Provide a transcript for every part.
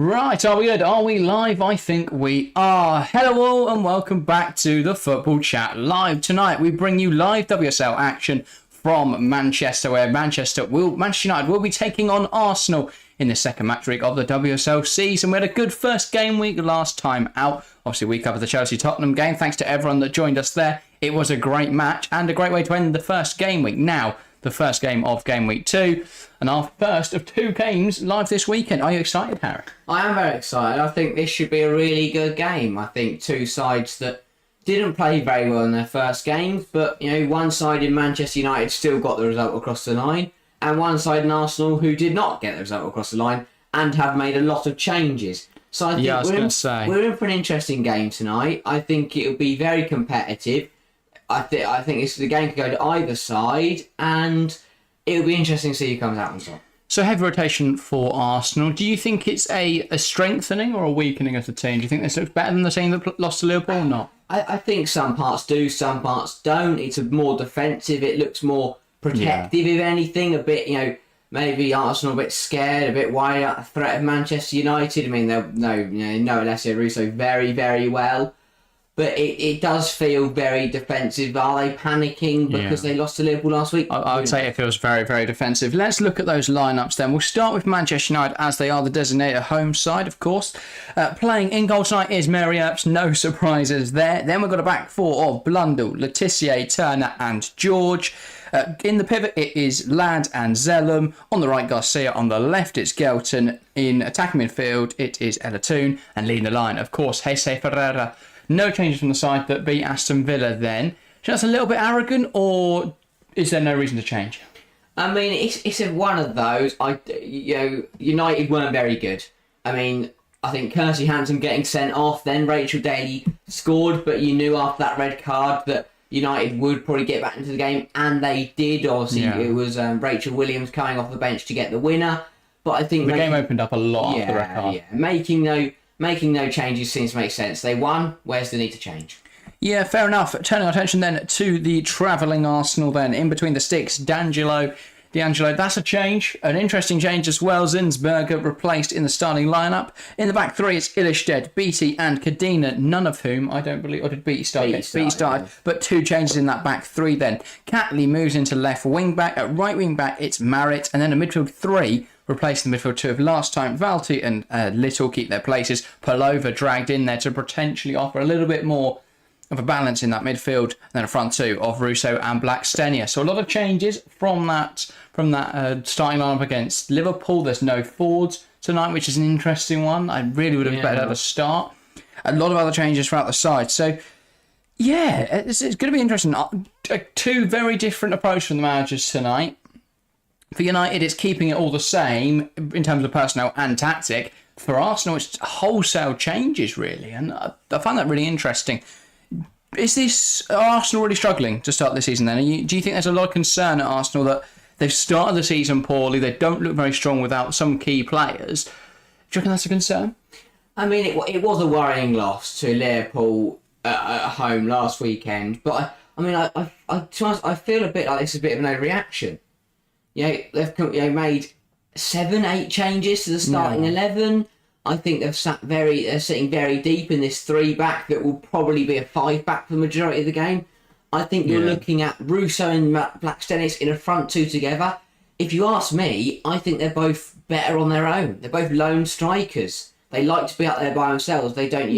Right, are we good? Are we live? I think we are. Hello all and welcome back to the Football Chat Live. Tonight we bring you live WSL action from Manchester, where Manchester United will be taking on Arsenal in the second match week of the WSL season. We had a good first game week last time out. Obviously we covered the Chelsea-Tottenham game. Thanks to everyone that joined us there. It was a great match and a great way to end the first game week. Now, the first game of game week 2 and our first of 2 games live this weekend. Are you excited, Harry? I am very excited. I think this should be a really good game. I think two sides that didn't play very well in their first games, but one side in Manchester United still got the result across the line, and one side in Arsenal who did not get the result across the line and have made a lot of changes. So I think we're in for an interesting game tonight. I think it'll be very competitive. I think the game could go to either side, and it'll be interesting to see who comes out on top. So heavy rotation for Arsenal. Do you think it's a strengthening or a weakening of the team? Do you think this looks better than the team that lost to Liverpool or not? I think some parts do, some parts don't. It's more defensive. It looks more protective, if anything. A bit, maybe Arsenal a bit scared, a bit worried at the threat of Manchester United. I mean, they know Alessia Russo very, very well. But it does feel very defensive. Are they panicking because they lost to Liverpool last week? I would say it feels very, very defensive. Let's look at those lineups then. We'll start with Manchester United, as they are the designated home side, of course. Playing in goal tonight is Mary Earps. No surprises there. Then we've got a back four of Blundell, Letitia, Turner and George. In the pivot, it is Ladd and Zellum. On the right, Garcia. On the left, it's Gelton. In attacking midfield, it is Ella Toone. And leading the line, of course, Jesse Ferreira. No changes from the side that beat Aston Villa then. So that's a little bit arrogant, or is there no reason to change? I mean, it's one of those. United weren't very good. I mean, I think Kirsty Hanson getting sent off, then Rachel Daly scored, but you knew after that red card that United would probably get back into the game, and they did. Obviously, it was Rachel Williams coming off the bench to get the winner. But I think the game opened up a lot after the red card. Yeah, Making no changes seems to make sense. They won. Where's the need to change? Yeah, fair enough. Turning our attention then to the travelling Arsenal then. In between the sticks, D'Angelo. That's a change. An interesting change as well. Zinsberger replaced in the starting lineup. In the back three, it's Ilestedt, Beattie and Kadena, none of whom, I don't believe, or did Beattie start? Beattie started, but 2 changes in that back three then. Catley moves into left wing back. At right wing back, it's Marriott. And then a midfield 3, replacing the midfield 2 of last time. Valti and Little keep their places. Palova dragged in there to potentially offer a little bit more of a balance in that midfield. And then a front 2 of Russo and Blackstenia. So a lot of changes from that starting lineup against Liverpool. There's no forwards tonight, which is an interesting one. I really would have expected at the start. A lot of other changes throughout the side. So yeah, it's going to be interesting. 2 very different approaches from the managers tonight. For United, it's keeping it all the same in terms of personnel and tactic. For Arsenal, it's wholesale changes, really. And I find that really interesting. Are Arsenal really struggling to start the season then? Do you think there's a lot of concern at Arsenal that they've started the season poorly, they don't look very strong without some key players? Do you reckon that's a concern? I mean, it was a worrying loss to Liverpool at home last weekend. But, I feel a bit like this is a bit of an overreaction. They've made 7-8 changes to the starting 11. I think they're sitting very deep in this 3-back that will probably be a 5-back for the majority of the game. I think you're looking at Russo and Blackstenia in a front 2 together. If you ask me, I think they're both better on their own. They're both lone strikers. They like to be out there by themselves. They don't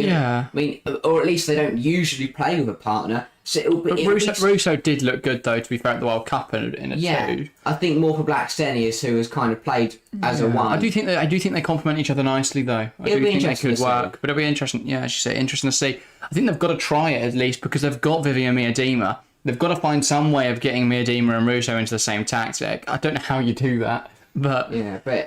or at least they don't usually play with a partner. So Russo did look good though, to be fair, at the World Cup in a 2. I think more for Blackstenia, who has kind of played as a 1. I do think they complement each other nicely though. It'll be interesting to work, but it'll be interesting. Yeah, as you say, interesting to see. I think they've got to try it at least because they've got Vivian Miedema. They've got to find some way of getting Miedema and Russo into the same tactic. I don't know how you do that. But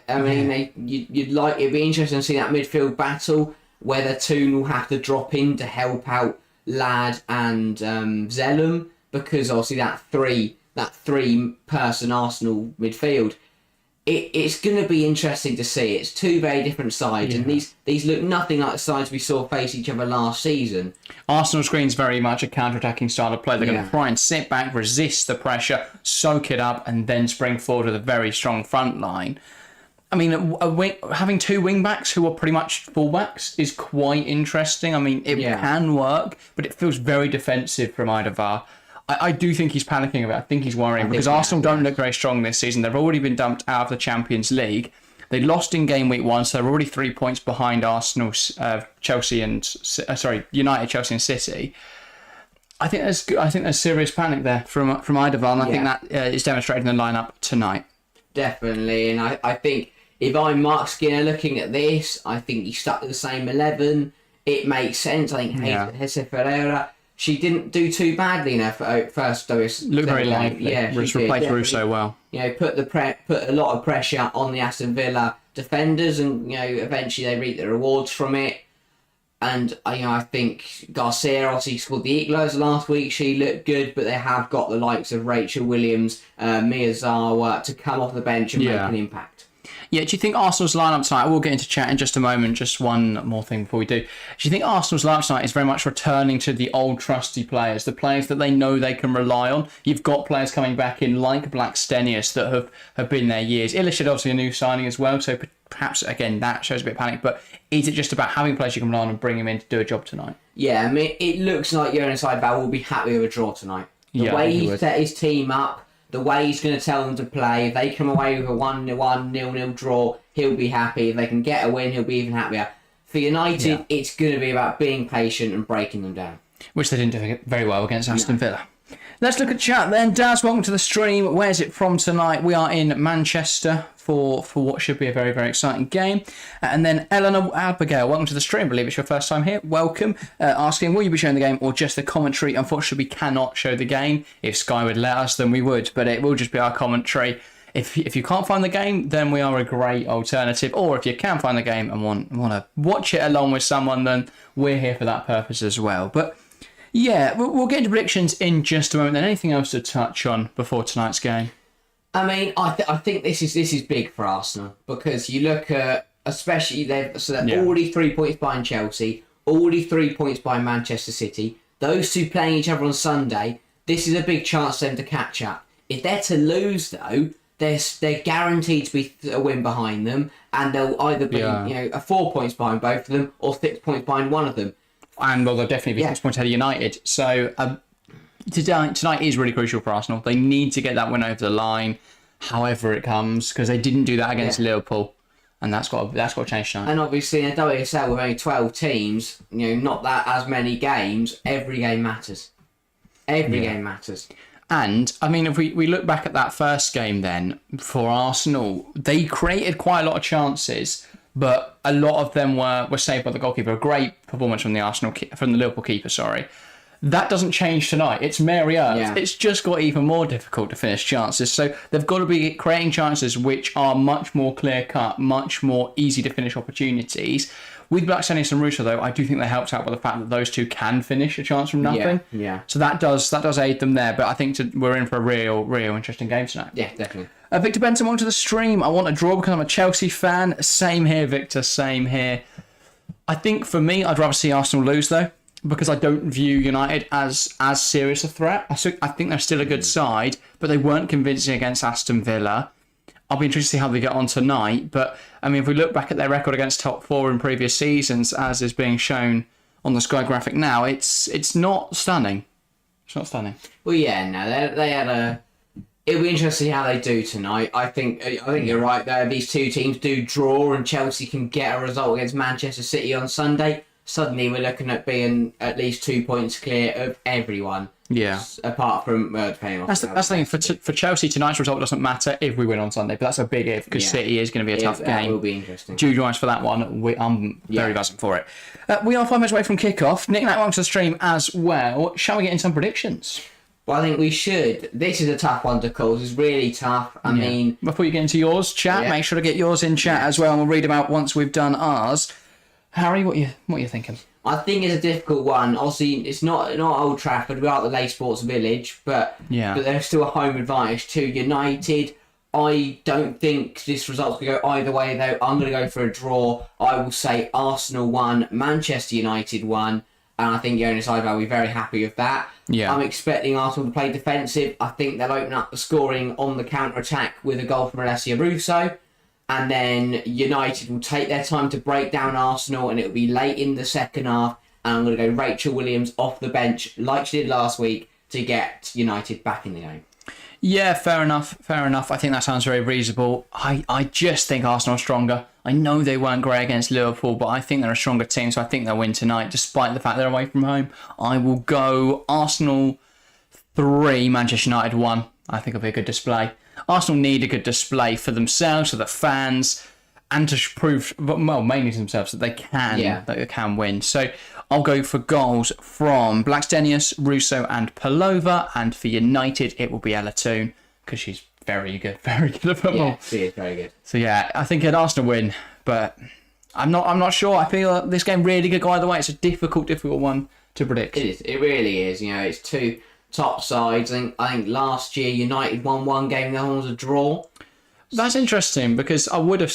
I mean, it'd be interesting to see that midfield battle, whether Toone will have to drop in to help out Ladd and Zellum, because obviously that three person Arsenal midfield, it's going to be interesting to see. It's 2 very different sides, and these look nothing like the sides we saw face each other last season. Arsenal screens very much a counter-attacking style of play. They're going to try and sit back, resist the pressure, soak it up, and then spring forward with a very strong front line. I mean, having two wing backs who are pretty much fullbacks is quite interesting. I mean, it can work, but it feels very defensive from Eidevall. I do think he's panicking about it. I think he's worrying because Arsenal don't look very strong this season. They've already been dumped out of the Champions League. They lost in game week 1, so they're already 3 points behind Arsenal, Chelsea and United, Chelsea and City. I think there's serious panic there from Eidevall, and I think that is demonstrated in the lineup tonight. Definitely, and I think if I'm Mark Skinner looking at this, I think he stuck with the same 11. It makes sense. I think Jesse Ferreira, she didn't do too badly in her first dose. Looked very lively. Yeah, she replaced Russo well. Put a lot of pressure on the Aston Villa defenders, and eventually they reap the rewards from it. And I think Garcia obviously scored the equaliser last week. She looked good, but they have got the likes of Rachel Williams, Miyazawa to come off the bench and make an impact. Yeah, do you think Arsenal's lineup tonight, we'll get into chat in just a moment, just one more thing before we do. Do you think Arsenal's lineup tonight is very much returning to the old trusty players, the players that they know they can rely on? You've got players coming back in like Blackstenius that have been there years. Illicit obviously a new signing as well, so perhaps, again, that shows a bit of panic, but is it just about having players you can rely on and bring him in to do a job tonight? Yeah, I mean, it looks like Jonas Eidevall will be happy with a draw tonight. The way he set his team up, the way he's going to tell them to play, if they come away with a 1-1, 0-0 draw, he'll be happy. If they can get a win, he'll be even happier. For United, it's going to be about being patient and breaking them down. Which they didn't do very well against Aston Villa. Let's look at chat then. Daz, welcome to the stream. Where's it from tonight? We are in Manchester for what should be a very, very exciting game. And then Eleanor Abigail, welcome to the stream. I believe it's your first time here. Welcome. Asking, will you be showing the game or just the commentary? Unfortunately, we cannot show the game. If Sky would let us, then we would. But it will just be our commentary. If you can't find the game, then we are a great alternative. Or if you can find the game and want to watch it along with someone, then we're here for that purpose as well. But yeah, we'll get into predictions in just a moment. Then anything else to touch on before tonight's game? I mean, I think this is big for Arsenal because you look at, especially they're already 3 points behind Chelsea, already 3 points behind Manchester City. Those two playing each other on Sunday. This is a big chance for them to catch up. If they're to lose though, they're guaranteed to be a win behind them, and they'll either be 4 points behind both of them or 6 points behind one of them. And they'll definitely be 6 points ahead of United. So tonight is really crucial for Arsenal. They need to get that win over the line, however it comes, because they didn't do that against Liverpool, and that's got to change tonight. And obviously in a WSL with only 12 teams, not that as many games. Every game matters. Every game matters. And I mean, if we look back at that first game, then for Arsenal, they created quite a lot of chances, but a lot of them were saved by the goalkeeper. A great performance from the Liverpool keeper. Sorry. That doesn't change tonight. It's Mary Earth. Yeah. It's just got even more difficult to finish chances. So they've got to be creating chances which are much more clear-cut, much more easy to finish opportunities. With Blackstenius and Russo, though, I do think they helped out by the fact that those two can finish a chance from nothing. Yeah. So that does aid them there. But I think we're in for a real interesting game tonight. Yeah, definitely. Victor Benson, welcome to the stream. I want a draw because I'm a Chelsea fan. Same here, Victor. Same here. I think for me, I'd rather see Arsenal lose, though, because I don't view United as serious a threat. I think they're still a good side, but they weren't convincing against Aston Villa. I'll be interested to see how they get on tonight. But, I mean, if we look back at their record against top four in previous seasons, as is being shown on the Sky graphic now, it's not stunning. It's not stunning. Well, yeah, no, they had a... It'll be interesting to see how they do tonight. I think you're right there. These two teams do draw and Chelsea can get a result against Manchester City on Sunday. Suddenly we're looking at being at least 2 points clear of everyone. Yeah. Apart from depending on... That's the thing. For Chelsea, tonight's result doesn't matter if we win on Sunday, but that's a big if because City is going to be a tough game. That will be interesting. Do join us for that one. I'm very buzzing for it. We are 5 minutes away from kickoff. Nick Knack, welcome to the stream as well. Shall we get in some predictions? Well, I think we should. This is a tough one to call. It's really tough. I mean... Before you get into yours, chat, make sure to get yours in chat as well, and we'll read them out once we've done ours. Harry, what you thinking? I think it's a difficult one. Obviously, it's not Old Trafford. We are at the Lay Sports Village, but there's still a home advantage to United. I don't think this result's going to go either way, though. I'm going to go for a draw. I will say Arsenal 1, Manchester United 1. And I think Jonas Eidevall will be very happy with that. Yeah. I'm expecting Arsenal to play defensive. I think they'll open up the scoring on the counter-attack with a goal from Alessia Russo. and then United will take their time to break down Arsenal, and it'll be late in the second half, and I'm going to go Rachel Williams off the bench, like she did last week, to get United back in the game. Yeah, fair enough. I think that sounds very reasonable. I just think Arsenal are stronger. I know they weren't great against Liverpool, but I think they're a stronger team, so I think they'll win tonight, despite the fact they're away from home. I will go Arsenal 3, Manchester United 1. I think it'll be a good display. Arsenal need a good display for themselves, for the fans, and to prove, well, mainly to themselves, that they can win. So I'll go for goals from Blackstenius, Russo and Palova, and for United it will be Ella Toon, because she's very good at football. Yeah, she is very good. So yeah, I think an Arsenal win, but I'm not sure. I feel this game really could go either way. It's a difficult one to predict. It is. It really is. It's two top sides. I think last year United won one game, the other one was a draw. That's interesting, because I would have,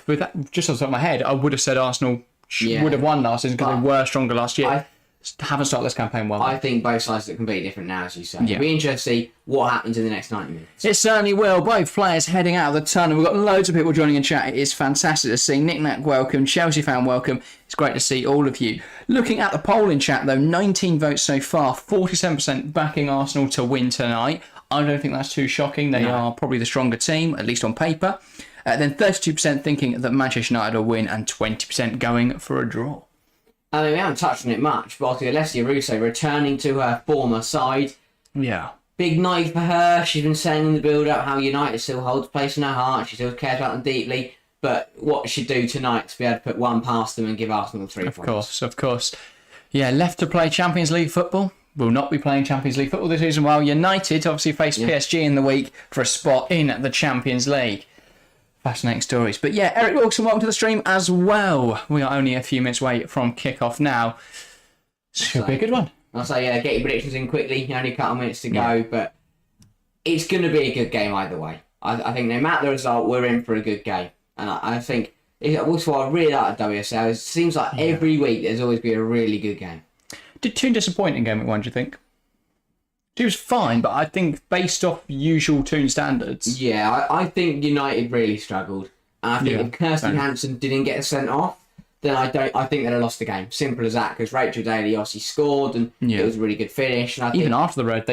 with that, just off the top of my head, I would have said Arsenal would have won last season because they were stronger last year. Haven't started this campaign well. I think both sides are completely different now, as you say. Yeah. It'll be interesting to see what happens in the next 90 minutes. It certainly will. Both players heading out of the tunnel. We've got loads of people joining in chat. It is fantastic to see. Nick Nack, welcome. Chelsea fan, welcome. It's great to see all of you. Looking at the poll in chat, though, 19 votes so far, 47% backing Arsenal to win tonight. I don't think that's too shocking. They are probably the stronger team, at least on paper. Then 32% thinking that Manchester United will win, and 20% going for a draw. I mean, we haven't touched on it much, but obviously Alessia Russo returning to her former side. Yeah. Big night for her. She's been saying in the build-up how United still holds place in her heart. She still cares about them deeply. But what she do tonight to be able to put one past them and give Arsenal 3 points. Of course. Yeah, left to play Champions League football. Will not be playing Champions League football this season, while United obviously face PSG in the week for a spot in the Champions League. Fascinating stories. But yeah, Eric Wilson, welcome to the stream as well. We are only a few minutes away from kick-off now. Should be a good one. I'll say, get your predictions in quickly. Only a couple of minutes to go, but it's going to be a good game either way. I think no matter the result, we're in for a good game. And I think, also what I really like at WSL is it seems like every week there's always been a really good game. Did Toon disappoint in game week 1, do you think? She was fine, but I think based off usual Toon standards. Yeah, I think United really struggled. And I think if Kirsty Hansen didn't get sent off, then I think they'd have lost the game. Simple as that, because Rachel Daly obviously scored and it was a really good finish. And even after the red,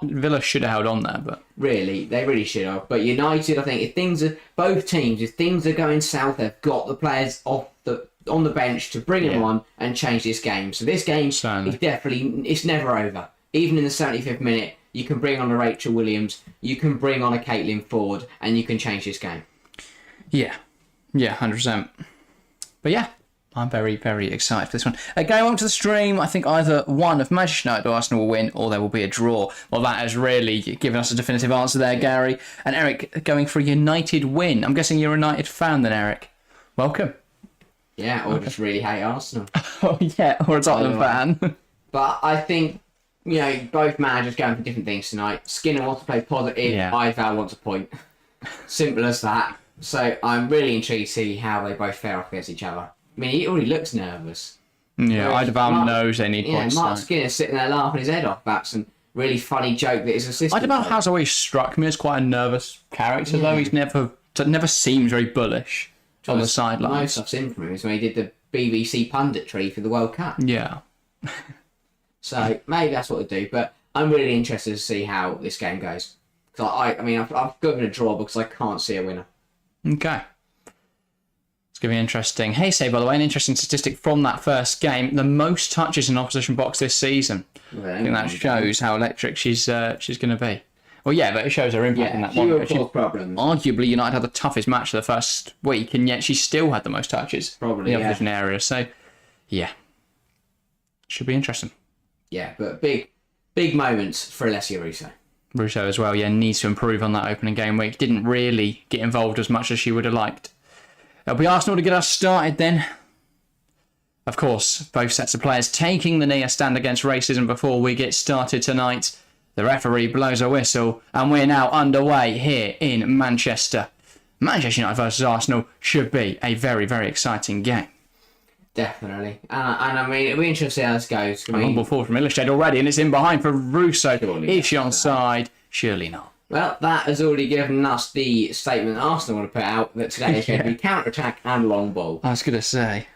Villa should have held on there, but really, they really should have. But United, I think, if things are going south, they've got the players on the bench to bring them on and change this game. So this game is it's never over. Even in the 75th minute, you can bring on a Rachel Williams, you can bring on a Caitlin Ford, and you can change this game. Yeah, 100%. But yeah, I'm very, very excited for this one. Going on to the stream, I think either one of Manchester United or Arsenal will win, or there will be a draw. Well, that has really given us a definitive answer there, Gary. And Eric going for a United win. I'm guessing you're a United fan then, Eric. Welcome. Yeah, or just really hate Arsenal. Oh yeah, or a Tottenham fan. But I think, both managers going for different things tonight. Skinner wants to play positive, Eidevall wants a point. Simple as that. So I'm really intrigued to see how they both fare off against each other. I mean, he already looks nervous. Yeah, Eidevall knows they need points. Mark Skinner's sitting there laughing his head off about some really funny joke that his assistant... Eidevall has always struck me as quite a nervous character, though. He's never seems very bullish on the sidelines. Most I've seen from him is when he did the BBC punditry for the World Cup. Yeah. So maybe that's what they do, but I'm really interested to see how this game goes. Because I've given a draw because I can't see a winner. Okay. It's going to be interesting. Hey, say, by the way, an interesting statistic from that first game, the most touches in opposition box this season. Well, I think that shows how electric she's going to be. Well, yeah, but it shows her impact in that one. Problems. Arguably, United had the toughest match of the first week, and yet she still had the most touches in the opposition area. So, yeah. Should be interesting. Yeah, but big moments for Alessia Russo. Russo as well, needs to improve on that opening game week. Didn't really get involved as much as she would have liked. It'll be Arsenal to get us started then. Of course, both sets of players taking the knee a stand against racism before we get started tonight. The referee blows a whistle, and we're now underway here in Manchester. Manchester United versus Arsenal should be a very, very exciting game. Definitely. And I mean, it'll be interesting to see how this goes. A humble forward from Illustrated already, and it's in behind for Russo. Is she onside? Surely not. Well, that has already given us the statement Arsenal want to put out that today is going to be counter-attack and long ball. I was going to say.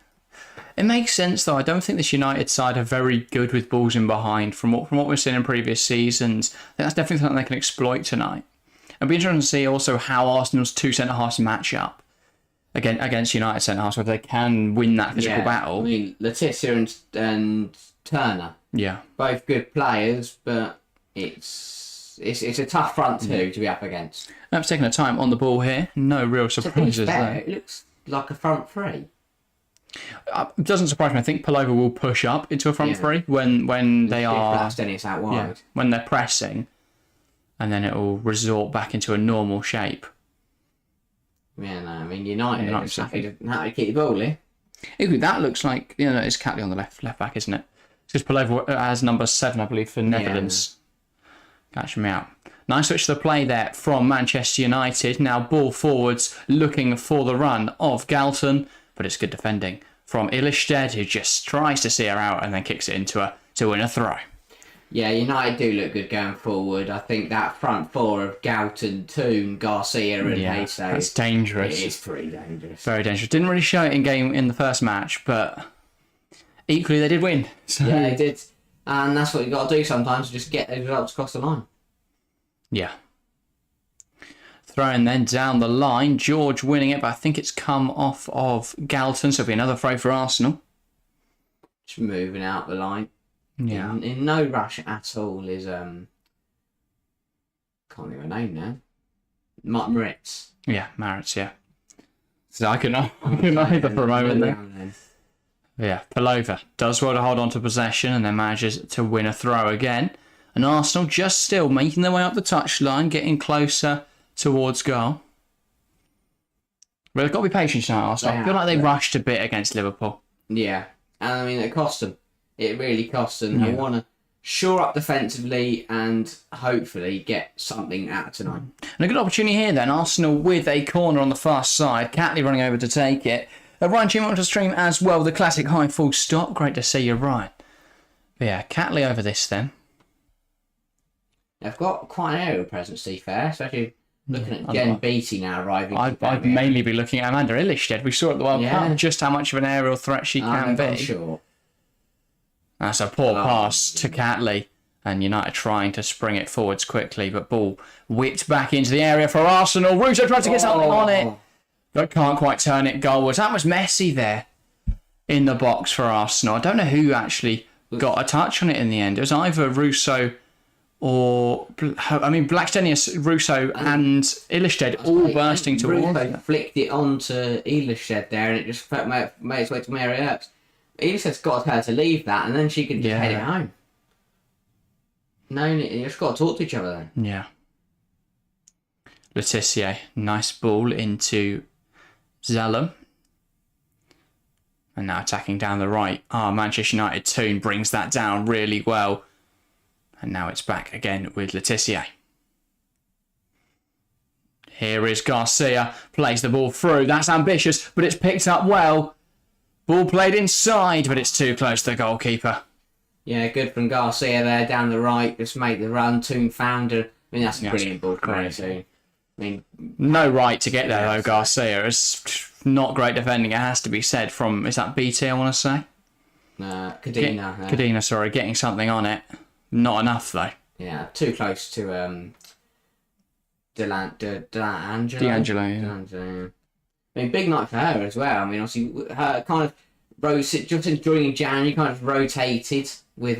It makes sense, though. I don't think this United side are very good with balls in behind from what we've seen in previous seasons. I think that's definitely something they can exploit tonight. It'll be interesting to see also how Arsenal's two centre-halves match up against United centre-halves, whether they can win that physical battle. I mean, Letizia and Turner. Yeah. Both good players, but it's a tough front two to be up against. That's taking a time on the ball here. No real surprises there. It looks like a front three. It doesn't surprise me. I think Palova will push up into a front three when they are Dennis out wide. When they're pressing, and then it will resort back into a normal shape. Yeah, no, I mean United is happy to keep the ball here. That looks like it's Catley on the left back, isn't it? It's because Palova has number 7, I believe, for Netherlands. Catch me out. Nice switch to the play there from Manchester United. Now ball forwards, looking for the run of Galton. But it's good defending from Ilestedt, who just tries to see her out and then kicks it into her to win a throw. Yeah, United do look good going forward. I think that front four of Galton, Toon, Garcia and Hayes. That's dangerous. It is pretty dangerous. Very dangerous. Didn't really show it in the first match, but equally they did win. So. Yeah, they did. And that's what you've got to do sometimes, just get those results across the line. Yeah. Throwing then down the line. George winning it, but I think it's come off of Galton, so it'll be another throw for Arsenal. Just moving out the line. Yeah. In no rush at all is can't think of a name now. Maritz. Yeah, Maritz, yeah. So I couldn't either for a moment there. Yeah, Palova does well to hold on to possession and then manages to win a throw again. And Arsenal just still making their way up the touchline, getting closer towards goal. But they've got to be patient tonight, Arsenal. I feel like they rushed a bit against Liverpool. Yeah, and I mean, it cost them. It really cost them. They want to shore up defensively and hopefully get something out of tonight. And a good opportunity here then. Arsenal with a corner on the far side. Catley running over to take it. Ryan Jim onto the stream as well. The classic high full stop. Great to see you, Ryan. But yeah, Catley over this then. They've got quite an aerial presence, to be fair, especially looking at Jen Beattie now arriving. I'd mainly be looking at Amanda Ilestedt. We saw at the World Cup just how much of an aerial threat she can be. Sure. That's a poor pass to Catley. And United trying to spring it forwards quickly, but ball whipped back into the area for Arsenal. Russo tried to get something on it, but can't quite turn it goalwards. That was messy there in the box for Arsenal. I don't know who actually got a touch on it in the end. It was either Russo or, Blackstenius, Russo and Ilestedt all bursting towards it. Flicked it onto Ilestedt there and it just made its way to Mary Earps. Ilested's got her to leave that and then she can just head it home. No, you just got to talk to each other then. Yeah. Letizia, nice ball into Zalem. And now attacking down the right. Manchester United Toon brings that down really well. And now it's back again with Letizia. Here is Garcia. Plays the ball through. That's ambitious, but it's picked up well. Ball played inside, but it's too close to the goalkeeper. Yeah, good from Garcia there down the right. Just make the run. Toon found her. I mean, that's a brilliant ball from Toon. I mean, no right to get there though, Garcia. It's not great defending, it has to be said, from, is that BT I want to say? Cadena. Cadena, sorry, getting something on it. Not enough though. Yeah, too close to D'Angelo. I mean, big night for her as well. I mean, obviously, her kind of just during January, kind of rotated with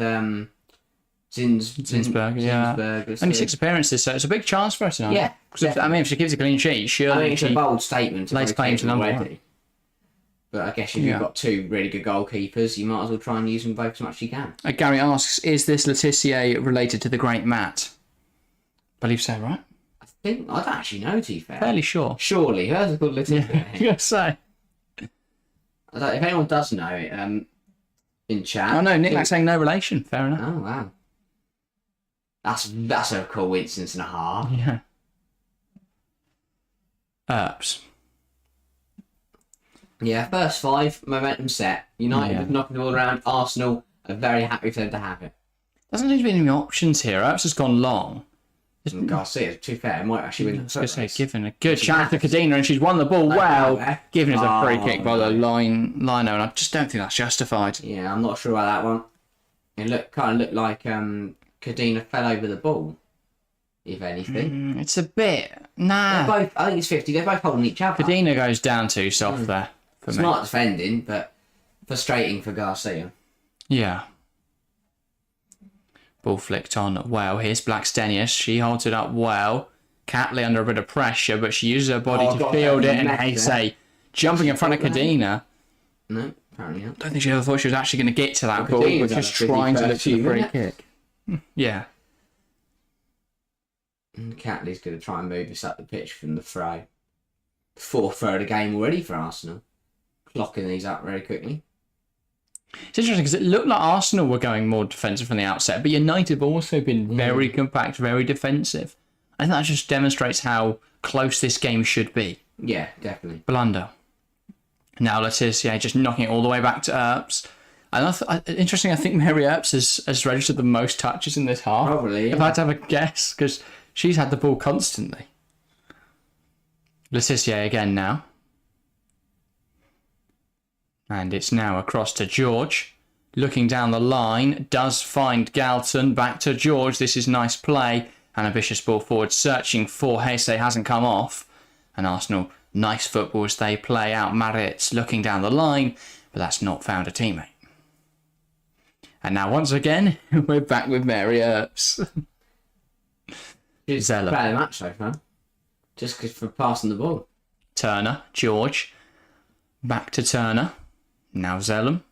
Zinsberg. Only 6 appearances, so it's a big chance for her tonight. Yeah. If she keeps a clean sheet, it's a bold statement. Lays claim to number 1. But I guess if you've got 2 really good goalkeepers, you might as well try and use them both as much as you can. Gary asks, is this Letizia related to the great Matt? I believe so, right? I don't actually know, to be fair. Fairly sure. Surely, hers is called Letizia. Yeah, I was going to say. If anyone does know it, in chat. Oh no, Nick saying no relation. Fair enough. Oh wow. That's a coincidence and a half. Yeah. Earps. Yeah, first 5, momentum set. United knocking the ball around. Arsenal are very happy for them to have it. Doesn't seem to be any options here. Earps has gone long. And Garcia, to be fair, might actually win. I was going to say, giving a good chance to Cadena, and she's won the ball well. Giving us a free kick by the lino, and I just don't think that's justified. Yeah, I'm not sure about that one. It kind of looked like Cadena fell over the ball, if anything. It's a bit... Nah. They're both, I think it's 50. They're both holding each other. Cadena goes down too soft there for me. Smart defending, but frustrating for Garcia. Yeah. Ball flicked on well. Here's Blackstenius. She holds it up well. Catley under a bit of pressure, but she uses her body to field it, and Heisei jumping in front of Cadena. No, apparently not. I don't think she ever thought she was actually going to get to that ball, but just trying to look for the free kick. Yeah. And Catley's going to try and move this up the pitch from the throw. Fourth throw of the game already for Arsenal. Clocking these up very quickly. It's interesting because it looked like Arsenal were going more defensive from the outset, but United have also been very compact, very defensive. I think that just demonstrates how close this game should be. Yeah, definitely. Blunder. Now Letizia just knocking it all the way back to Earps. And interesting, I think Mary Earps has registered the most touches in this half. Probably, yeah. If I had to have a guess, because she's had the ball constantly. Letizia again now. And it's now across to George. Looking down the line, does find Galton. Back to George. This is nice play. And ambitious ball forward, searching for Heisei, hasn't come off. And Arsenal, nice football as they play out. Maritz looking down the line, but that's not found a teammate. And now once again, we're back with Mary Earps. She's played the match so far. Just for passing the ball. Turner, George. Back to Turner. Now Zellum.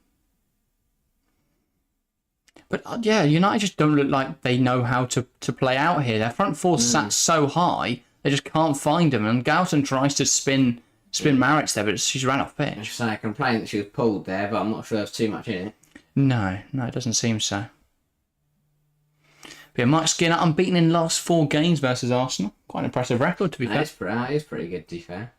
But yeah, United just don't look like they know how to play out here. Their front four sat so high, they just can't find them. And Galton tries to spin Maritz there, but she's ran off pitch. So I complained that she was pulled there, but I'm not sure there's too much in it. No, it doesn't seem so. But yeah, Mike Skinner unbeaten in last 4 games versus Arsenal. Quite an impressive record, to be fair. That is pretty good, to be fair.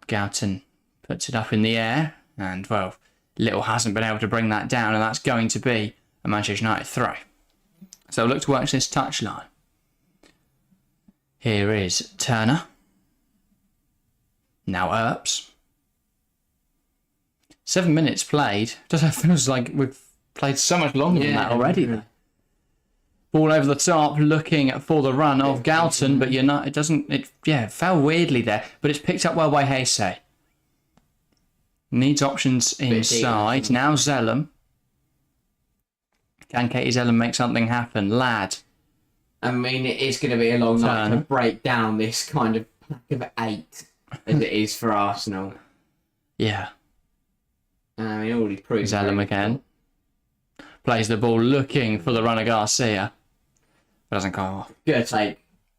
Galton puts it up in the air, and well, Little hasn't been able to bring that down, and that's going to be a Manchester United throw. So look to work this touchline. Here is Turner. Now Earps. 7 minutes played. It feels like we've played so much longer than that already. Yeah. Ball over the top, looking for the run of Galton, but United doesn't. It fell weirdly there, but it's picked up well by Heisei. Needs options inside. Now Zellum. Can Katie Zellum make something happen? Lad. I mean, it is going to be a long night to break down this kind of pack of 8 as it is for Arsenal. Yeah. I mean, already proved. Zellum again. Plays the ball looking for the runner Garcia. Doesn't come off. Gonna take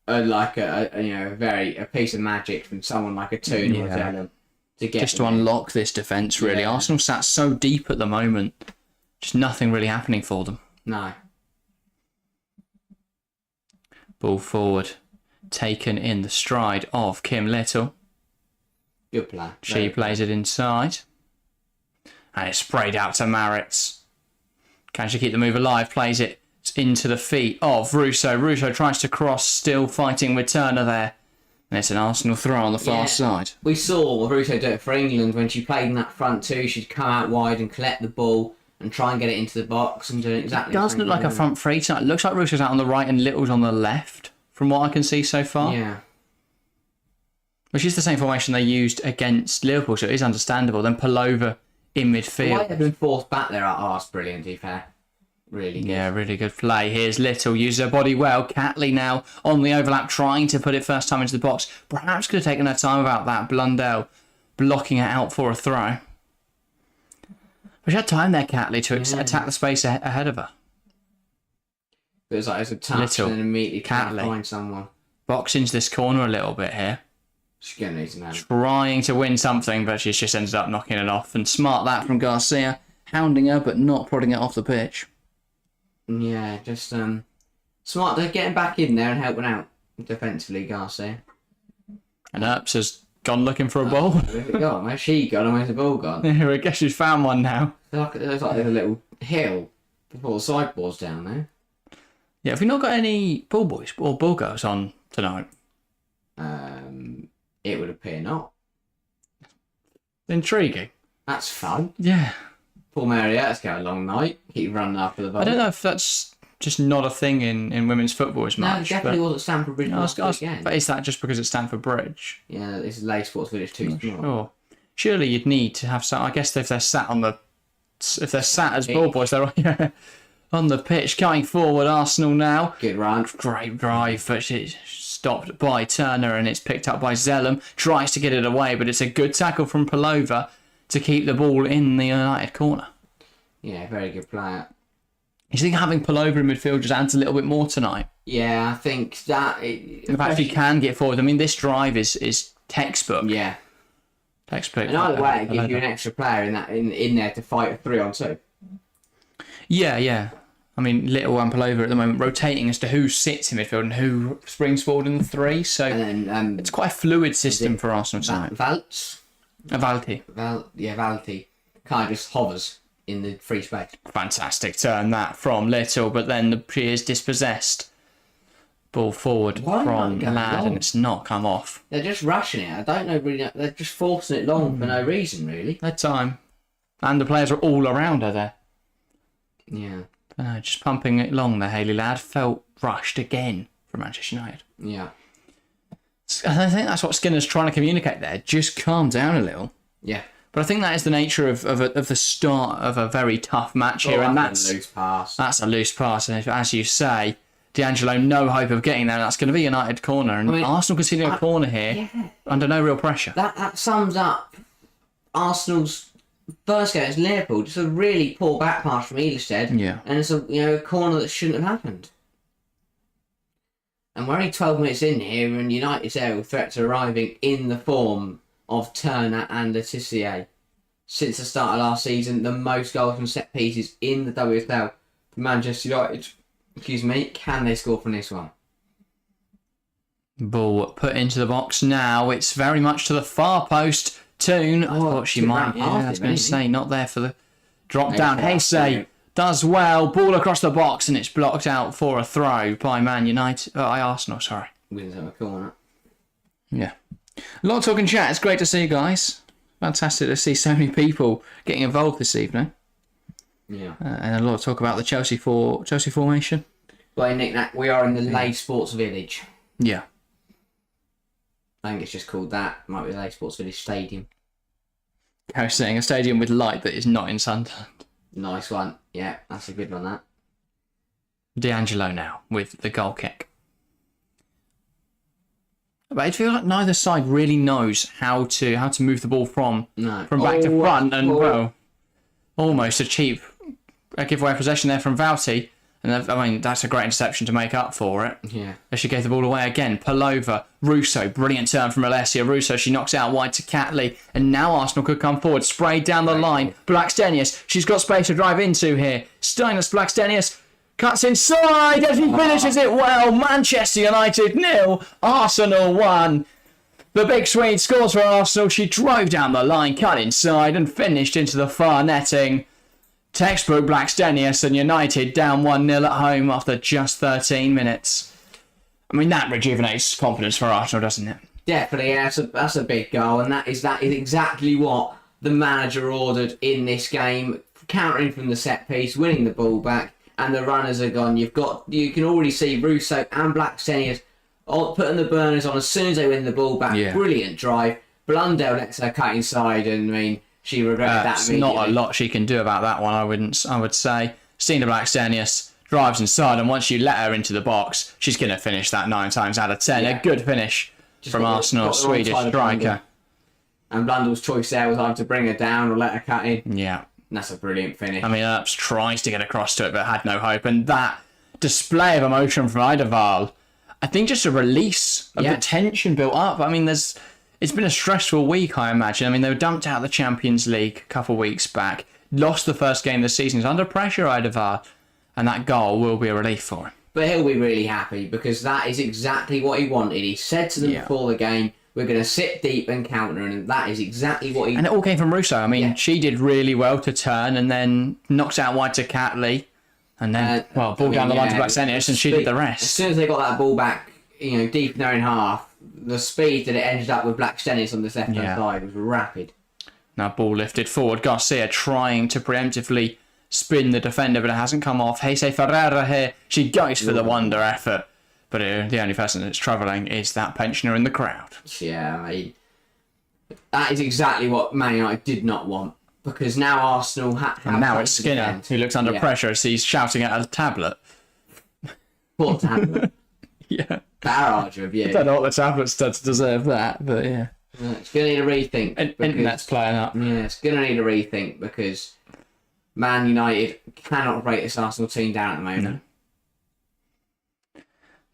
a piece of magic from someone like a Toon or Zellum. To unlock this defence, really. Yeah. Arsenal sat so deep at the moment. Just nothing really happening for them. No. Ball forward. Taken in the stride of Kim Little. Good play. She plays it inside. And it's sprayed out to Maritz. Can she keep the move alive? Plays it into the feet of Russo. Russo tries to cross, still fighting with Turner there. And it's an Arsenal throw on the far side. We saw Russo do it for England when she played in that front 2. She'd come out wide and collect the ball and try and get it into the box and do it exactly. It does look like a front 3 tonight. It looks like Russo's out on the right and Little's on the left, from what I can see so far. Yeah. Which is the same formation they used against Liverpool, so it is understandable. Then Pullover in midfield. The way they've been forced back there are brilliant, to be fair. Really good. Yeah, really good play. Here's Little, uses her body well. Catley now on the overlap, trying to put it first time into the box. Perhaps could have taken her time about that. Blundell blocking it out for a throw. But she had time there, Catley, to attack the space ahead of her. It was like it's a touch and then immediately can't find someone. Box into this corner a little bit here. She's going to need some help. Trying to win something, but she's just ended up knocking it off. And smart that from Garcia, hounding her but not prodding it off the pitch. Yeah, just smart. They're getting back in there and helping out defensively, Garcia. And Earps has gone looking for a ball. Where's it gone? Where's she gone and where's the ball gone? I guess she's found one now. There's like a little hill before the sideboard's down there. Yeah, have we not got any ball boys or ball girls on tonight? It would appear not. Intriguing. That's fun. Yeah. Poor Marietta's got a long night. Keep running after the ball. I don't know if that's just not a thing in women's football as much. No, it definitely was at Stamford Bridge last weekend. But is that just because it's Stamford Bridge? Yeah, it's Leigh Sports Village too small. Sure. Surely you'd need to have some. I guess if they're sat as ball boys, they're on the pitch. Going forward, Arsenal now. Good run. Great drive, but it's stopped by Turner and it's picked up by Zellum. Tries to get it away, but it's a good tackle from Palova to keep the ball in the United corner. Yeah, very good player. You think having Palova in midfield just adds a little bit more tonight? Yeah, I think that... In fact, if he can get forward, I mean, this drive is textbook. Yeah. Textbook. And either way, it gives you an extra player in there to fight a 3-on-2. Yeah. I mean, Little and Palova at the moment rotating as to who sits in midfield and who springs forward in the three. So and then, it's quite a fluid system for Arsenal tonight. Valti. Valti kind of just hovers in the free space. Fantastic turn that from Little, but then she is dispossessed. Ball forward from Ladd, and it's not come off. They're just rushing it. I don't know really. They're just forcing it long for no reason, really. That time. And the players are all around her there. Yeah. Just pumping it long there, Hayley Ladd. Felt rushed again from Manchester United. Yeah. I think that's what Skinner's trying to communicate there. Just calm down a little. Yeah. But I think that is the nature of the start of a very tough match here, and that's a loose pass. That's a loose pass, and as you say, D'Angelo, no hope of getting there. That's going to be United corner, and Arsenal conceding a corner here under no real pressure. That sums up Arsenal's first game against Liverpool. Just a really poor back pass from Eilstead, and it's a corner that shouldn't have happened. And we're only 12 minutes in here, and United's aerial threats are arriving in the form of Turner and Letitia. Since the start of last season, the most goals from set pieces in the WSL for Manchester United. Can they score from this one? Ball put into the box now. It's very much to the far post. Toon, I thought she might. Yeah, I was going to say, not there for the drop down. Heysay does well. Ball across the box, and it's blocked out for a throw by by Arsenal, sorry. Wins out a corner. Yeah. A lot of talking chat. It's great to see you guys. Fantastic to see so many people getting involved this evening. Yeah. And a lot of talk about the Chelsea formation. Well, Nick, we are in the Leigh Sports Village. Yeah. I think it's just called that. Might be the Leigh Sports Village Stadium. I was saying a stadium with light that is not in Sunderland. Nice one. Yeah, that's a good one, that. D'Angelo now with the goal kick. But it feels like neither side really knows how to move the ball from back to front, and almost a cheap giveaway possession there from Valti. And I mean, that's a great interception to make up for it. Yeah. As she gave the ball away again. Palova, Russo, brilliant turn from Alessia. Russo, she knocks it out wide to Catley. And now Arsenal could come forward. Sprayed down the line. Blackstenius, she's got space to drive into here. Steinis Blackstenius cuts inside as he finishes it well. Manchester United 0, Arsenal 1. The big Swede scores for Arsenal. She drove down the line, cut inside and finished into the far netting. Textbook Blackstenius, and United down 1-0 at home after just 13 minutes. I mean, that rejuvenates confidence for Arsenal, doesn't it? Definitely, yeah, that's a big goal, and that is exactly what the manager ordered in this game. Countering from the set piece, winning the ball back, and the runners are gone. You can already see Russo and Blackstenius putting the burners on as soon as they win the ball back. Yeah. Brilliant drive. Blundell lets her cut inside, and I mean, she regretted that immediately. Not a lot she can do about that one, I would say. Stina Blackstenius drives inside, and once you let her into the box, she's going to finish that 9 times out of 10. Yeah. A good finish from Arsenal, Swedish striker. And Blundell's choice there was either to bring her down or let her cut in. Yeah. And that's a brilliant finish. I mean, Earps tries to get across to it, but had no hope. And that display of emotion from Eidevall, I think just a release of the tension built up. I mean, it's been a stressful week, I imagine. I mean, they were dumped out of the Champions League a couple of weeks back. Lost the first game of the season. He's under pressure, Eidevall. And that goal will be a relief for him. But he'll be really happy because that is exactly what he wanted. He said to them before the game, we're going to sit deep and counter. And that is exactly what he... And it all came from Russo. I mean, she did really well to turn and then knocks out wide to Catley. And then, ball down the line to Blackstenius, and she did the As rest. soon as they got that ball back, deep in their own half, the speed that it ended up with Blackstenius on this left-hand side was rapid. Now ball lifted forward. Garcia trying to preemptively spin the defender, but it hasn't come off. Heise Ferreira here. She goes for the wonder effort. But the only person that's travelling is that pensioner in the crowd. Yeah, mate. That is exactly what Man United did not want. Because now Arsenal have And now it's Skinner who looks under pressure as he's shouting at a tablet. Poor tablet. Yeah. Barrage of you. I don't know what the tablet's done to deserve that, but yeah. It's going to need a rethink. Internet's playing up. Yeah, it's going to need a rethink because Man United cannot rate this Arsenal team down at the moment.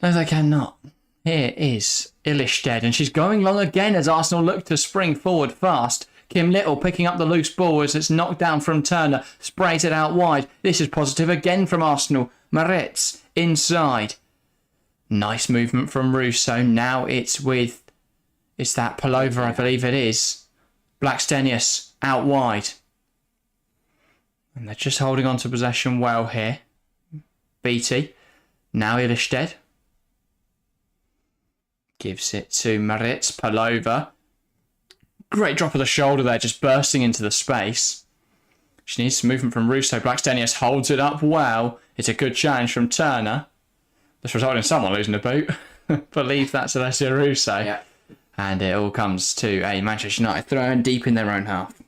No, they cannot. Here is Ilestedt, and she's going long again as Arsenal look to spring forward fast. Kim Little picking up the loose ball as it's knocked down from Turner, sprays it out wide. This is positive again from Arsenal. Maretz inside. Nice movement from Russo. Now it's that Palova, I believe it is. Blackstenius out wide. And they're just holding on to possession well here. Beattie. Now Ilestedt. Gives it to Maritz. Palova. Great drop of the shoulder there, just bursting into the space. She needs some movement from Russo. Blackstenius holds it up well. It's a good challenge from Turner. This resulted in someone losing a boot. Believe that's Alessia Russo. Yeah. And it all comes to a Manchester United throw-in deep in their own half.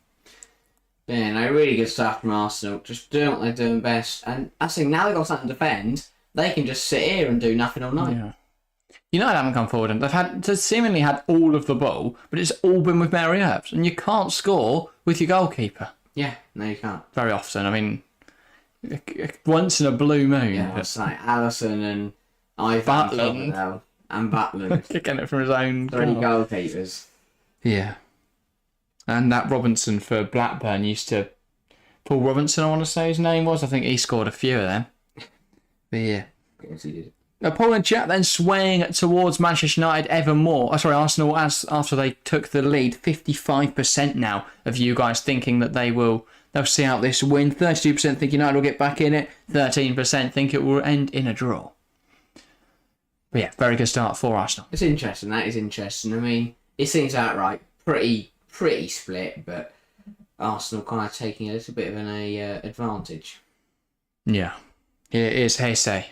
Yeah, no, really good stuff from Arsenal. Just doing what they're doing best. And I think now they've got something to defend, they can just sit here and do nothing all night. Yeah. United haven't come forward and they've seemingly had all of the ball, but it's all been with Mary Earps, and you can't score with your goalkeeper. Yeah, no, you can't. Very often. I mean, once in a blue moon. Yeah, it's like Allison and Ivan Butland. And Butland. Kicking it from his own 3 goal. goalkeepers. Yeah. And that Robinson for Blackburn used to... Paul Robinson, I want to say his name was. I think he scored a few of them. But yeah. Of course he did. Paul and Chat then swaying towards Manchester United ever more. Arsenal, after they took the lead. 55% now of you guys thinking that they'll see out this win. 32% think United will get back in it. 13% think it will end in a draw. But yeah, very good start for Arsenal. It's interesting. That is interesting. I mean, it seems outright pretty split, but Arsenal kind of taking a little bit of an advantage. Yeah. Here is Heise.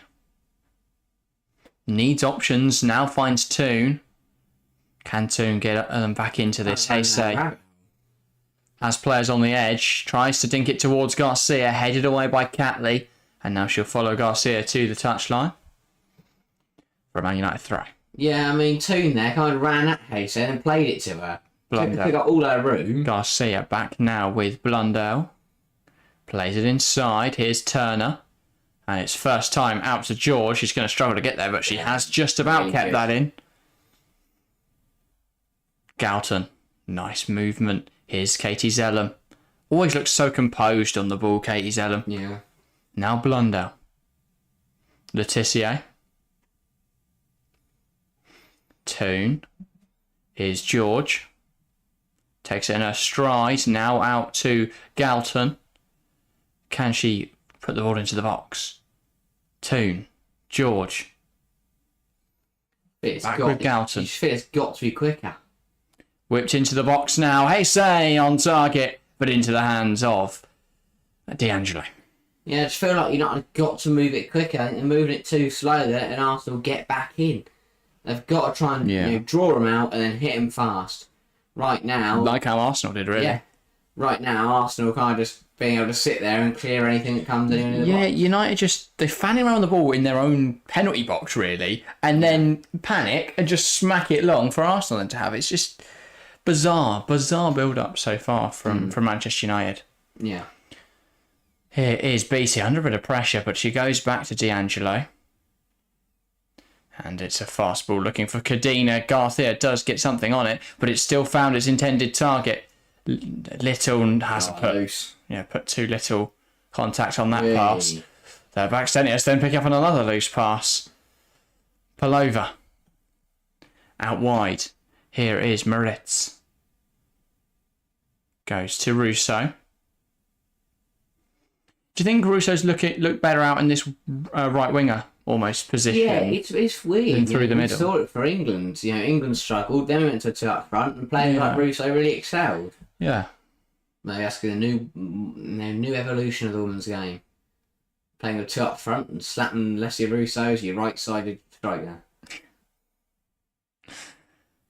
Needs options, now finds Toon. Can Toon get them back into this? Heise has players on the edge, tries to dink it towards Garcia, headed away by Catley, and now she'll follow Garcia to the touchline for a Man United throw. Yeah, I mean, Toon there kind of ran at Heise and played it to her. Took up all her room. Garcia back now with Blundell. Plays it inside. Here's Turner. And it's first time out to George. She's going to struggle to get there, but she has just about kept that in. Galton. Nice movement. Here's Katie Zellum. Always looks so composed on the ball, Katie Zellum. Yeah. Now Blundell. Letitia. Toon. Here's George. Takes it in her stride. Now out to Galton. Can she put the ball into the box? Toon. George. Back with Galton. It's got to be quicker. Whipped into the box now. Heise on target, but into the hands of D'Angelo. Yeah, I just feel like United have got to move it quicker. I think they're moving it too slow there, and Arsenal get back in. They've got to try and draw them out and then hit them fast. Right now... Like how Arsenal did, really. Yeah. Right now, Arsenal kind of just being able to sit there and clear anything that comes in. Yeah, United they're fanning around the ball in their own penalty box, really, and then panic and just smack it long for Arsenal then to have. It's just bizarre build-up so far from Manchester United. Yeah. Here is Beattie under a bit of pressure, but she goes back to D'Angelo. And it's a fast ball looking for Cadena. Garcia does get something on it, but it's still found its intended target. Little hasn't put too little contact on that pass. The Blackstenius then pick up on another loose pass. Palova. Out wide. Here is Moritz. Goes to Russo. Do you think Russo's look better out in this right winger almost position? Yeah, it's weird. Through the middle. We saw it for England. England struggled. Then we went to two up front, and players like Russo really excelled. Yeah. Maybe that's the new evolution of the women's game. Playing with two up front and slapping Leslie Russo as your right-sided striker.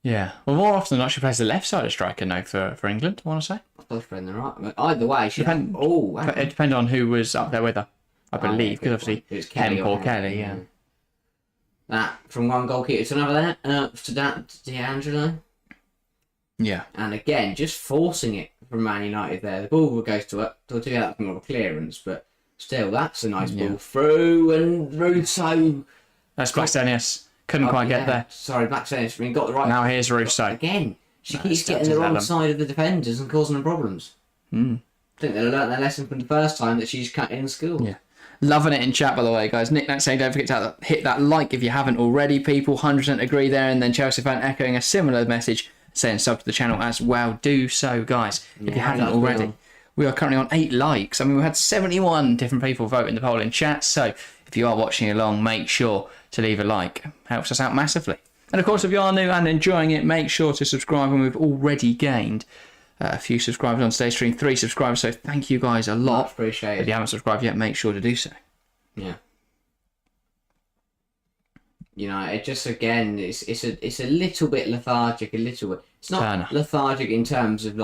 Yeah. Well, more often than not, she plays the left-sided striker now for England, I want to say. I suppose playing the right. But either way, It depended on who was up there with her, I believe, because obviously it's Kelly or Kelly, yeah. That from one goalkeeper to another to D'Angelo. Yeah. And again, just forcing it from Man United there. The ball goes to it. To do that from a clearance, but still, that's a nice ball through. And Russo. That's Blackstenius. Couldn't quite get there. Sorry, Blackstenius. I mean, got the right. Now here's Russo. Again, she keeps getting the wrong side of the defenders and causing them problems. I think they learnt their lesson from the first time that she's cut in school. Yeah. Loving it in chat, by the way, guys. Nick saying don't forget to hit that like if you haven't already, people. 100% agree there. And then Chelsea fan echoing a similar message, saying sub to the channel as well. Do so, guys, if you haven't already. We are currently on 8 likes. I mean, we had 71 different people vote in the poll in chat. So if you are watching along, make sure to leave a like. Helps us out massively. And of course, if you are new and enjoying it, make sure to subscribe. And we've already gained a few subscribers on today's stream, 3 subscribers. So thank you guys a lot. Much appreciated. If you haven't subscribed yet, make sure to do so. Yeah. It just again, it's a little bit lethargic. It's not Turner. lethargic in terms of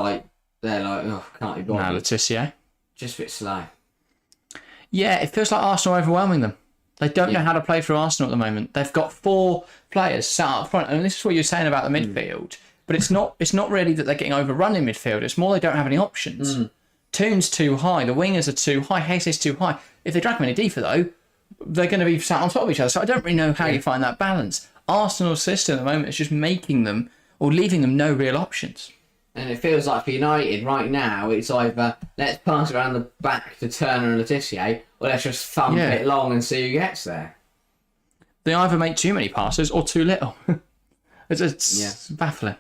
they're can't be bothered. Now Laetitia. Just a bit slow. Yeah, it feels like Arsenal are overwhelming them. They don't know how to play through Arsenal at the moment. They've got 4 players sat up front, and this is what you're saying about the midfield. But it's not really that they're getting overrun in midfield. It's more they don't have any options. Toon's too high. The wingers are too high. Hayes too high. If they drag them any deeper, though, they're going to be sat on top of each other. So I don't really know how you find that balance. Arsenal's system at the moment is just making them or leaving them no real options. And it feels like for United right now, it's either let's pass around the back to Turner and Laetitia, or let's just thump it long and see who gets there. They either make too many passes or too little. It's baffling.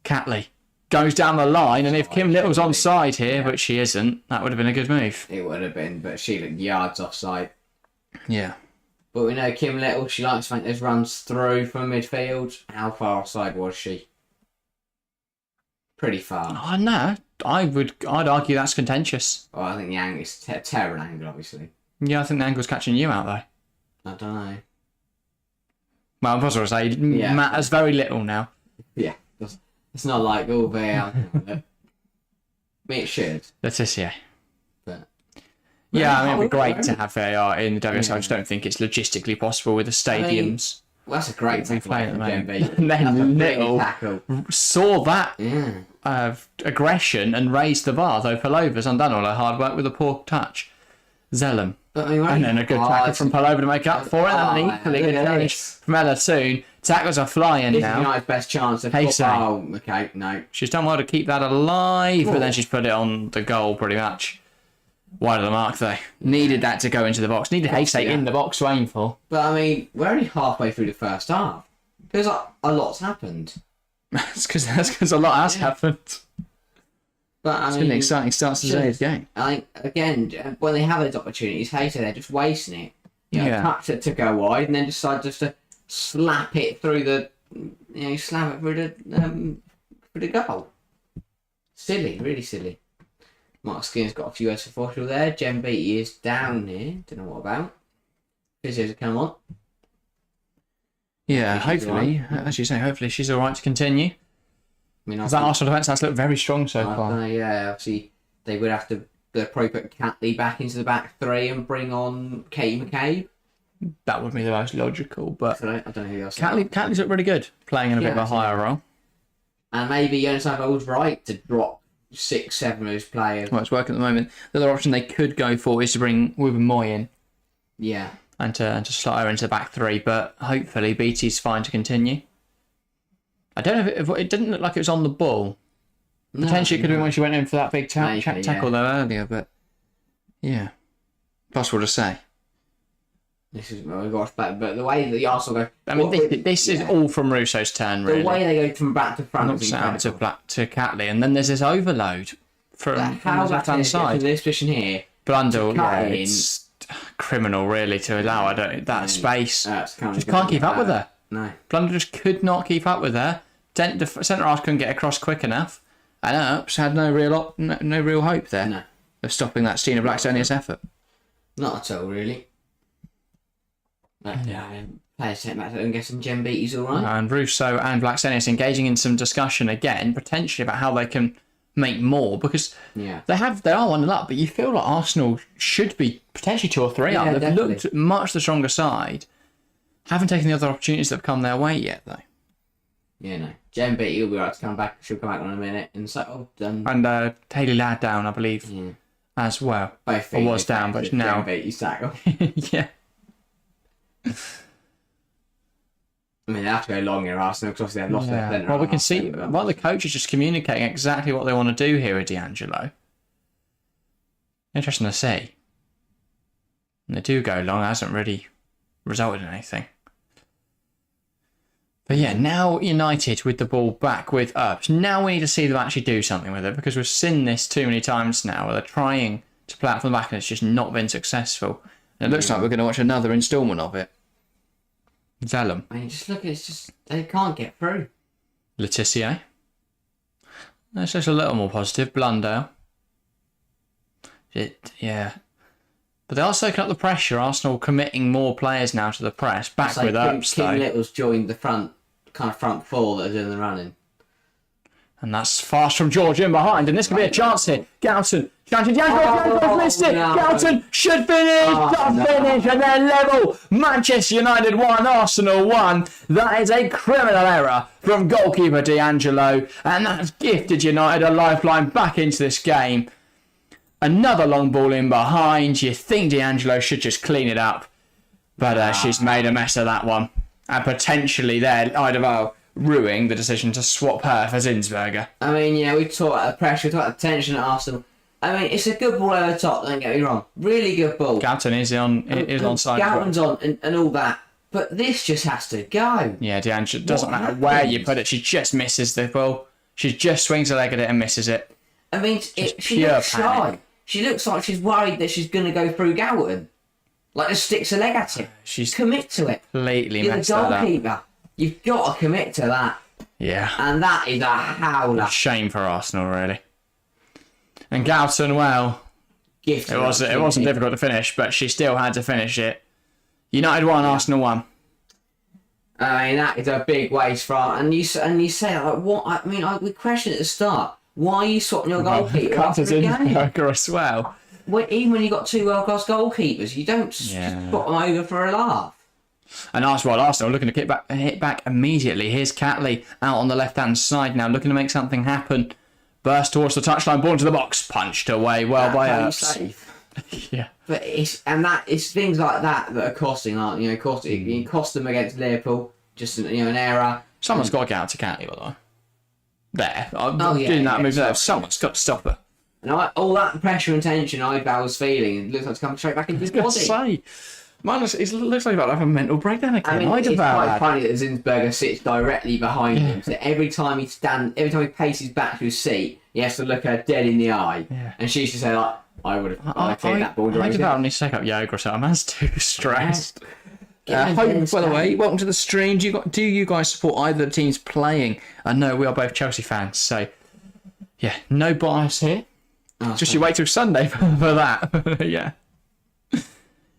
Catley goes down the line, and if Kim Little's onside here, but she isn't, that would have been a good move. It would have been, but she looked yards offside. Yeah. But we know Kim Little, she likes to make those runs through from midfield. How far offside was she? Pretty far. Oh no, I'd argue that's contentious. Well, I think the angle is a terrible angle, obviously. Yeah, I think the angle's catching you out though. I don't know. Well, I'm supposed to say matters very little now. Yeah, it's not like I mean, it should. Laetitia. But yeah, I mean, it'd be great to have VAR in the WSL. I just don't think it's logistically possible with the stadiums. Well, that's a great tackle at the moment. And then Little saw that aggression and raised the bar, though Palova's undone all her hard work with a poor touch. Zellum. And then a good tackle from Palova to make up for it, and an equally good challenge from Ella Soon. Tackles are flying now. United's best chance of okay, no. She's done well to keep that alive, but then she's put it on the goal pretty much. Wide of the mark, though. Needed that to go into the box. Needed Hasey in the box to aim for. But, I mean, we're only halfway through the first half. Feels like a lot's happened. That's because a lot has happened. But, It's been an exciting start to today's game. I think, again, when they have those opportunities, Hasey, they're just wasting it. Touch it to go wide and then decide just to slap it through the... slap it through the goal. Silly, really silly. Mark Skinner's got a few words for Forshall there. Jen Beattie is down here. Don't know what about. Physios are come on. Yeah, hopefully, as you say, hopefully she's all right to continue. I mean, that Arsenal defence has looked very strong so far. Yeah, obviously they would have to probably put Catley back into the back 3 and bring on Katie McCabe. That would be the most logical, but I don't know who else. Catley's looked really good, playing in a bit of a higher role. And maybe Jonas Eidevall was right to drop 6-7 of those players. Well, it's working at the moment. The other option they could go for is to bring Ruben Moy in. Yeah. And to slot her into the back 3, but hopefully BT's fine to continue. I don't know if it didn't look like it was on the ball. Potentially it could have been when she went in for that big tackle though earlier, but yeah. Possible to say. This is but the way that the Arsenal go. I mean, this is all from Russo's turn, really. The way they go from back to front is out to Catley, and then there's this overload from the left-hand side. This position here, Blundell, cut yeah, in. it's criminal really to allow that space. Just can't keep up with her. No. Blundell just could not keep up with her. The centre half couldn't get across quick enough, and Earps had no real hope there of stopping that Stina Blackstonius effort. Not at all, really. But, players take back and get some gem beaties, all right. And Russo and Blackstonius engaging in some discussion again, potentially about how they can make more, because they are 1-0 up, but you feel like Arsenal should be potentially 2 or 3 up. They've definitely looked much the stronger side. Haven't taken the other opportunities that have come their way yet, though. Yeah, no. Gem beatie will be right to come back. She'll come back in a minute. And so, done. And Haley Ladd down, I believe, as well. Both or was down, but now. Gem beatie tackle. Yeah. I mean, they have to go long here, Arsenal, because obviously they've lost their centre. Well, we can see while the coach is just communicating exactly what they want to do here with D'Angelo. Interesting to see. And they do go long, it hasn't really resulted in anything. But yeah, now United with the ball back with Earps. Now we need to see them actually do something with it, because we've seen this too many times now where they're trying to play out from the back and it's just not been successful. And it looks like we're going to watch another instalment of it. Vellum. I mean, just look, it's just, they can't get through. Letitia. That's just a little more positive. Blundell. Yeah. But they are soaking up the pressure. Arsenal committing more players now to the press. Back with Earps, though. Kim Little's joined the front four that are doing the running. And that's fast from George in behind. And this could be a chance here. Galton. D'Angelo missed it. Galton should finish. Does finish. And they're level. Manchester United 1, Arsenal 1. That is a criminal error from goalkeeper D'Angelo. And that's gifted United a lifeline back into this game. Another long ball in behind. You think D'Angelo should just clean it up. But she's made a mess of that one. And potentially there, Eidevall ruining the decision to swap her for Zinsberger. I mean, yeah, we talked about the pressure, we talked about the tension at Arsenal. I mean, it's a good ball over the top, don't get me wrong. Really good ball. Galton is on side. Galton's on and all that. But this just has to go. Yeah, D'Angelo, doesn't matter where you put it, she just misses the ball. She just swings a leg at it and misses it. I mean, she looks shy. She looks like she's worried that she's going to go through Galton. Like, just sticks her leg at it. She's commit to it. Completely You're messed the that up. goalkeeper. You've got to commit to that. Yeah. And that is a howler. Shame for Arsenal, really. And Galton, well, Gifted it wasn't difficult to finish, but she still had to finish it. United 1, Arsenal 1. I mean, that is a big waste for and you say, like, what? I mean, we questioned at the start. Why are you swapping your goalkeeper after a game? Zinsberger as well. Even when you've got 2 world-class goalkeepers, you don't just swap them over for a laugh. And Arsenal looking to hit back immediately. Here's Catley out on the left-hand side now, looking to make something happen. Burst towards the touchline, ball into the box, punched away well by Earps. Yeah. But it's things like that are costing, aren't you? You cost them against Liverpool, just an error. Someone's got to get out to Catley, by the way. There. Doing that move there. Someone's got to stop her. And all that pressure and tension Eidevall was feeling, it looks like it's coming straight back into his body. It looks like about to have a mental breakdown again. I mean, it's quite funny that Zinsberger sits directly behind him, so every time he paces back to his seat, he has to look her dead in the eye, and she's just saying, like, I would have taken that ball. Eidevall needs to take up yoga or something. Man's too stressed. Hope, by the way, welcome to the stream. Do you guys support either of the teams playing? I know we are both Chelsea fans, so yeah, no bias here. Just you wait till Sunday for that. Yeah.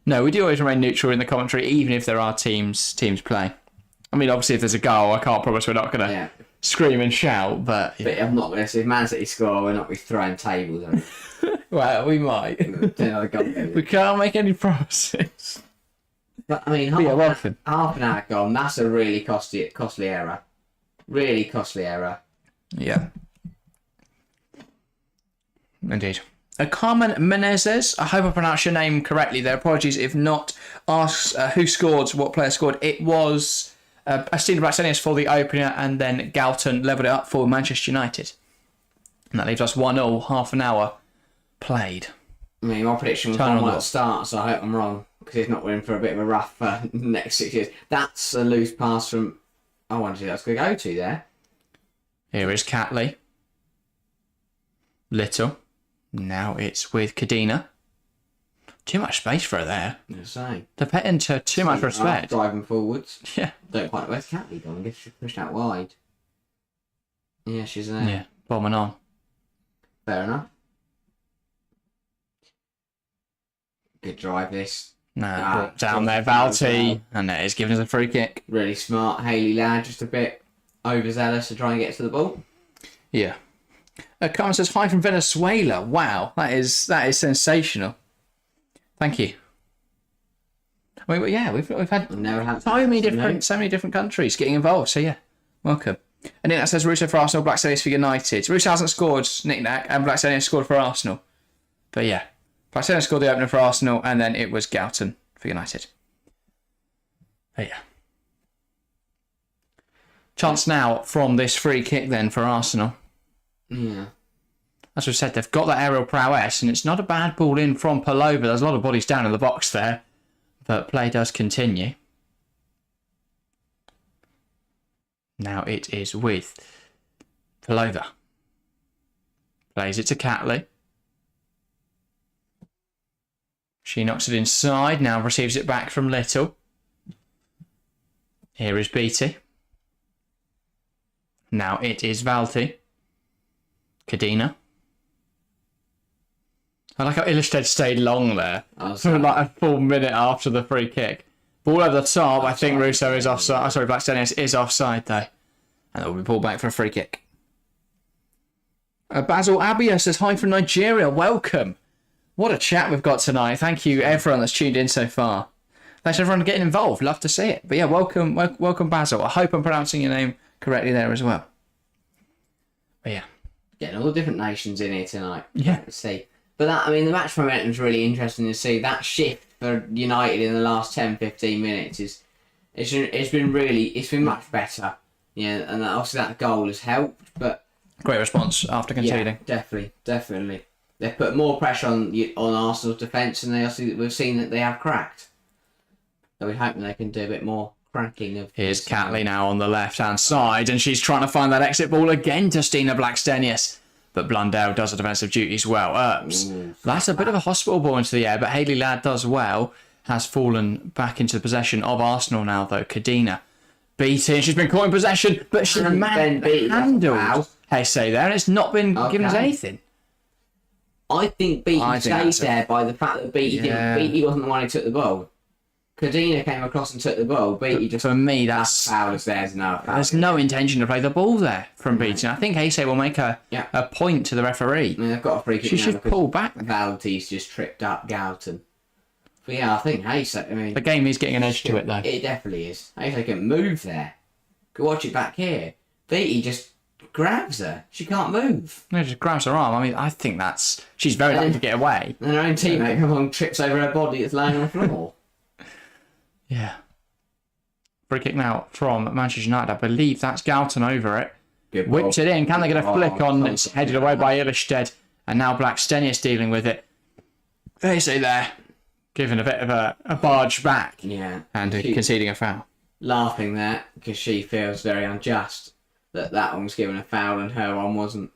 No, we do always remain neutral in the commentary, even if there are teams playing. I mean, obviously, if there's a goal, I can't promise we're not going to scream and shout, but... Yeah. But I'm not going to say, if Man City score, we're not going to be throwing tables. Well, we might. We can't make any promises. But, I mean, half an hour gone, that's a really costly error. Really costly error. Yeah. Indeed. Carmen Menezes, I hope I pronounced your name correctly there. Apologies if not. Asks who scored, what player scored. It was Stina Blackstonius for the opener, and then Galton levelled it up for Manchester United. And that leaves us 1-0, half an hour played. I mean, my prediction was 1-1 at the start, so I hope I'm wrong, because he's not in for a bit of a rough next 6 years. That's a loose pass from... I wonder who that's going to go to there. Here is Catley. Little. Now it's with Cadena. Too much space for her there. I say. They're petting to too much respect. Driving forwards. Yeah. Don't quite know where's Catley gone. I guess she's pushed out wide. Yeah, she's there. Yeah, bombing on. Fair enough. Good drive this. Brought down there, Valty, and that is giving us a free kick. Really smart. Hayley Ladd just a bit overzealous to try and get to the ball. Yeah. Carmen says, hi from Venezuela. Wow, that is sensational. Thank you. I mean, yeah, we've had so many different countries getting involved. So yeah, welcome. And then that says Russo for Arsenal, Blackstone for United. Russo hasn't scored, knick-knack, and Blackstone scored for Arsenal. But yeah, Blackstone scored the opener for Arsenal, and then it was Galton for United. But yeah. Chance now from this free kick then for Arsenal. Yeah. As we've said, they've got that aerial prowess, and it's not a bad ball in from Palova. There's a lot of bodies down in the box there, but play does continue. Now it is with Palova. Plays it to Catley. She knocks it inside, now receives it back from Little. Here is Beattie. Now it is Valty. Kadina. I like how Ilestead stayed long there for like a full minute after the free kick. Ball over the top. I think Russo is offside. Sorry, Blackstone is offside though. And it will be pulled back for a free kick. Basil Abia says, hi from Nigeria. Welcome. What a chat we've got tonight. Thank you everyone that's tuned in so far. Thanks everyone for getting involved. Love to see it. But yeah, welcome Basil. I hope I'm pronouncing your name correctly there as well. But yeah. Getting all the different nations in here tonight. Yeah. Let's see. But that, I mean, the match momentum is really interesting to see. That shift for United in the last 10-15 minutes it's been much better. Yeah, and obviously that goal has helped, but great response after conceding. Yeah, definitely. They've put more pressure on Arsenal's defence, and we've seen that they have cracked. So we hope they can do a bit more cracking of. Here's Catley now on the left-hand side, and she's trying to find that exit ball again to Stina Blackstenius. But Blundell does the defensive duties well. Earps. That's a bit of a hospital ball into the air, but Hayley Ladd does well. Has fallen back into the possession of Arsenal now, though. Kadina beating. She's been caught in possession, but she's handled Hesse there, and it's not been given us anything. I think Beattie stayed there by the fact that Beattie wasn't the one who took the ball. Kadina came across and took the ball. Beattie just... For me, that's foul as there's no foul. There's no intention to play the ball there from Beattie. I think Hesse will make a point to the referee. I mean, they've got a free kick. She should pull back. Valty's just tripped up Galton. But yeah, I think Hesse... I mean, the game is getting an edge to it, though. It definitely is. Hesse can move there. Go watch it back here. Beattie just grabs her. She can't move. No, just grabs her arm. I mean, I think that's... She's very lucky to get away. And her own teammate comes along, trips over her body that's laying on the floor. Yeah. Free kick now from Manchester United. I believe that's Galton over it. Good Whips it in. Can they get a flick on? It's headed away by Ilestead. And now Blackstenius dealing with it. They say there. Giving a bit of a barge back. Yeah. And conceding a foul. Laughing there because she feels very unjust that one was given a foul and her one wasn't.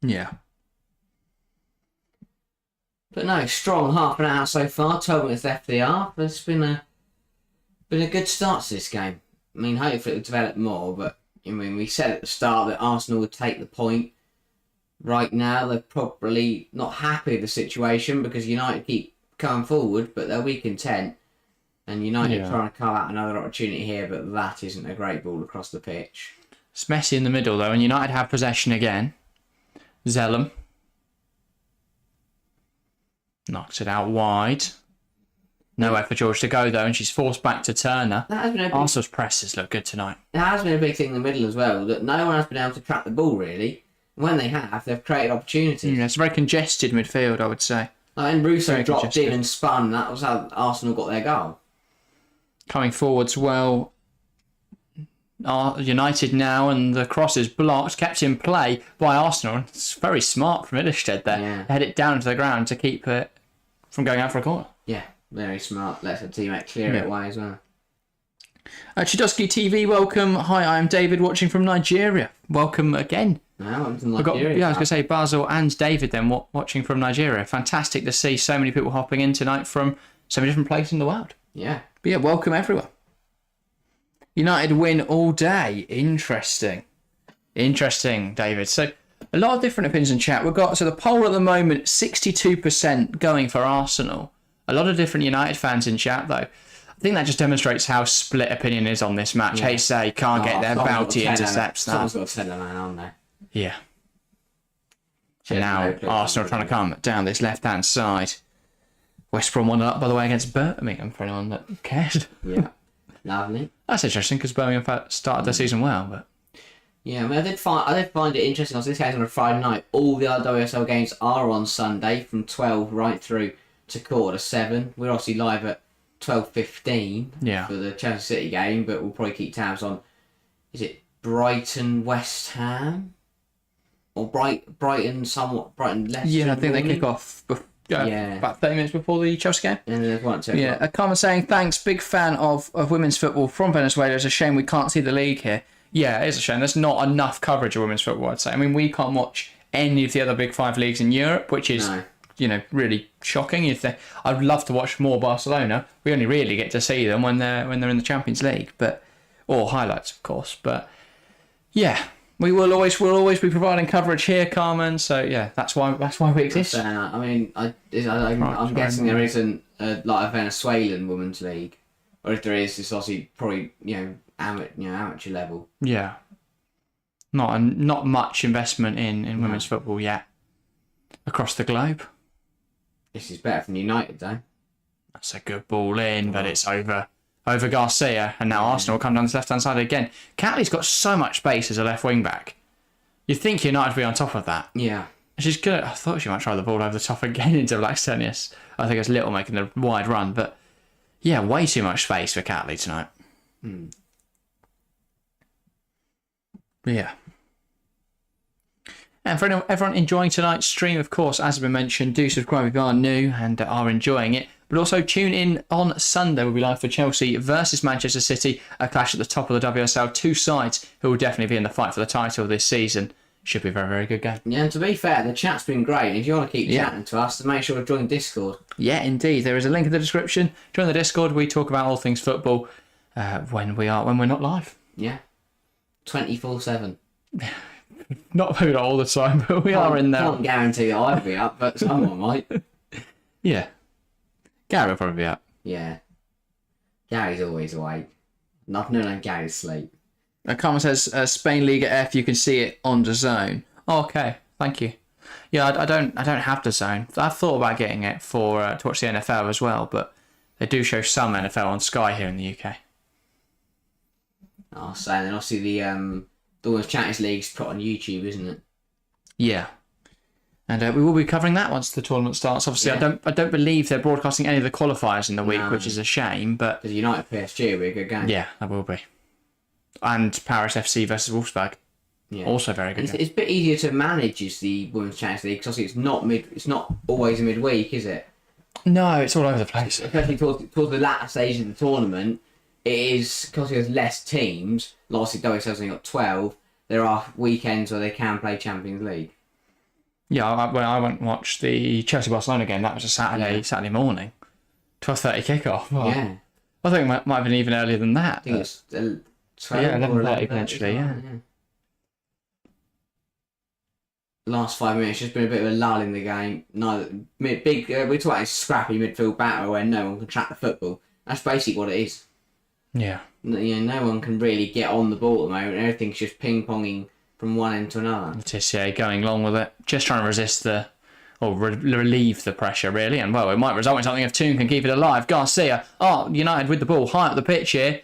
Yeah. But no, strong half an hour so far. 12 minutes left the half. It's been a good start to this game. I mean, hopefully it'll develop more, but I mean, we said at the start that Arsenal would take the point. Right now, they're probably not happy with the situation because United keep coming forward, but they'll be content. And United trying to carve out another opportunity here, but that isn't a great ball across the pitch. It's messy in the middle, though, and United have possession again. Zellum. Knocks it out wide. Nowhere for George to go, though, and she's forced back to Turner. Arsenal's presses look good tonight. It has been a big thing in the middle as well, that no one has been able to track the ball, really. When they have, they've created opportunities. It's a very congested midfield, I would say. And Russo dropped in and spun. That was how Arsenal got their goal. Coming forwards well. United now, and the cross is blocked, kept in play by Arsenal. It's very smart from Ilestead there. Yeah. Head it down to the ground to keep it from going out for a corner. Yeah, very smart. Lets her teammate clear it away as well. Chudowski TV, welcome. Hi, I'm David, watching from Nigeria. Welcome again No, I'm from We've got, Nigeria. I was going to say Basil and David then watching from Nigeria. Fantastic to see so many people hopping in tonight from so many different places in the world. Yeah. But yeah, welcome everyone. United win all day. Interesting, David. So a lot of different opinions in chat. We've got, so the poll at the moment, 62% going for Arsenal. A lot of different United fans in chat though. I think that just demonstrates how split opinion is on this match. Hey, say can't get there. Bounty intercepts now. Someone's got to send a man on there. Yeah. And now Arsenal are trying to come down this left-hand side. West Brom 1 up, by the way, against Birmingham, for anyone that cared. Yeah. Lovely. That's interesting, because Birmingham started their season well. But yeah, I mean, I did find it interesting. This game's on a Friday night. All the other WSL games are on Sunday from 12 right through to 7:15. We're obviously live at 12:15 for the Chelsea City game, but we'll probably keep tabs on, is it Brighton West Ham? Or Brighton Leicester? yeah, I think they kick off about 30 minutes before the Chelsea game. And then there's one, 2 Yeah, a comment saying, thanks, big fan of women's football from Venezuela. It's a shame we can't see the league here. Yeah, it is a shame. There's not enough coverage of women's football, I'd say. I mean, we can't watch any of the other big 5 leagues in Europe, which is, really shocking. I'd love to watch more Barcelona. We only really get to see them when they're in the Champions League, or highlights, of course. But yeah, we'll always be providing coverage here, Carmen. So yeah, that's why we exist. I mean, I'm guessing there isn't a Venezuelan women's league, or if there is, it's obviously probably amateur level. Yeah, not much investment in women's football yet across the globe. This is better than United, though. That's a good ball in, but it's over Garcia, and now Arsenal will come down this left-hand side again. Catley's got so much space as a left wing-back. You'd think United would be on top of that. Yeah. She's good. I thought she might try the ball over the top again into Blackstenius. I think it's Little making the wide run, but yeah, way too much space for Catley tonight. Yeah. And for everyone enjoying tonight's stream, of course, as has been mentioned, do subscribe if you are new and are enjoying it. But also tune in on Sunday. We'll be live for Chelsea versus Manchester City, a clash at the top of the WSL. 2 sides who will definitely be in the fight for the title this season. Should be a very, very good game. Yeah, and to be fair, the chat's been great. If you want to keep chatting to us, make sure to join Discord. Yeah, indeed. There is a link in the description. Join the Discord. We talk about all things football when we're not live. Yeah. 24/7. Not all the time, but we are in there. Can't guarantee that I'll be up, but someone might. Yeah. Gary will probably be up. Yeah. Gary's always awake. I've known Gary's sleep. Carmen says, Spain Liga F, you can see it on DAZN. Oh, okay, thank you. Yeah, I don't have DAZN. I've thought about getting it to watch the NFL as well, but they do show some NFL on Sky here in the UK. Oh, so then obviously the Women's Champions League's put on YouTube, isn't it? Yeah. And we will be covering that once the tournament starts. Obviously, yeah. I don't believe they're broadcasting any of the qualifiers in the week, which is a shame. But because United PSG will be a good game. Yeah, that will be. And Paris FC versus Wolfsburg, also very good. It's a bit easier to manage as the Women's Champions League because obviously it's not always a midweek, is it? No, it's all over the place. Especially towards the latter stage of the tournament, it is because there's less teams. Obviously, WSL's only got 12. There are weekends where they can play Champions League. Yeah, I went and watched the Chelsea Barcelona game. That was a Saturday morning, 12:30 kickoff. Oh, yeah, I think it might have been even earlier than that. I think it's 12 11:30 potentially. Yeah. Last 5 minutes, just been a bit of a lull in the game. We're talking about a scrappy midfield battle where no one can track the football. That's basically what it is. Yeah. No one can really get on the ball at the moment. Everything's just ping-ponging from one end to another. Just going along with it. Just trying to resist relieve the pressure, really. And, well, it might result in something if Toon can keep it alive. Garcia. United with the ball high up the pitch here.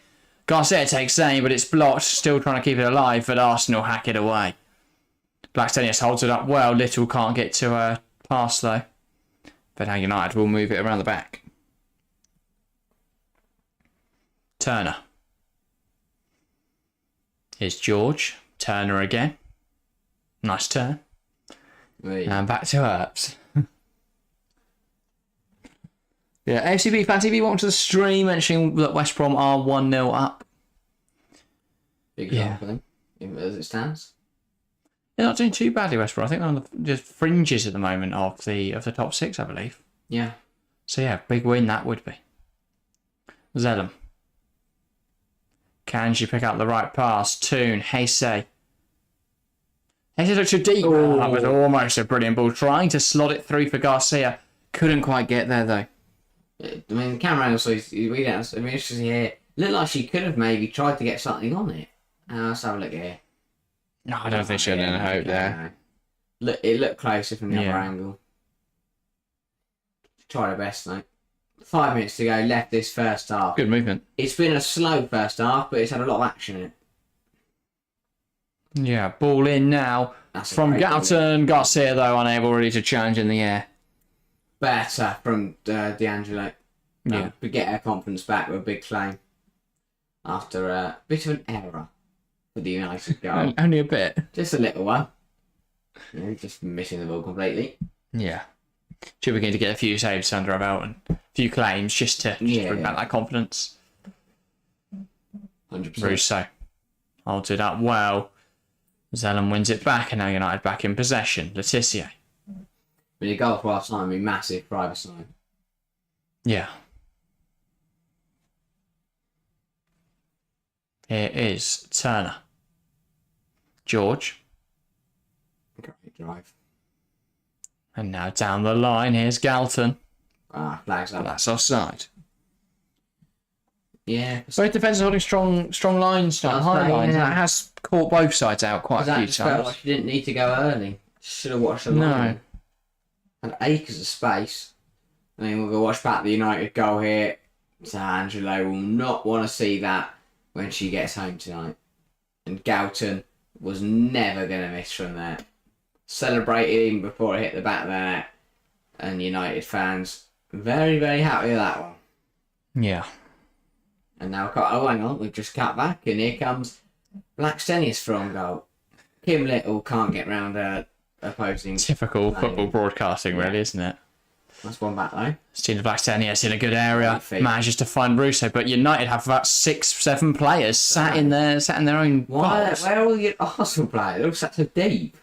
Garcia takes aim, but it's blocked. Still trying to keep it alive, but Arsenal hack it away. Blackstenius holds it up well. Little can't get to a pass, though. But now United will move it around the back. Turner. Here's George. Turner again. Nice turn. Right. And back to Earps. Yeah, AFCB Fan TV, welcome to the stream, mentioning that West Brom are 1-0 up. Big result for them, as it stands. They're not doing too badly, West Brom. I think they're on the fringes at the moment of the top 6, I believe. Yeah. So yeah, big win that would be. Zellum. Can she pick up the right pass? Toon, Heisei. Heisei looked too deep. Oh, that was almost a brilliant ball. Trying to slot it through for Garcia. Couldn't quite get there though. I mean, the camera angle, so we don't. I mean, it's just here. Looked like she could have maybe tried to get something on it. Let's have a look here. No, I don't think she had any hope there. Look, it looked closer from the other angle. Tried her best, though. 5 minutes to go left this first half. Good movement. It's been a slow first half, but it's had a lot of action in it. Yeah, ball in now from Galton. Garcia, though, unable really to challenge in the air. Better from D'Angelo. Yeah. To get her confidence back with a big claim. After a bit of an error for the United goal. Only a bit. Just a little one. Just missing the ball completely. Yeah. Should begin to get a few saves under her belt and a few claims just to bring back that confidence. 100%. Russo holds it up well. Zellum wins it back and now United back in possession. Letitia. But your goal for Arsenal would be massive for either side. Yeah. Here is Turner. George. Great drive. And now down the line, here's Galton. Flags up. That's offside. Yeah. Both defenders holding strong lines, high lines. That has caught both sides out quite a few times. Felt like she didn't need to go early. Should have watched the line. Had acres of space. I mean, we'll go watch back the United goal here. D'Angelo will not want to see that when she gets home tonight. And Galton was never going to miss from there. Celebrated even before it hit the back of the net. And United fans very, very happy with that one. Yeah. And now, hang on, we've just cut back and here comes Blackstenius from goal. Kim Little can't get round her opposing. Typical football broadcasting, really, isn't it? That's one back though. Stina Blackstenius in a good area, manages to find Russo, but United have about 6-7 players sat in their own box. Where are all your Arsenal players? They're all sat so deep.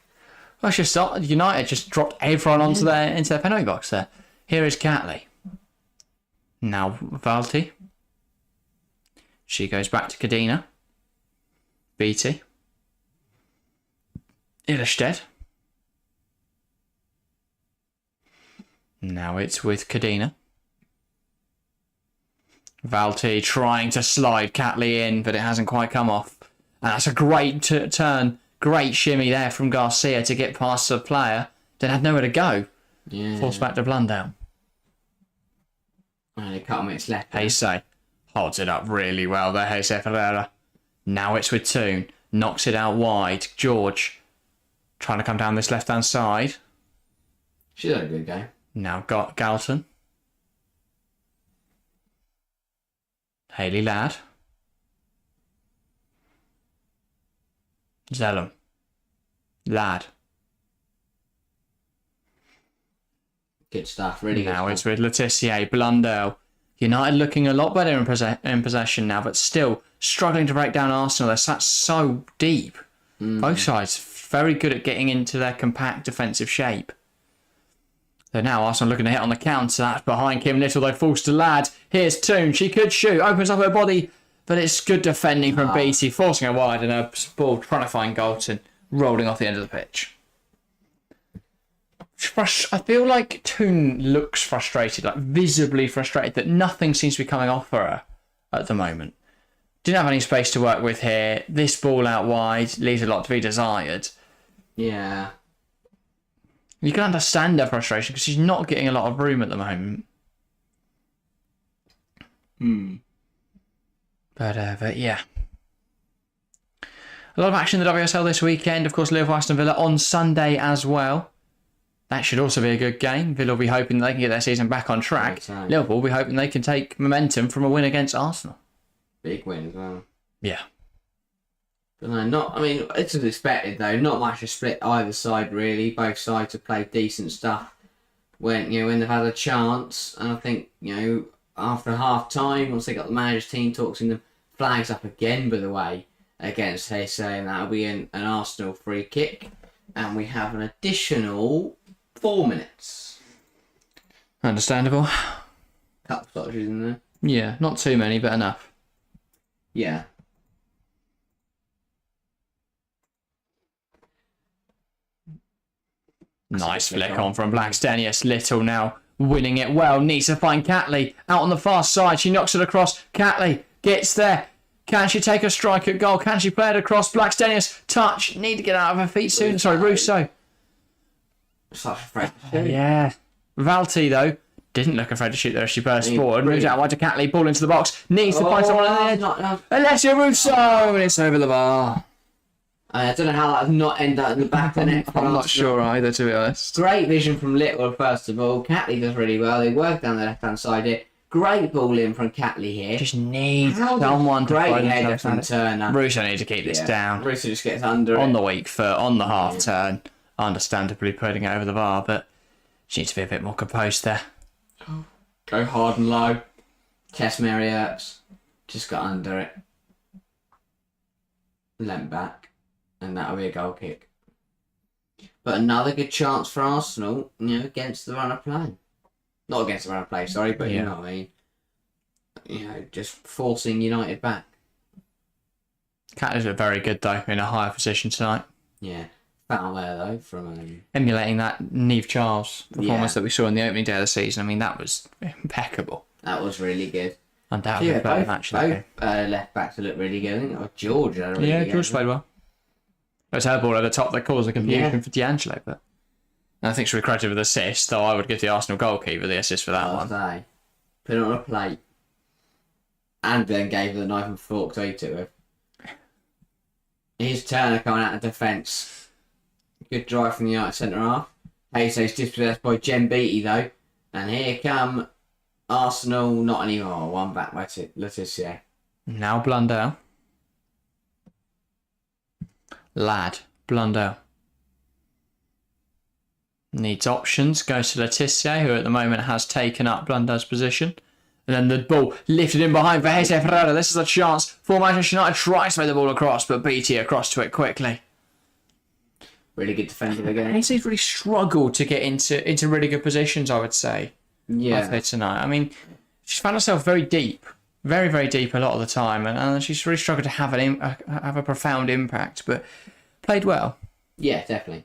Well, it's just United just dropped everyone into their penalty box there. Here is Catley. Now Valti. She goes back to Kadina. Beatty. Ilestedt. Now it's with Kadina. Valti trying to slide Catley in, but it hasn't quite come off. And that's a great turn. Great shimmy there from Garcia to get past the player. Then had nowhere to go. Yeah. Forced back to Blundell. Only a couple minutes left. Heisei holds it up really well there, Heisei Ferreira. Now it's with Toon. Knocks it out wide. George trying to come down this left-hand side. She's had a good game. Now got Galton. Hayley Ladd. Zellum. Ladd. Good stuff, really good. Now it's with Letitia, Blundell. United looking a lot better in possession now, but still struggling to break down Arsenal. They're sat so deep. Both sides very good at getting into their compact defensive shape. So now Arsenal looking to hit on the counter. That's behind Kim Little, though, falls to Ladd. Here's Toon. She could shoot. Opens up her body, but it's good defending from Beatty, forcing her wide and a ball trying to find Galton, rolling off the end of the pitch. I feel like Toon looks frustrated, like visibly frustrated, that nothing seems to be coming off for her at the moment. Didn't have any space to work with here. This ball out wide leaves a lot to be desired. Yeah. You can understand her frustration because she's not getting a lot of room at the moment. But yeah. A lot of action in the WSL this weekend. Of course, Liverpool Aston Villa on Sunday as well. That should also be a good game. Villa will be hoping they can get their season back on track. Right. Liverpool will be hoping they can take momentum from a win against Arsenal. Big win as well. Yeah. But no, it's as expected though. Not much to split either side really. Both sides have played decent stuff when they've had a chance. And I think after half time, once they got the manager's team talks in them, flags up again by the way against Heisei, and that'll be an Arsenal free kick. and we have an additional 4 minutes. Understandable. Couple stoppages in there. Yeah, not too many, but enough. Yeah. Nice flick on from Blackstenius. Little now winning it well. Needs to find Catley out on the far side. She knocks it across. Catley gets there. Can she take a strike at goal? Can she play it across? Blackstenius touch. Need to get out of her feet soon. Sorry, Russo. Such a threat. Yeah. Valti, though, didn't look afraid to shoot there as she burst forward. Moves out wide to Catley. Ball into the box. Needs to find someone on the edge. Alessia Russo. And it's over the bar. I don't know how that has not ended up in the back of the net. I'm not sure either, to be honest. Great vision from Little, first of all. Catley does really well. They work down the left-hand side here. Great ball in from Catley here. Just needs someone to Great find header from Turner. Russo needs to keep this down. Russo just gets under On it. the weak foot, on the half turn. Understandably putting it over the bar, but she needs to be a bit more composed there. Go hard and low. Tess Marriott's just got under it. Leant back. And that'll be a goal kick. But another good chance for Arsenal, against the run of play. Not against the run of play, sorry, but you know what I mean. Just forcing United back. Catley's looked very good, though, in a higher position tonight. Yeah. Foul there, though, from... Emulating that Neve Charles performance that we saw in the opening day of the season. I mean, that was impeccable. That was really good. Undoubtedly a better match. Both left backs to look really good. I think George had a really good George played well. It was her ball at the top that caused the confusion for D'Angelo, but I think she'll be credited with the assist, though I would give the Arsenal goalkeeper the assist for that one. Put it on a plate. And then gave her the knife and fork to eat it with. Here's Turner coming out of defence. Good drive from the United centre half. Hayes dispossessed by Jen Beattie though. And here come Arsenal, not anymore. One back by Laetitia. Now Blundell. Lad, Blundell. Needs options. Goes to Laetitia, who at the moment has taken up Blundell's position. And then the ball lifted in behind for Jose Ferreira. This is a chance for Manchester United. Tries to play the ball across, but BT across to it quickly. Really good defender again. He's really struggled to get into really good positions, I would say. Yeah. Tonight. I mean, she's found herself very deep. Very, very deep a lot of the time. And she's really struggled to have a profound impact, but played well. Yeah, definitely.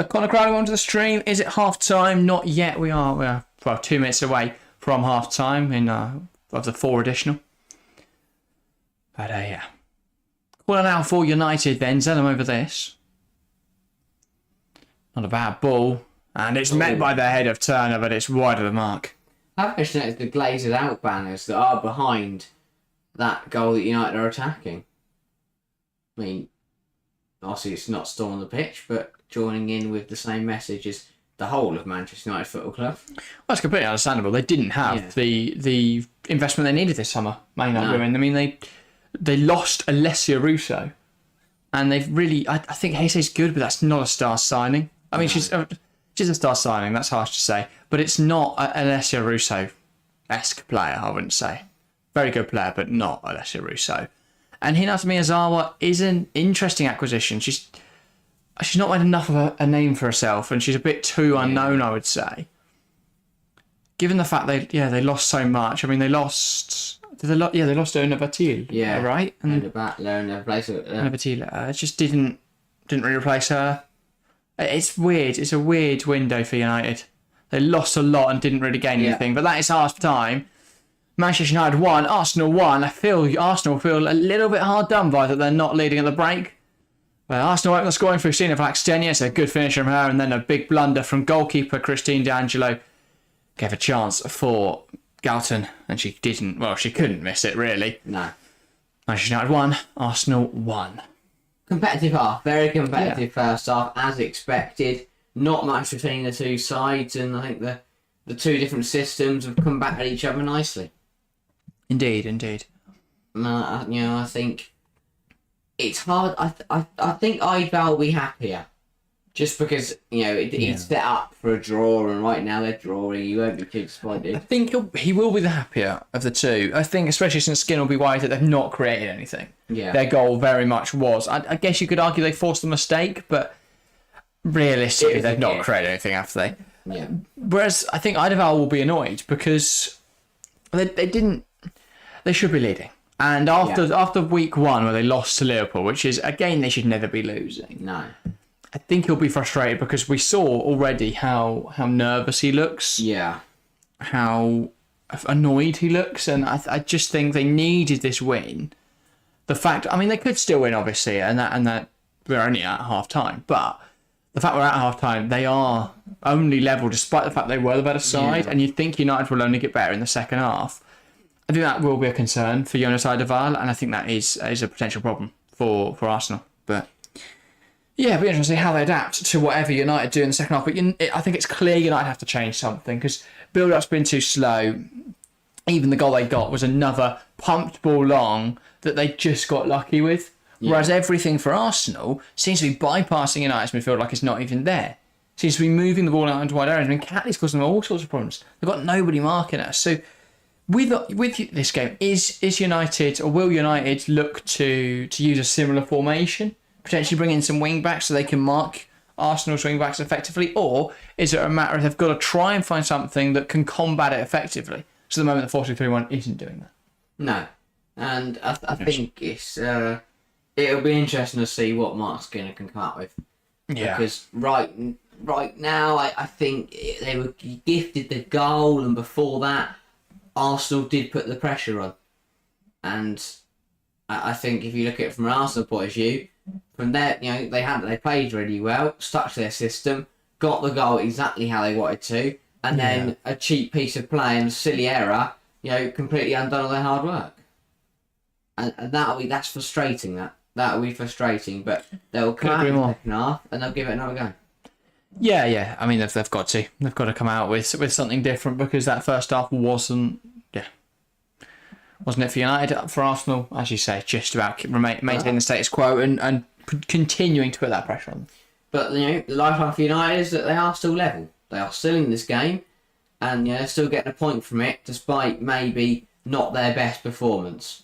Connor Crowley onto the stream. Is it half time? Not yet. We are 2 minutes away from half time of the 4 additional. But yeah. Well, now for United then. Zellum over this. Not a bad ball. And it's met by the head of Turner, but it's wide of the mark. I've actually noticed the glazed out banners that are behind that goal that United are attacking. I mean, obviously it's not still on the pitch, but joining in with the same message as the whole of Manchester United Football Club. Well, that's completely understandable. They didn't have the investment they needed this summer, Man United women. I mean, they lost Alessia Russo, and they've really... I think Hayes good, but that's not a star signing. I mean, she's a star signing, that's harsh to say, but it's not an Alessia Russo-esque player, I wouldn't say. Very good player, but not Alessia Russo. And Hinata Miyazawa is an interesting acquisition. She's not made enough of a name for herself, and she's a bit too unknown, I would say. Given the fact they lost so much. I mean, they lost Una Batil, right? And the back, Una Batil just didn't really replace her. It's weird. It's a weird window for United. They lost a lot and didn't really gain anything, but that is half time. Manchester United won, Arsenal won. I feel Arsenal feel a little bit hard done by that they're not leading at the break. Well, Arsenal open the scoring through Christina Blackstenius, a good finish from her, and then a big blunder from goalkeeper Christine D'Angelo. Gave a chance for Galton, and she didn't. Well, she couldn't miss it, really. No. Manchester United won, Arsenal won. Competitive half, very competitive first half, as expected. Not much between the two sides, and I think the two different systems have come back at each other nicely. Indeed. I think it's hard. I think Eidevall will be happier, just because it's set up for a draw, and right now they're drawing. You won't be too disappointed. I think he will be the happier of the two. I think, especially since Skin will be wise that they've not created anything. Yeah. Their goal very much was. I guess you could argue they forced a mistake, but realistically, they've not created anything, have they? Yeah. Whereas I think Eidevall will be annoyed because they should be leading. And after week 1 where they lost to Liverpool, which is, again, they should never be losing. No. I think he'll be frustrated because we saw already how nervous he looks. Yeah. How annoyed he looks. And I just think they needed this win. The fact, I mean, they could still win, obviously, and that we're only at half time. But the fact we're at half time, they are only level despite the fact they were the better side. Yeah. And you'd think United will only get better in the second half. I think that will be a concern for Jonas Eidevall, and I think that is a potential problem for Arsenal. But yeah, it'll be interesting how they adapt to whatever United do in the second half. But I think it's clear United have to change something because build-up's been too slow. Even the goal they got was another pumped ball long that they just got lucky with. Yeah. Whereas everything for Arsenal seems to be bypassing United's midfield like it's not even there. Seems to be moving the ball out into wide areas. I mean, Catley's causing them all sorts of problems. They've got nobody marking us. So with this game, is United, or will United look to use a similar formation? Potentially bring in some wing-backs so they can mark Arsenal's wing-backs effectively? Or is it a matter of they've got to try and find something that can combat it effectively? So at the moment, the 4-2-3-1 isn't doing that. No. And I think it'll be interesting to see what Mark Skinner can come up with. Yeah. Because right now, I think they were gifted the goal, and before that, Arsenal did put the pressure on. And I think if you look at it from an Arsenal point of view, from there, they played really well, stuck to their system, got the goal exactly how they wanted to, and then a cheap piece of play and a silly error, completely undone all their hard work. And that's frustrating. That'll be frustrating, but they'll come out in the second half and they'll give it another go. Yeah. I mean, they've got to. They've got to come out with something different because that first half wasn't it for United? For Arsenal, as you say, just about maintaining the status quo and continuing to put that pressure on them. But the lifeline for United is that they are still level. They are still in this game, and they're still getting a point from it, despite maybe not their best performance.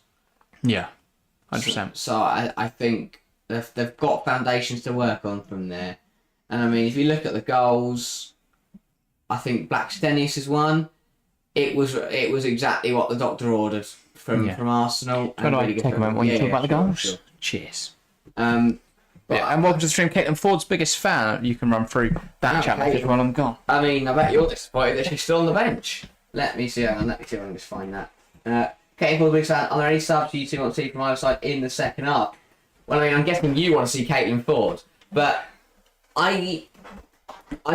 Yeah, 100%. So I think they've got foundations to work on from there. And I mean, if you look at the goals, I think Blackstenius is one. It was exactly what the doctor ordered from Arsenal. Can I take a moment when you talk about the goals? Sure. Cheers. And welcome to the stream, Caitlin Ford's biggest fan. You can run through that chat message while I'm gone. I mean, I bet you're disappointed that she's still on the bench. Let me see if I can just find that. Caitlin Ford's biggest fan. Are there any subs you two want to see from either side in the second half? Well, I mean, I'm guessing you want to see Caitlin Ford, but I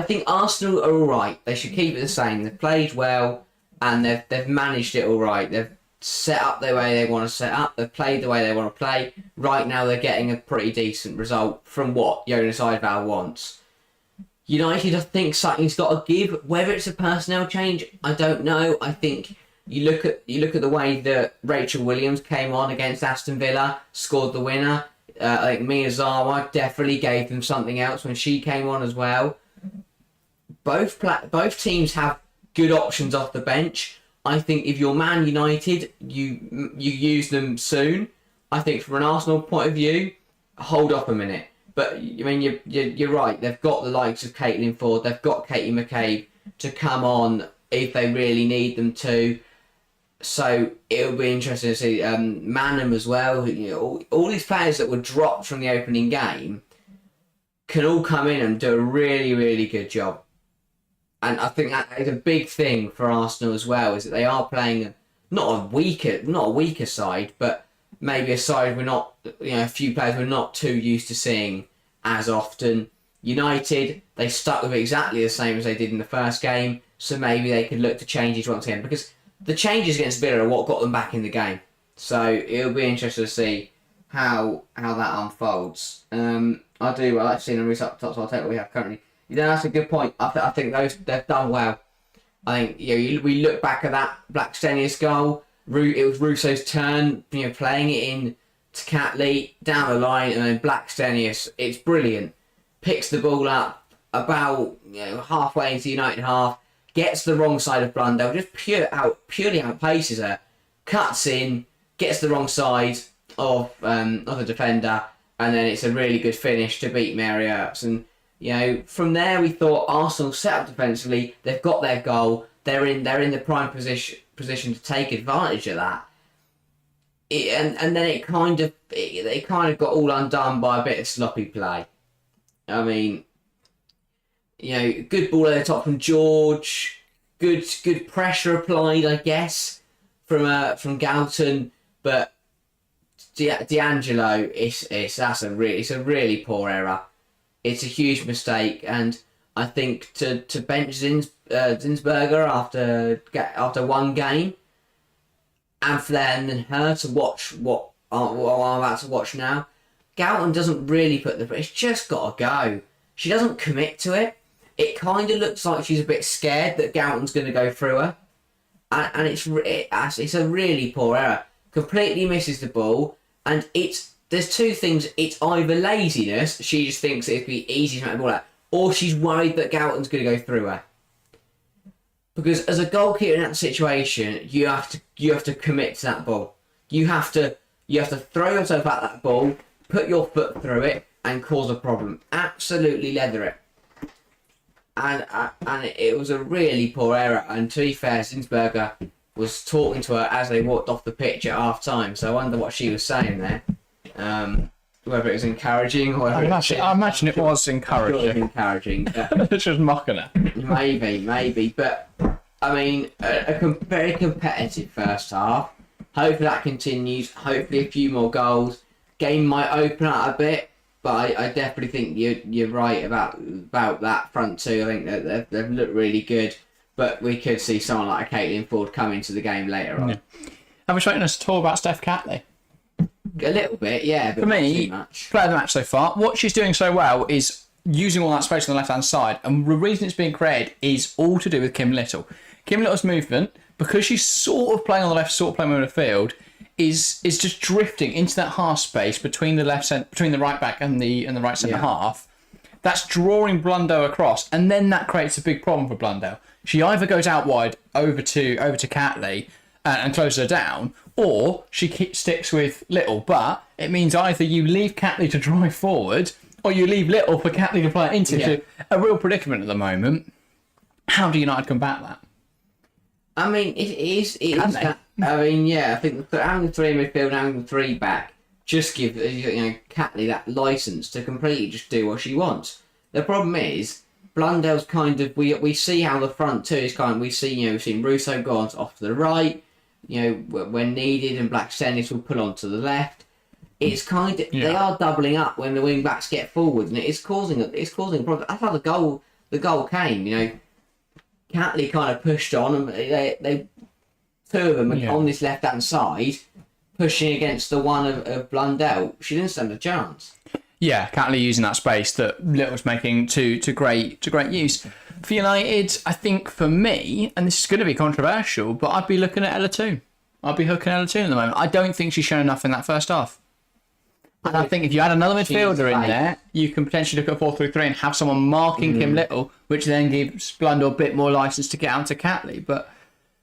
think Arsenal are all right. They should keep it the same. They've played well, and they've managed it all right. They've set up the way they want to set up. They've played the way they want to play. Right now, they're getting a pretty decent result from what Jonas Eidevall wants. United, I think something's got to give. Whether it's a personnel change, I don't know. I think you look at the way that Rachel Williams came on against Aston Villa, scored the winner. I think Miyazawa definitely gave them something else when she came on as well. Both teams have good options off the bench. I think if you're Man United, you use them soon. I think from an Arsenal point of view, hold up a minute. But I mean, you're right. They've got the likes of Caitlin Ford. They've got Katie McCabe to come on if they really need them to. So it'll be interesting to see Manham as well. All these players that were dropped from the opening game can all come in and do a really, really good job. And I think that is a big thing for Arsenal as well, is that they are playing not a weaker side, but maybe a side we're not, a few players we're not too used to seeing as often. United, they stuck with it exactly the same as they did in the first game, so maybe they could look to changes once again, because the changes against Villa are what got them back in the game. So it'll be interesting to see how that unfolds. I like to see them up top, so I'll take what we have currently. That's a good point. I think they've done well. I think we look back at that Blackstenius goal. It was Russo's turn, playing it in to Catley down the line, and then Blackstenius. It's brilliant. Picks the ball up about halfway into United half, gets the wrong side of Blundell, just purely outpaces her, cuts in, gets the wrong side of the defender, and then it's a really good finish to beat Mary Earps. And From there we thought Arsenal set up defensively. They've got their goal. They're in the prime position to take advantage of that. And then it kind of got all undone by a bit of sloppy play. I mean, good ball at the top from George. Good pressure applied, I guess, from Galton, but D'Angelo, it's a really poor error. It's a huge mistake, and I think to bench Zinsberger after one game, and then her to watch what I'm about to watch now. Galton doesn't really it's just got to go. She doesn't commit to it. It kind of looks like she's a bit scared that Galton's going to go through her, and it's a really poor error. Completely misses the ball, and there's two things. It's either laziness, she just thinks it'd be easy to make the ball out, or she's worried that Galton's going to go through her. Because as a goalkeeper in that situation, you have to commit to that ball. You have to throw yourself at that ball, put your foot through it, and cause a problem. Absolutely leather it. And it was a really poor error. And to be fair, Zinsberger was talking to her as they walked off the pitch at half time. So I wonder what she was saying there. Whether it was encouraging or I imagine it was encouraging. It's just mocking her. Maybe. But I mean, very competitive first half. Hopefully that continues. Hopefully a few more goals. Game might open up a bit. But I definitely think you're right about that front two. I think that they've looked really good, but we could see someone like a Caitlin Ford come into the game later on. Yeah. Have we spoken us to talk about Steph Catley? A little bit, yeah. But for me, not too much. Player of the match so far. What she's doing so well is using all that space on the left hand side, and the reason it's being created is all to do with Kim Little. Kim Little's movement, because she's sort of playing on the left, sort of playing on the field, is just drifting into that half space between the right back and the right centre half. That's drawing Blundell across, and then that creates a big problem for Blundell. She either goes out wide over to Catley and closes her down, or she sticks with Little. But it means either you leave Catley to drive forward, or you leave Little for Catley to play it into. So a real predicament at the moment. How do United combat that? I mean, it is that. I mean, yeah, I think having 3 midfield and having 3 back just give Catley that license to completely just do what she wants. The problem is Blundell's kind of we see how the front two is kind of we've seen Russo go off to the right, when needed, and Blackstenius will pull on to the left. It's kind of they are doubling up when the wing backs get forward, and it's causing a problem. That's how the goal came. Catley kind of pushed on, and they two of them on this left hand side pushing against the one of Blundell. She didn't stand a chance. Yeah, Catley using that space that Little's making to great use. For United, I think for me, and this is going to be controversial, but I'd be looking at Ella Toon. I'd be hooking Ella Toon at the moment. I don't think she's shown enough in that first half. And I think if you add another midfielder in there, you can potentially look at 4-3-3 and have someone marking Kim Little, which then gives Blundell a bit more license to get onto Catley. But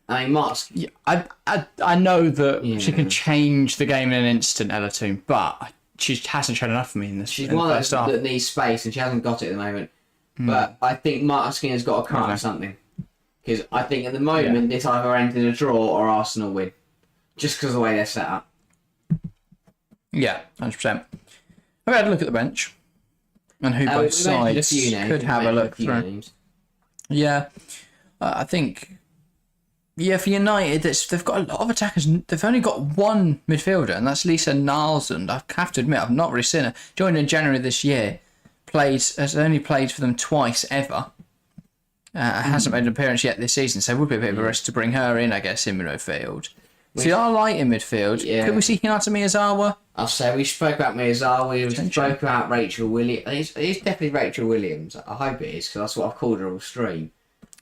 I mean, Mark's... I know that she can change the game in an instant, Ella Toon, but she hasn't shown enough for me in this. She's one of those that needs space, and she hasn't got it at the moment. But I think Mark Skinner's got to come up with something. Because I think at the moment, this either ends in a draw or Arsenal win. Just because of the way they're set up. Yeah, 100%. I've had a look at the bench and who both sides could have a look through. Yeah, I think, for United, they've got a lot of attackers. They've only got one midfielder, and that's Lisa Nalsund. I have to admit, I've not really seen her. Joined in January this year, has only played for them twice ever. Hasn't made an appearance yet this season, so it would be a bit of a risk to bring her in, I guess, in midfield. See, I like in midfield. Yeah. Could we see Hinata Miyazawa? I'll say we spoke about Miyazawa, we spoke about Rachel Williams. It's definitely Rachel Williams. I hope it is, because that's what I've called her all stream.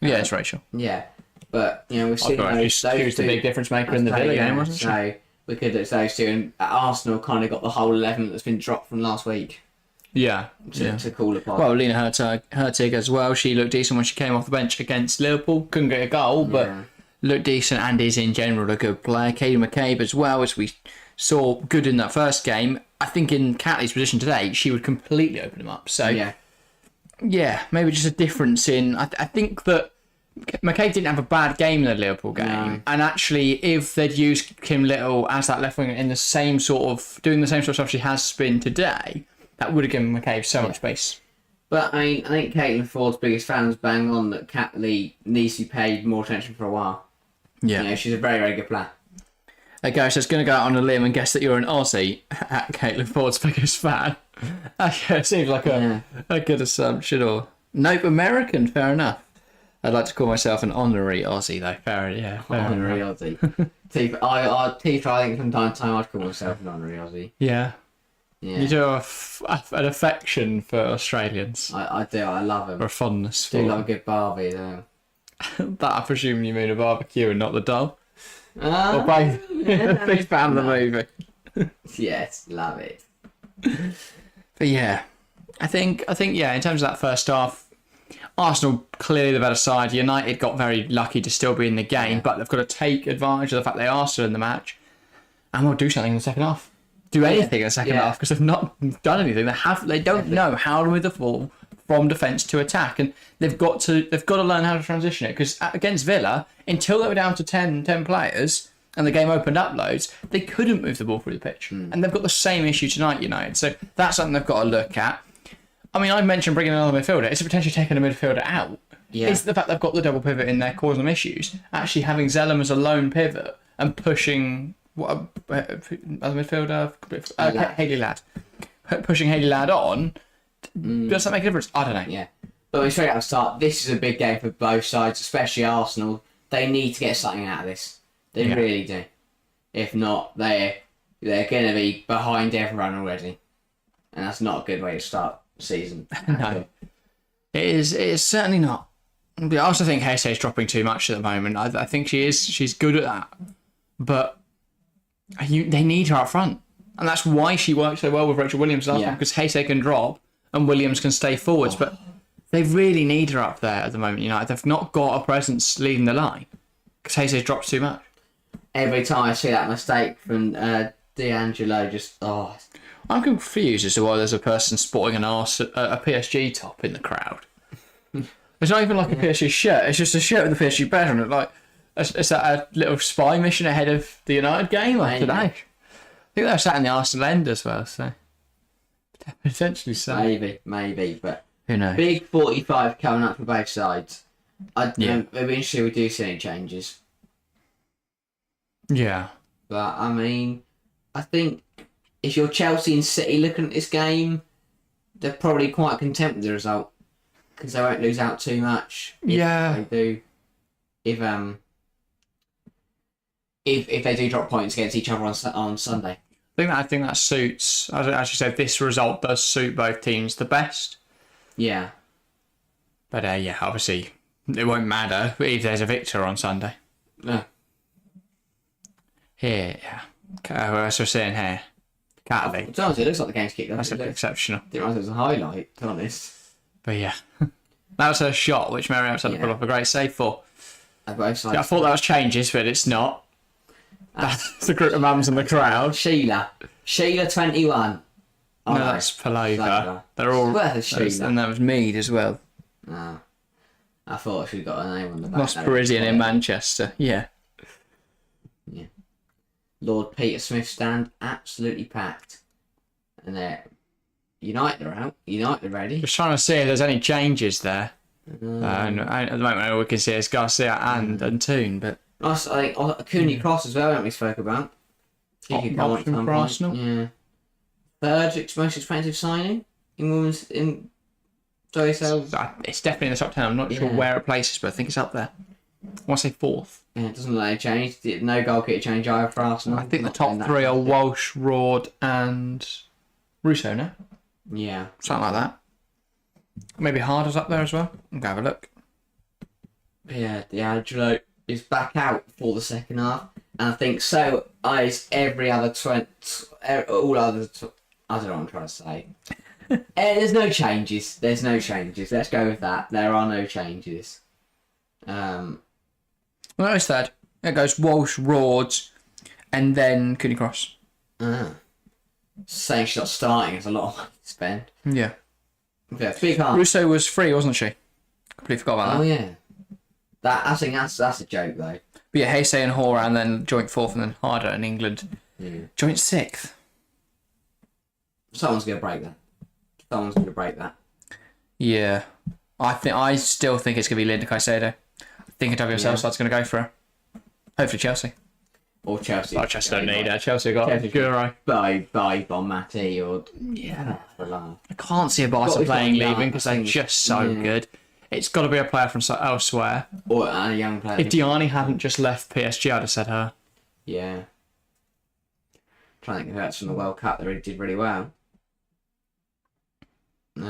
Yeah, it's Rachel. Yeah, but we've seen those two. She was the big difference maker in the Villa game, wasn't she? So we could do those two, and Arsenal kind of got the whole 11 that's been dropped from last week. Yeah, to call upon. Well, Lena Hertig as well. She looked decent when she came off the bench against Liverpool. Couldn't get a goal, but looked decent and is in general a good player. Katie McCabe as well, as we saw good in that first game. I think in Catley's position today, she would completely open him up. So Yeah, maybe just a difference in. I think that McCabe didn't have a bad game in the Liverpool game, and actually, if they'd used Kim Little as that left winger in the same sort of doing the same sort of stuff she has been today, that would have given McCabe so much space. But I think Caitlin Ford's biggest fan was bang on that Cat Lee needs to be paid more attention for a while. Yeah, She's a very, very good player. A guy just going to go out on a limb and guess that you're an Aussie at Caitlin Ford's biggest fan. It seems like a good assumption. Or nope, American. Fair enough. I'd like to call myself an honorary Aussie, though. Fair Honorary Aussie. Teeth, I think from time to time I'd call myself an honorary Aussie. Yeah. Yeah. You do have an affection for Australians. I do. I love them. Or a fondness for Do love a good Barbie, though. that. I presume you mean a barbecue and not the doll. Or Oh, both. Big fan of the movie. yes, love it. But yeah, I think yeah. In terms of that first half, Arsenal clearly the better side. United got very lucky to still be in the game, but they've got to take advantage of the fact they are still in the match, and we'll do something in the second half. Do anything in the second half because they've not done anything. They don't know how to move the ball from defence to attack, and they've got to learn how to transition it. Because against Villa, until they were down to 10 players and the game opened up loads, they couldn't move the ball through the pitch, and they've got the same issue tonight, United. So that's something they've got to look at. I mean, I mentioned bringing another midfielder. It's potentially taking a midfielder out. Yeah. It's the fact they've got the double pivot in there causing them issues. Actually having Zellum as a lone pivot and pushing other midfielder, Hayley Ladd. Pushing Hayley Ladd on, does that make a difference? I don't know. Yeah. But straight out the start, this is a big game for both sides, especially Arsenal. They need to get something out of this. They really do. If not, they're going to be behind everyone already. And that's not a good way to start the season. No. It is certainly not. I also think Hesse is dropping too much at the moment. I think she's good at that. But they need her up front. And that's why she worked so well with Rachel Williams last time, because Hesse can drop and Williams can stay forwards. But they really need her up there at the moment. They've not got a presence leading the line because Hesse drops too much. Every time I see that mistake from D'Angelo, I'm confused as to why there's a person sporting a PSG top in the crowd. It's not even like a PSG shirt. It's just a shirt with the PSG badge on it. Like, is that a little spy mission ahead of the United game today? I think they were sat in the Arsenal end as well, so potentially so. Maybe, but who knows? Big 45 coming up for both sides. It'll be interesting if we do see any changes. Yeah. But, I mean, I think if you're Chelsea and City looking at this game, they're probably quite content with the result because they won't lose out too much. If they do. If they do drop points against each other on Sunday. I think that suits, as you said, this result does suit both teams the best. Yeah. But, obviously, it won't matter if there's a victor on Sunday. No. Here, as we're saying here, Cataly. To be honest, it looks like the game's kicked off. That's exceptional. Didn't realise it was a highlight, to be honest. But yeah, that was her shot, which Mary had to put off a great save for. I thought that was changes, but it's not. That's the group of mums in the crowd. Sheila 21. No, that's Palova. They're all. Sheila. And that was Mead as well. No. I thought she'd got a name on the back. Lost Parisian in Manchester. Yeah. Yeah. Lord Peter Smith stand absolutely packed. And United are out. United are ready. Just trying to see if there's any changes there. And at the moment, all we can see is Garcia and Toon, but. I think Cooney Cross as well, haven't we spoke about? Option for Arsenal. Yeah. Third most expensive signing in women's sales. It's definitely in the top 10. I'm not sure where it places, but I think it's up there. I want to say fourth. Yeah, it doesn't really change. No goalkeeper change either for Arsenal. I think the top three are Walsh, Rord, and Russo, no? Yeah. Something like that. Maybe Harder's up there as well. I'll go have a look. Yeah, D'Angelo is back out for the second half. And I think so is every other all other... I don't know what I'm trying to say. There's no changes. Let's go with that. There are no changes. Well, it's third. It goes Walsh, Rords, and then Cooney Cross. Saying she's not starting is a lot of money to spend. Yeah. Yeah, big heart. Russo was free, wasn't she? Completely forgot about that. Oh yeah. I think that's a joke though. But yeah, Heisei and Horan then joint 4th, and then Harder in England joint 6th. Someone's gonna break that. Yeah, I still think it's gonna be Linda Caicedo. I think WSL side's gonna go for her. Hopefully Chelsea. Or Chelsea. Oh, Chelsea don't need her. Chelsea got Guro. By Bon Mati or I can't see a Barca playing leaving because they're just so good. It's got to be a player from elsewhere. Or a young player. If Diani hadn't just left PSG, I'd have said her. Yeah. Trying to think who else from the World Cup that really did really well. You're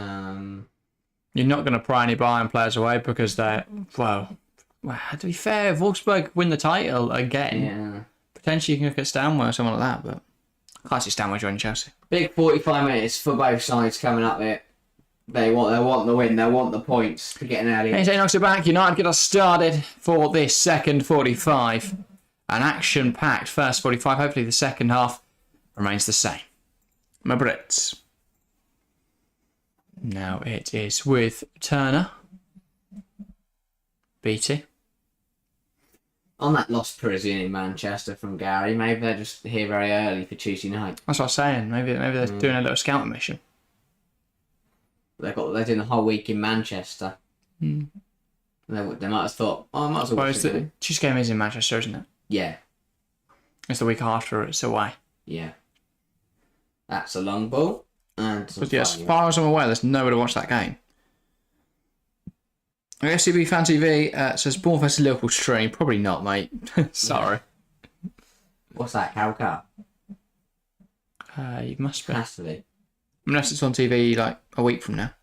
not going to pry any Bayern players away because they're, well, to be fair, if Wolfsburg win the title again, potentially you can look at Stanway or someone like that, but I can't see Stanway joining Chelsea. Big 45 minutes for both sides coming up there. They want the win, they want the points to get an early. Heisei knocks it back. United get us started for this second 45. An action-packed first 45. Hopefully the second half remains the same. My Brits. Now it is with Turner. Beattie. On that lost Parisian in Manchester from Gary, maybe they're just here very early for Tuesday night. That's what I was saying. Maybe they're doing a little scouting mission. They're doing the whole week in Manchester. They might have thought, I might as well watch it. The Tuesday game is in Manchester, isn't it? Yeah. It's the week after it's away. Yeah. That's a long ball. And As far as I'm aware, there's nowhere to watch that game. SCB Fan TV says Bournemouth vs Liverpool stream. Probably not, mate. Sorry. What's that, Cow Cup? You must be. Has to be. Unless it's on TV like a week from now.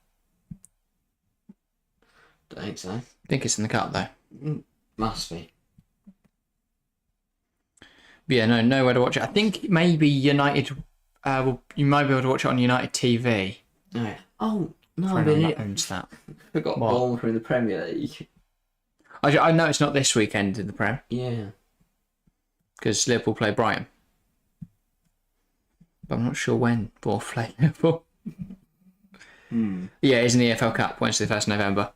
Don't think so. I think it's in the cup though. Must be. But yeah, nowhere to watch it. I think maybe United. You might be able to watch it on United TV. Oh, yeah. Oh no, owns that. Forgot Bournemouth in the Premier League. I know it's not this weekend in the Prem Yeah. because Liverpool play Brighton. But I'm not sure when Bournemouth play Liverpool. Yeah, it's in the EFL Cup, Wednesday, 1st November.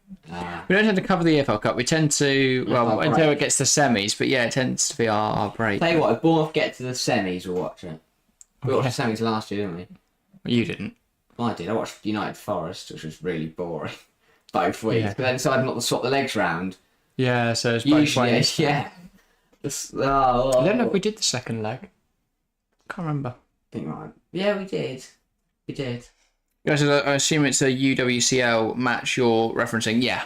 We don't tend to cover the EFL Cup. We tend to, until it gets to semis, but yeah, it tends to be our break. Tell you what, if Bournemouth get to the semis, we'll watch it. We watched the semis last year, didn't we? Well, you didn't. Well, I did. I watched United Forest, which was really boring. Both weeks. But then decided not to swap the legs round. Yeah, so it's usually, both yeah. I don't know if we did the second leg. Can't remember. I think right. Yeah, we did. We did. Guys, I assume it's a UWCL match you're referencing. Yeah.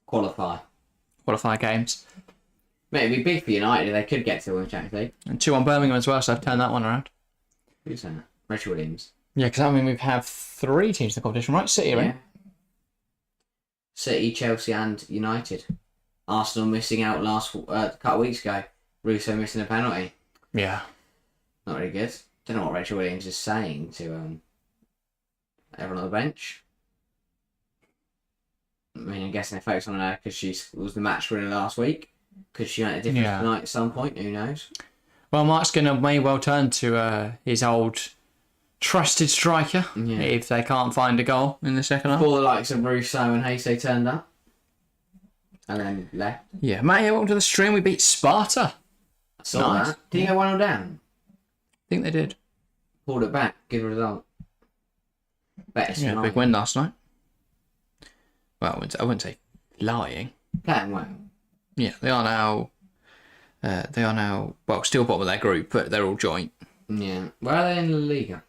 Qualify games. Mate, it'd be big for United if they could get to the Women's Champions League. And 2 on Birmingham as well, so I've turned that one around. Who's that? Rachel Williams. Yeah, because I mean we have 3 teams in the competition, right? City, right? City, Chelsea, and United. Arsenal missing out a couple of weeks ago. Russo missing a penalty. Yeah. Not really good. Don't know what Rachel Williams is saying to everyone on the bench. I mean, I'm guessing they focus on her because she was the match winner last week. Could she make a difference tonight at some point? Who knows? Well, Mark's may well turn to his old trusted striker if they can't find a goal in the second half. Before the likes of Russo and Heisei turned up. And then left. Yeah, Matty, welcome to the stream. We beat Sparta. I saw that. Did you go 1-0 down? I think they did. Pulled it back. Good result. Better big win last night. Well, I wouldn't say lying. Playing well. Yeah, they are now. Still bottom of their group, but they're all joint. Yeah. Where are they in La Liga?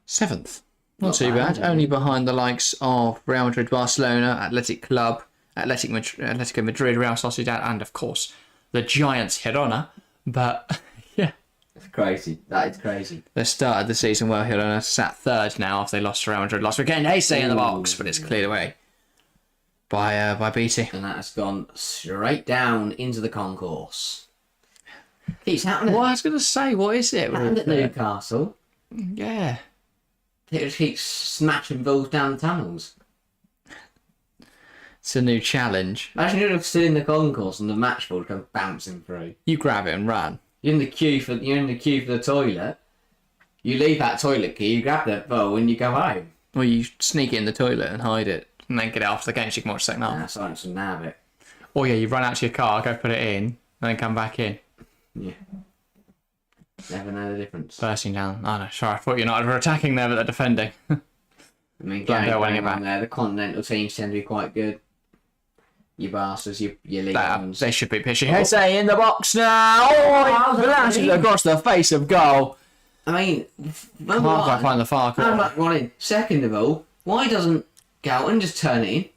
7th. Not too bad. Only behind the likes of Real Madrid, Barcelona, Athletic Club, Atletico Madrid, Real Sociedad, and of course the Giants Girona. But yeah, it's crazy. That is crazy. They started the season well. Girona sat 3rd now after they lost to Real Madrid last weekend. They stay in the box, but it's cleared away by Beattie. And that has gone straight down into the concourse. Keeps happening. Well, I was going to say, what is it? Happened at Newcastle. Yeah. It just keeps smashing balls down the tunnels. It's a new challenge. Imagine you're still in the concourse and the match ball comes bouncing through. You grab it and run. You're in the queue for the toilet. You leave that toilet key, you grab that ball and you go home. Or you sneak it in the toilet and hide it, and then get it after the game so you can watch the second half. Nah, silence and nab it. Or yeah, you run out to your car, go put it in, and then come back in. Yeah. Never know the difference. Bursting down. Oh no, sorry, I thought United were attacking there, but they're defending. I mean, Blundell winning it back. there, the continental teams tend to be quite good. You bastards, your league ones. They should be pitching. Jose in the box now. Oh, flashes across the face of goal. I mean, Can't quite find the far corner. One. Second of all, why doesn't Galton just turn it in?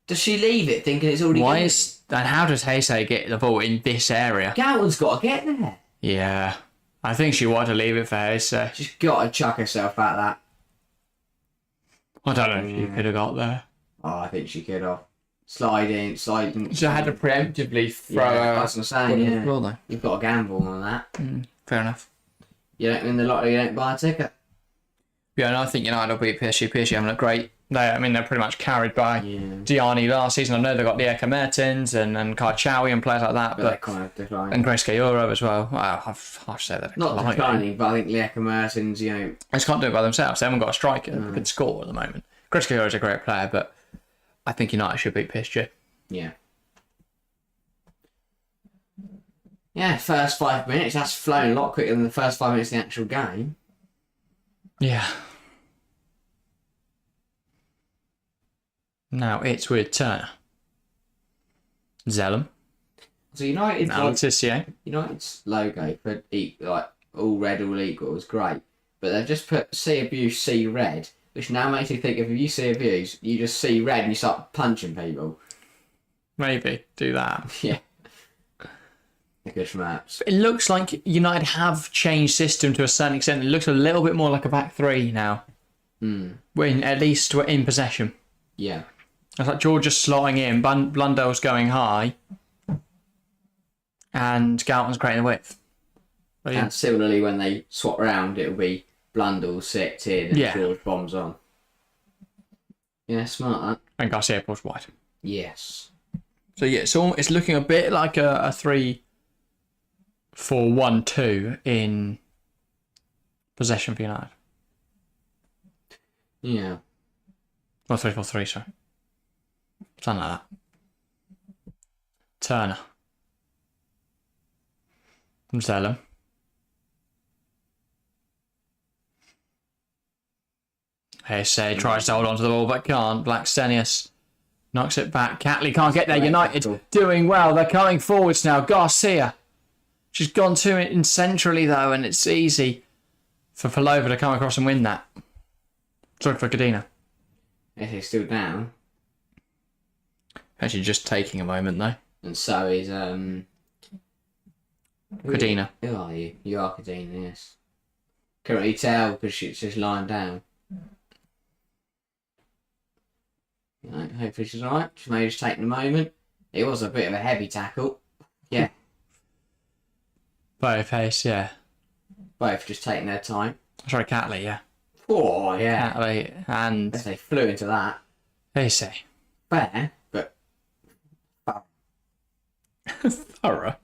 Does she leave it thinking it's already Why is and how does Heisei get the ball in this area? Galton's got to get there. Yeah, I think she wanted to leave it for Heisei. She's got to chuck herself at that. I don't know if you could have got there. Oh, I think she could have. Sliding. She had to preemptively throw Yeah, her. that's what I'm saying, yeah. Well, though. You've got to gamble on that. Fair enough. You don't win the lottery, you don't buy a ticket. Yeah, and I think United will beat PSG. PSG haven't looked great. They're pretty much carried by Yeah. Diani last season. I know they've got Lieka Mertens and Karchawi and players like that, But they're but kind of declining. and Grace Euro as well. Well, I've say that. Not declining, but I think Lieka Mertens, you know... They just can't do it by themselves. They haven't got a striker who can score at the moment. Grace Euro is a great player, but I think United should beat PSG. Yeah. Yeah, first 5 minutes, that's flown a lot quicker than the first 5 minutes of the actual game. Yeah. Now it's with Turner. Zellum. So United's, Now Tissier. United's logo for like all red, all equal was great, but they've just put see abuse, see red, which now makes you think if you see abuse, you just see red and you start punching people. Maybe do that. Yeah. They're good for maps. It looks like United have changed system to a certain extent. It looks a little bit more like a back three now. When at least we're in possession. Yeah. It's like George just slotting in, Blundell's going high, and Galton's creating the width. But yeah. And similarly, when they swap round, it'll be Blundell sits in and George bombs on. Yeah, smart that. And Garcia pulls wide. Yes. So yeah, it's looking a bit like a 3-4-1-2 in possession for United. Yeah. Or 3-4-3, sorry. Something like that. Turner. Zellum. Heisei tries to hold on to the ball but can't. Blackstenius knocks it back. Catley can't get there. United doing well. They're coming forwards now. Garcia. She's gone to it in centrally though, and it's easy for Palova to come across and win that. Sorry for Cadena. He's still down. Actually just taking a moment though. And so is Cadena. Who are you? You are Cadena, yes. Can't really tell because she's just lying down. Right, hopefully she's alright. She may just taking a moment. It was a bit of a heavy tackle. Yeah. Both pace, yeah. Both just taking their time. Sorry, Catley, yeah. Oh, yeah. Catley and They flew into that. Heisei. Fair, but... Thorough.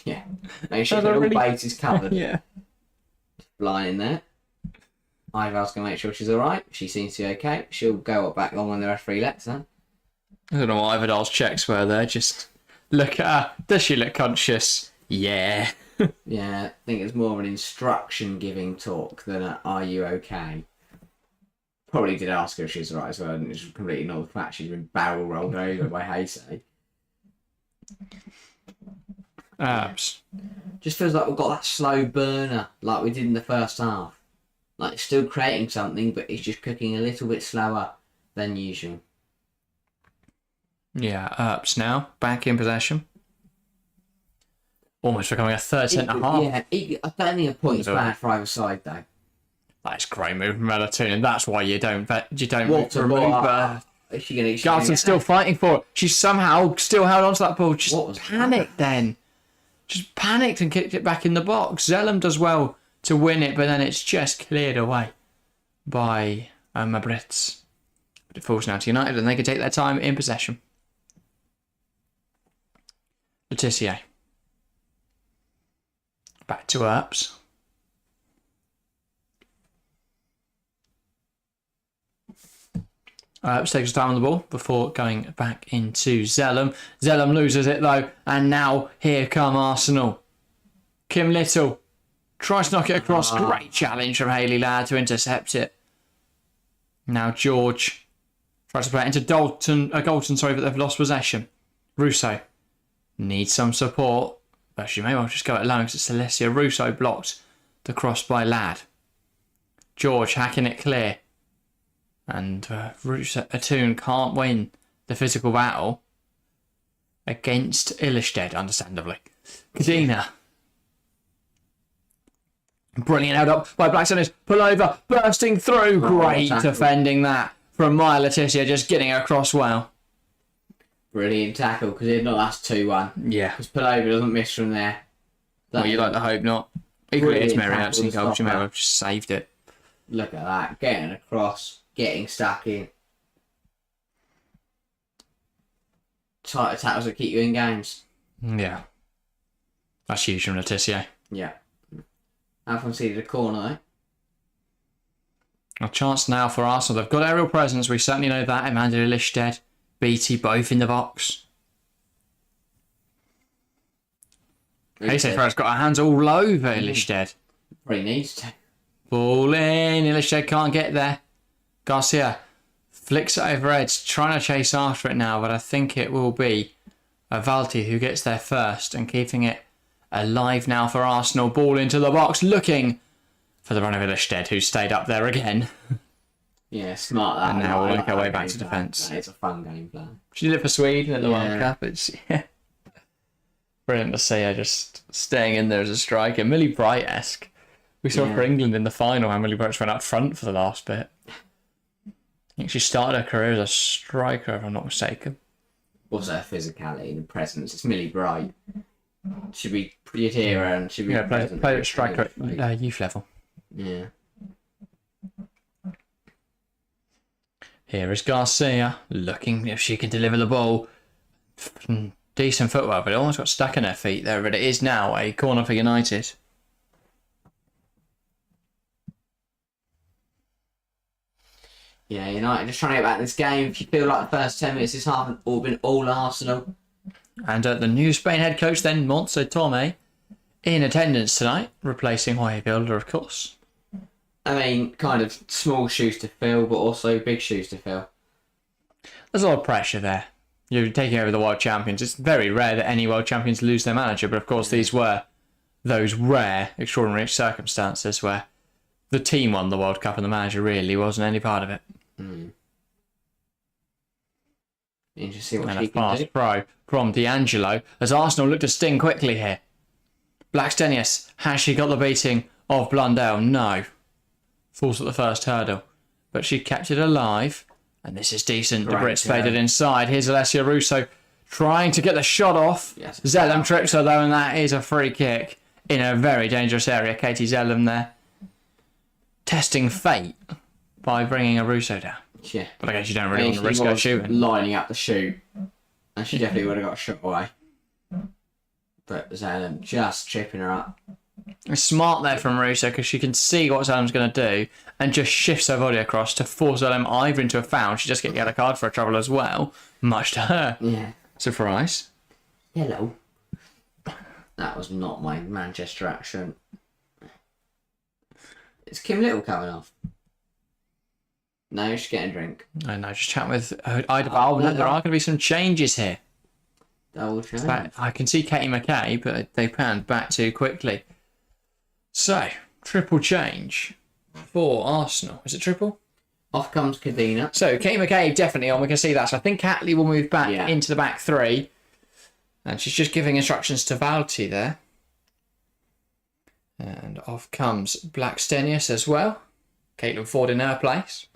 Yeah. Make sure all bases covered. Yeah. Lying in there. Eidevall's going to make sure she's alright. She seems to be okay. She'll go back on when the referee lets her. I don't know what Eidevall's checks were there. Just look at her. Does she look conscious? Yeah. Yeah, I think it's more of an instruction-giving talk than a, are you okay? Probably did ask her if she's alright as well, and just completely ignored the fact she's been barrel rolled over by Heisei. Abs. Just feels like we've got that slow burner like we did in the first half. Like it's still creating something, but it's just cooking a little bit slower than usual. Yeah, Earps now back in possession. Almost becoming a third centre half. Yeah, I don't think a point is bad for either side though. That's a great move from Melatoon, and that's why you don't What remove. Is she gonna? Garton's still fighting for it. She's somehow still held onto that ball. Just panicked then. Just panicked and kicked it back in the box. Zellum does well to win it, but then it's just cleared away by Mabrits. But it falls now to United, and they can take their time in possession. Letitia. Back to Earps. Takes his time on the ball before going back into Zellum. Zellum loses it though, and now here come Arsenal. Kim Little tries to knock it across. Great challenge from Hayley Ladd to intercept it. Now George tries to play it into Golton, but they've lost possession. Russo needs some support, but she may well just go it alone because it's Celestia. Russo blocked the cross by Ladd. George hacking it clear. And Atun can't win the physical battle against Ilestead, understandably. Kadina. Brilliant held up by Blackstone's pull over, bursting through. Great defending that from Maya Letitia, just getting across well. Brilliant tackle, because if not, that's 2-1. Yeah. Because pull over doesn't miss from there. Well, you like to hope not. Equally, it's Mary Hudson goal. She may have just saved it. Look at that. Getting across. Getting stuck in. Tighter tackles that keep you in games. Yeah. That's huge from Letitia. Yeah. I've conceded a corner A chance now for Arsenal. They've got aerial presence. We certainly know that. Amanda Ilestead, Beattie, both in the box. Casey Ferrer's got her hands all over Ilestead. Probably needs to. Ball in. Ilestead can't get there. Garcia flicks it over Edge, trying to chase after it now, but I think it will be Valti who gets there first and keeping it alive now for Arsenal. Ball into the box, looking for the run of Ilestead, who stayed up there again. Yeah, smart that. And now we'll make our way back to defence. It's a fun game plan. She did it for Sweden at the World Cup. It's brilliant to see her just staying in there as a striker. Millie Bright-esque. We saw for England in the final, and Millie Bright went up front for the last bit. I think she started her career as a striker, if I'm not mistaken. Also her physicality and presence. It's Millie Bright. Should be pretty hero and should be play striker at youth level. Yeah. Here is Garcia looking if she can deliver the ball. Decent footwork, but it almost got stuck in her feet there. But it is now a corner for United. Yeah, United just trying to get back in this game. If you feel like the first 10 minutes this half have all been all Arsenal. And the new Spain head coach then, Montse Tomé, in attendance tonight, replacing Jorge Vilda, of course. I mean, kind of small shoes to fill, but also big shoes to fill. There's a lot of pressure there. You're taking over the world champions. It's very rare that any world champions lose their manager, but of course these were those rare, extraordinary circumstances where the team won the World Cup and the manager really wasn't any part of it. Interesting what and she a can fast do. throw from D'Angelo as Arsenal look to sting quickly here. Blackstenius, has she got the beating of Blundell? No. Falls at the first hurdle. But she kept it alive. And this is decent. The Brits faded inside. Here's Alessia Russo trying to get the shot off. Yes. Zellum trips her though, and that is a free kick in a very dangerous area. Katie Zellum there. Testing fate by bringing a Russo down. Yeah. But I guess you don't really want to risk her shooting. Lining up the shoot. And she definitely would have got a shot away. But Zellum just chipping her up. It's smart there from Russo because she can see what Zellum's going to do and just shifts her body across to force Zellum either into a foul. She just gets a yellow card for a trouble as well, much to her surprise. Hello. That was not my Manchester accent. Is Kim Little coming off? No, she's getting a drink. I know, just chat with Eidevall. There are going to be some changes here. Double change. I can see Katie McKay, but they panned back too quickly. So, triple change for Arsenal. Is it triple? Off comes Kadina. So, Katie McKay definitely on. We can see that. So, I think Catley will move back into the back three. And she's just giving instructions to Valti there. And off comes Blackstenius as well. Caitlin Ford in her place.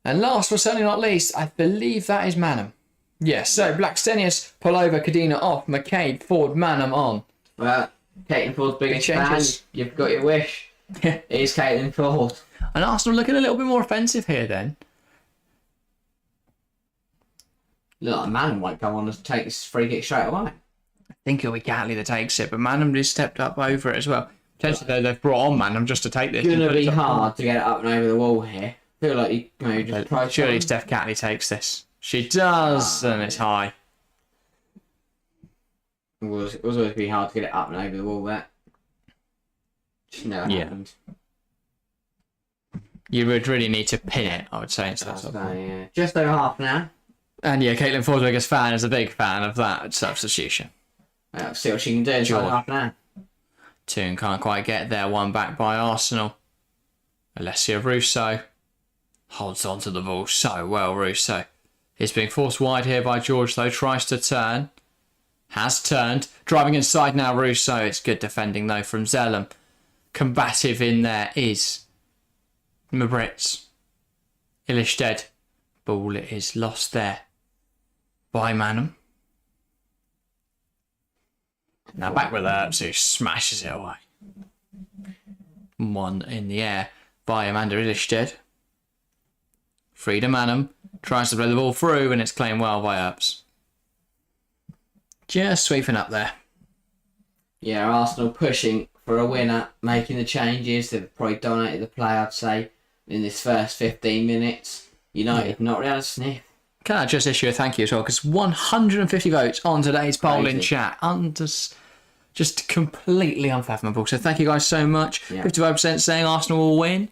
And last but certainly not least, I believe that is Manham. Yes, so Blackstenius pull over, Kadina off, McCabe, Ford, Manham on. Well, Caitlin Ford's biggest fan. You've got your wish. It is Caitlin Ford. And Arsenal looking a little bit more offensive here then. Look like Manham might come on and take this free kick straight away. I think it'll be Catley that takes it, but Manham just stepped up over it as well. Potentially though, they've brought on Manham just to take this. It's going to be hard to get it up and over the wall here feel like you maybe just try Surely something. Steph Catley takes this. She does, and it's high. It was always be hard to get it up and over the wall there. Just never happened. You would really need to pin it, I would say, instead of Yeah. Just over half an hour. And yeah, Caitlin Forsberg's fan is a big fan of that substitution. See what she can do inside half an hour. Toon can't quite get there. One back by Arsenal. Alessia Russo holds on to the ball so well. Russo is being forced wide here by George, though. Tries to turn. Has turned. Driving inside now, Russo. It's good defending, though, from Zellum. Combative in there is Mabritz. Illistead. Ball is lost there by Manham. Now back with Earps, who smashes it away. One in the air by Amanda Illistead. Frida Manham tries to play the ball through, and it's claimed well by Earps. Just sweeping up there. Yeah, Arsenal pushing for a winner, making the changes. They've probably dominated the play, I'd say, in this first 15 minutes. United not really had a sniff. Can I just issue a thank you as well? Because 150 votes on today's poll in Crazy. chat. Just completely unfathomable. So thank you guys so much. Yeah. 55% saying Arsenal will win.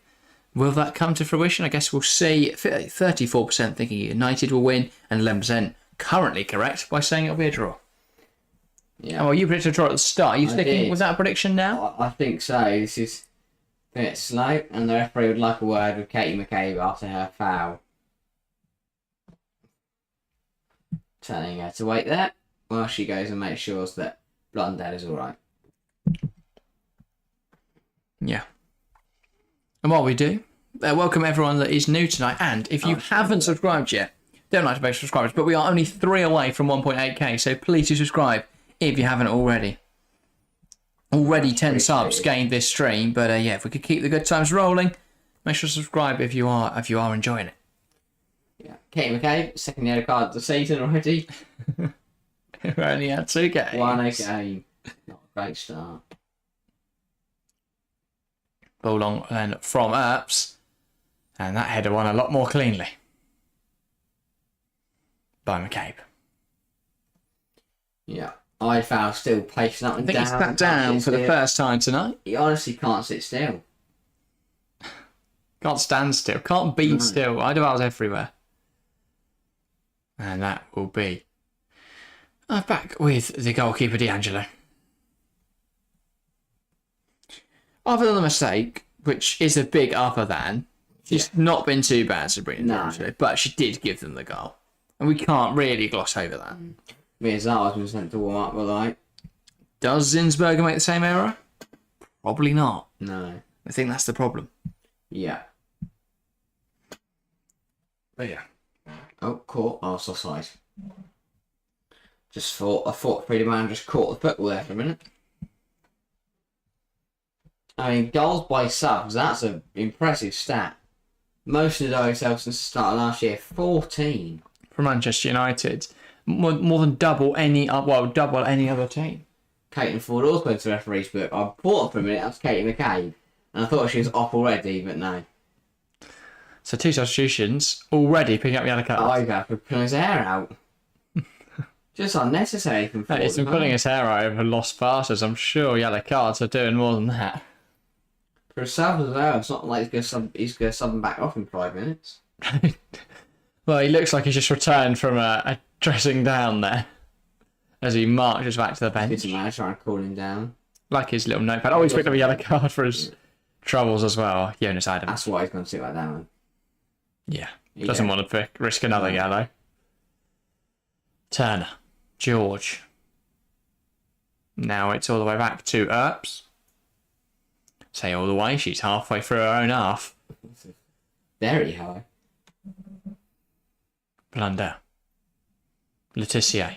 Will that come to fruition? I guess we'll see. 34% thinking United will win, and 11% currently correct by saying it'll be a draw. Yeah. Oh, well, you predicted a draw at the start. Are you sticking did. with that prediction now? I think so. This is a bit slow, and the referee would like a word with Katie McCabe after her foul. Telling her to wait there while she goes and makes sure that Blundell is alright. Yeah. And while we do, welcome everyone that is new tonight. And if you haven't subscribed yet, don't like to beg subscribers, but we are only 3 away from 1.8k, so please do subscribe if you haven't already. Already 10 subs gained this stream, but yeah, if we could keep the good times rolling, make sure to subscribe if you are enjoying it. Yeah. Katie McCabe, second yellow card of the season already. We only had 2 games. One a game. Not a great start. Ball long then from Earps, and that header won a lot more cleanly by McCabe. Yeah. Eidevall still pacing up and I think down. he's sat down for the first time tonight. He honestly can't sit still. Can't stand still. Can't be still. Eidevall's everywhere. And that will be back with the goalkeeper, D'Angelo. Other than the mistake, which is a big other than, she's not been too bad, Sabrina D'Angelo, but she did give them the goal. And we can't really gloss over that. Mirza's been sent to warm up, but like... Does Zinsberger make the same error? Probably not. No. I think that's the problem. Yeah. But yeah. Oh, caught. Oh, it's offside. I thought Frida Man just caught the football there for a minute. I mean, goals by subs, that's an impressive stat. Most of those since the start of last year, 14. For Manchester United, more than double any other team. Caitlin Ford also went to the referee's book. I thought for a minute that was Katie McCabe, and I thought she was off already, but no. So 2 substitutions already picking up yellow cards. Iva for pulling his hair out. Just unnecessary from Ford. He's been pulling his hair out over lost passes. I'm sure yellow cards are doing more than that. For a sub as well, it's not like he's going to sub him back off in 5 minutes. Well, he looks like he's just returned from a dressing down there as he marches back to the bench. Good man, trying to call him down. Like his little notepad. Oh, he's picked up a yellow card for his troubles as well. Jonas Eidevall. That's why he's going to sit like that one. Yeah. Doesn't want to risk another yellow. Turner. George. Now it's all the way back to Earps. Say all the way, she's halfway through her own half. Very high. Blunder. Letitia.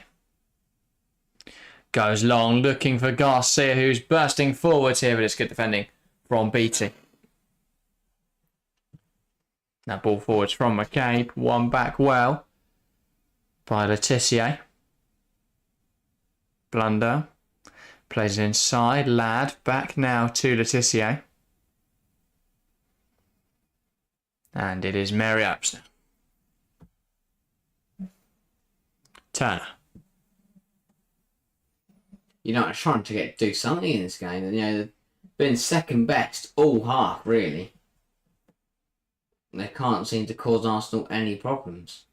Goes long, looking for Garcia, who's bursting forwards here, but it's good defending from Beattie. Now ball forwards from McCabe. One back well by Letitia. Blunder. Plays it inside. Ladd back now to Letitia. And it is Mary Apps now. Turner. United trying to do something in this game. And, they've been second best all half, really. They can't seem to cause Arsenal any problems.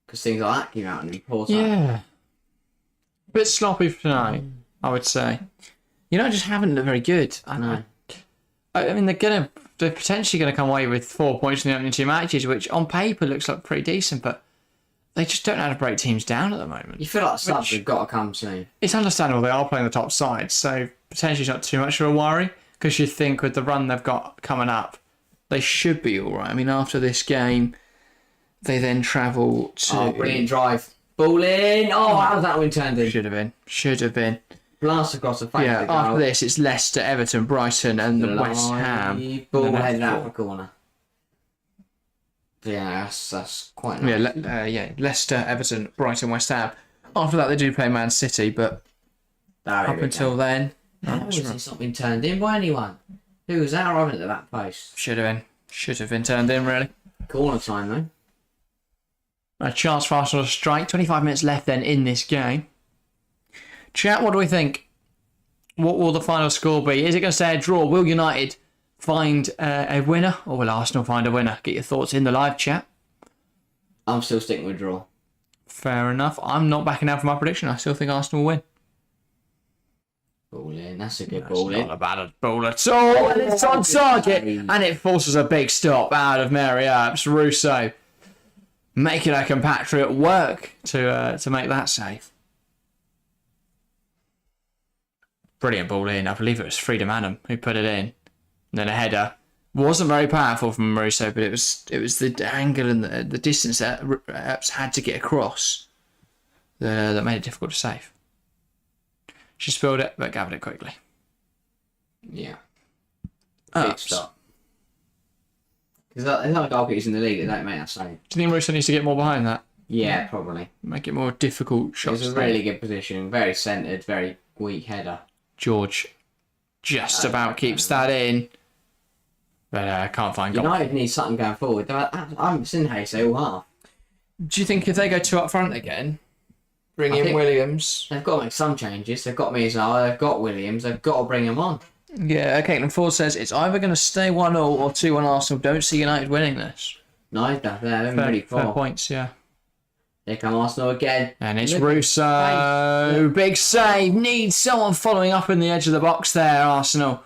Because things like that came out and important. Yeah. A bit sloppy for tonight, I would say. United just haven't looked very good. No. I mean, they're potentially going to come away with 4 points in the opening 2 matches, which on paper looks like pretty decent, but they just don't know how to break teams down at the moment. You feel like subs have got to come soon. It's understandable they are playing the top side, so potentially it's not too much of a worry, because you think with the run they've got coming up, they should be all right. I mean, after this game, they then travel to... Oh, brilliant drive. Ball in. Oh, how's that one turned in? Should have been. Blast across the face. Yeah, after this, it's Leicester, Everton, Brighton, and the West Ham. Ball headed out of the corner. Yeah, that's quite nice. Leicester, Everton, Brighton, West Ham. After that, they do play Man City, but up until then... How has this not been turned in by anyone? Who was that arriving at that post? Should have been turned in, really. Corner time, though. A chance for Arsenal to strike. 25 minutes left then in this game. Chat, what do we think? What will the final score be? Is it going to stay a draw? Will United find a winner, or will Arsenal find a winner? Get your thoughts in the live chat. I'm still sticking with draw. Fair enough. I'm not backing out from my prediction. I still think Arsenal will win. Ball in. That's a good ball in. Not a bad ball at all. And it's on target. And it forces a big stop out of Mary Earps. Russo making her compatriot work to make that save. Brilliant ball in. I believe it was Freedom Adam who put it in. And then a header. Wasn't very powerful from Russo, but it was the angle and the distance that Earps had to get across that made it difficult to save. She spilled it, but gathered it quickly. Yeah. Big stop. Because there's other goalkeepers in the league that don't make that save. Do you think Russo needs to get more behind that? Yeah, probably. Make it more difficult shots. It's a really good position. Very centred, very weak header. George just about keeps that in. But I can't find goal. United need something going forward. I haven't seen Hayes all half. Do you think if they go 2 up front again, bring in Williams? They've got to make some changes. They've got Mizar, they've got Williams, they've got to bring him on. Yeah, Caitlin Ford says it's either going to stay 1-0 or 2-1 Arsenal. Don't see United winning this. Neither. They're really poor. Fair points, yeah. Here come Arsenal again. And it's Russo. Big save. Needs someone following up in the edge of the box there, Arsenal.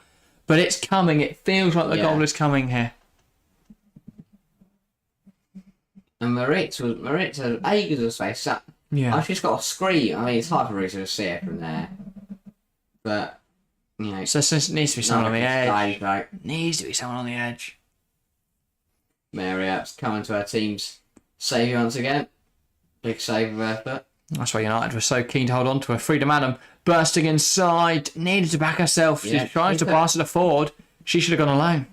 But it's coming. It feels like the goal is coming here. And Maritz had acres of space. Yeah. I've just got a screen. I mean, it's hard for Russo to see it from there. But, you know. So it needs to be someone on the edge. Like, Needs to be someone on the edge. Mary Epps coming to her team's save once again. Big save of effort. That's why United were so keen to hold on to her. Freedom Adam bursting inside. Needed to back herself. Yeah, She's trying to pass it to Ford. She should have gone alone.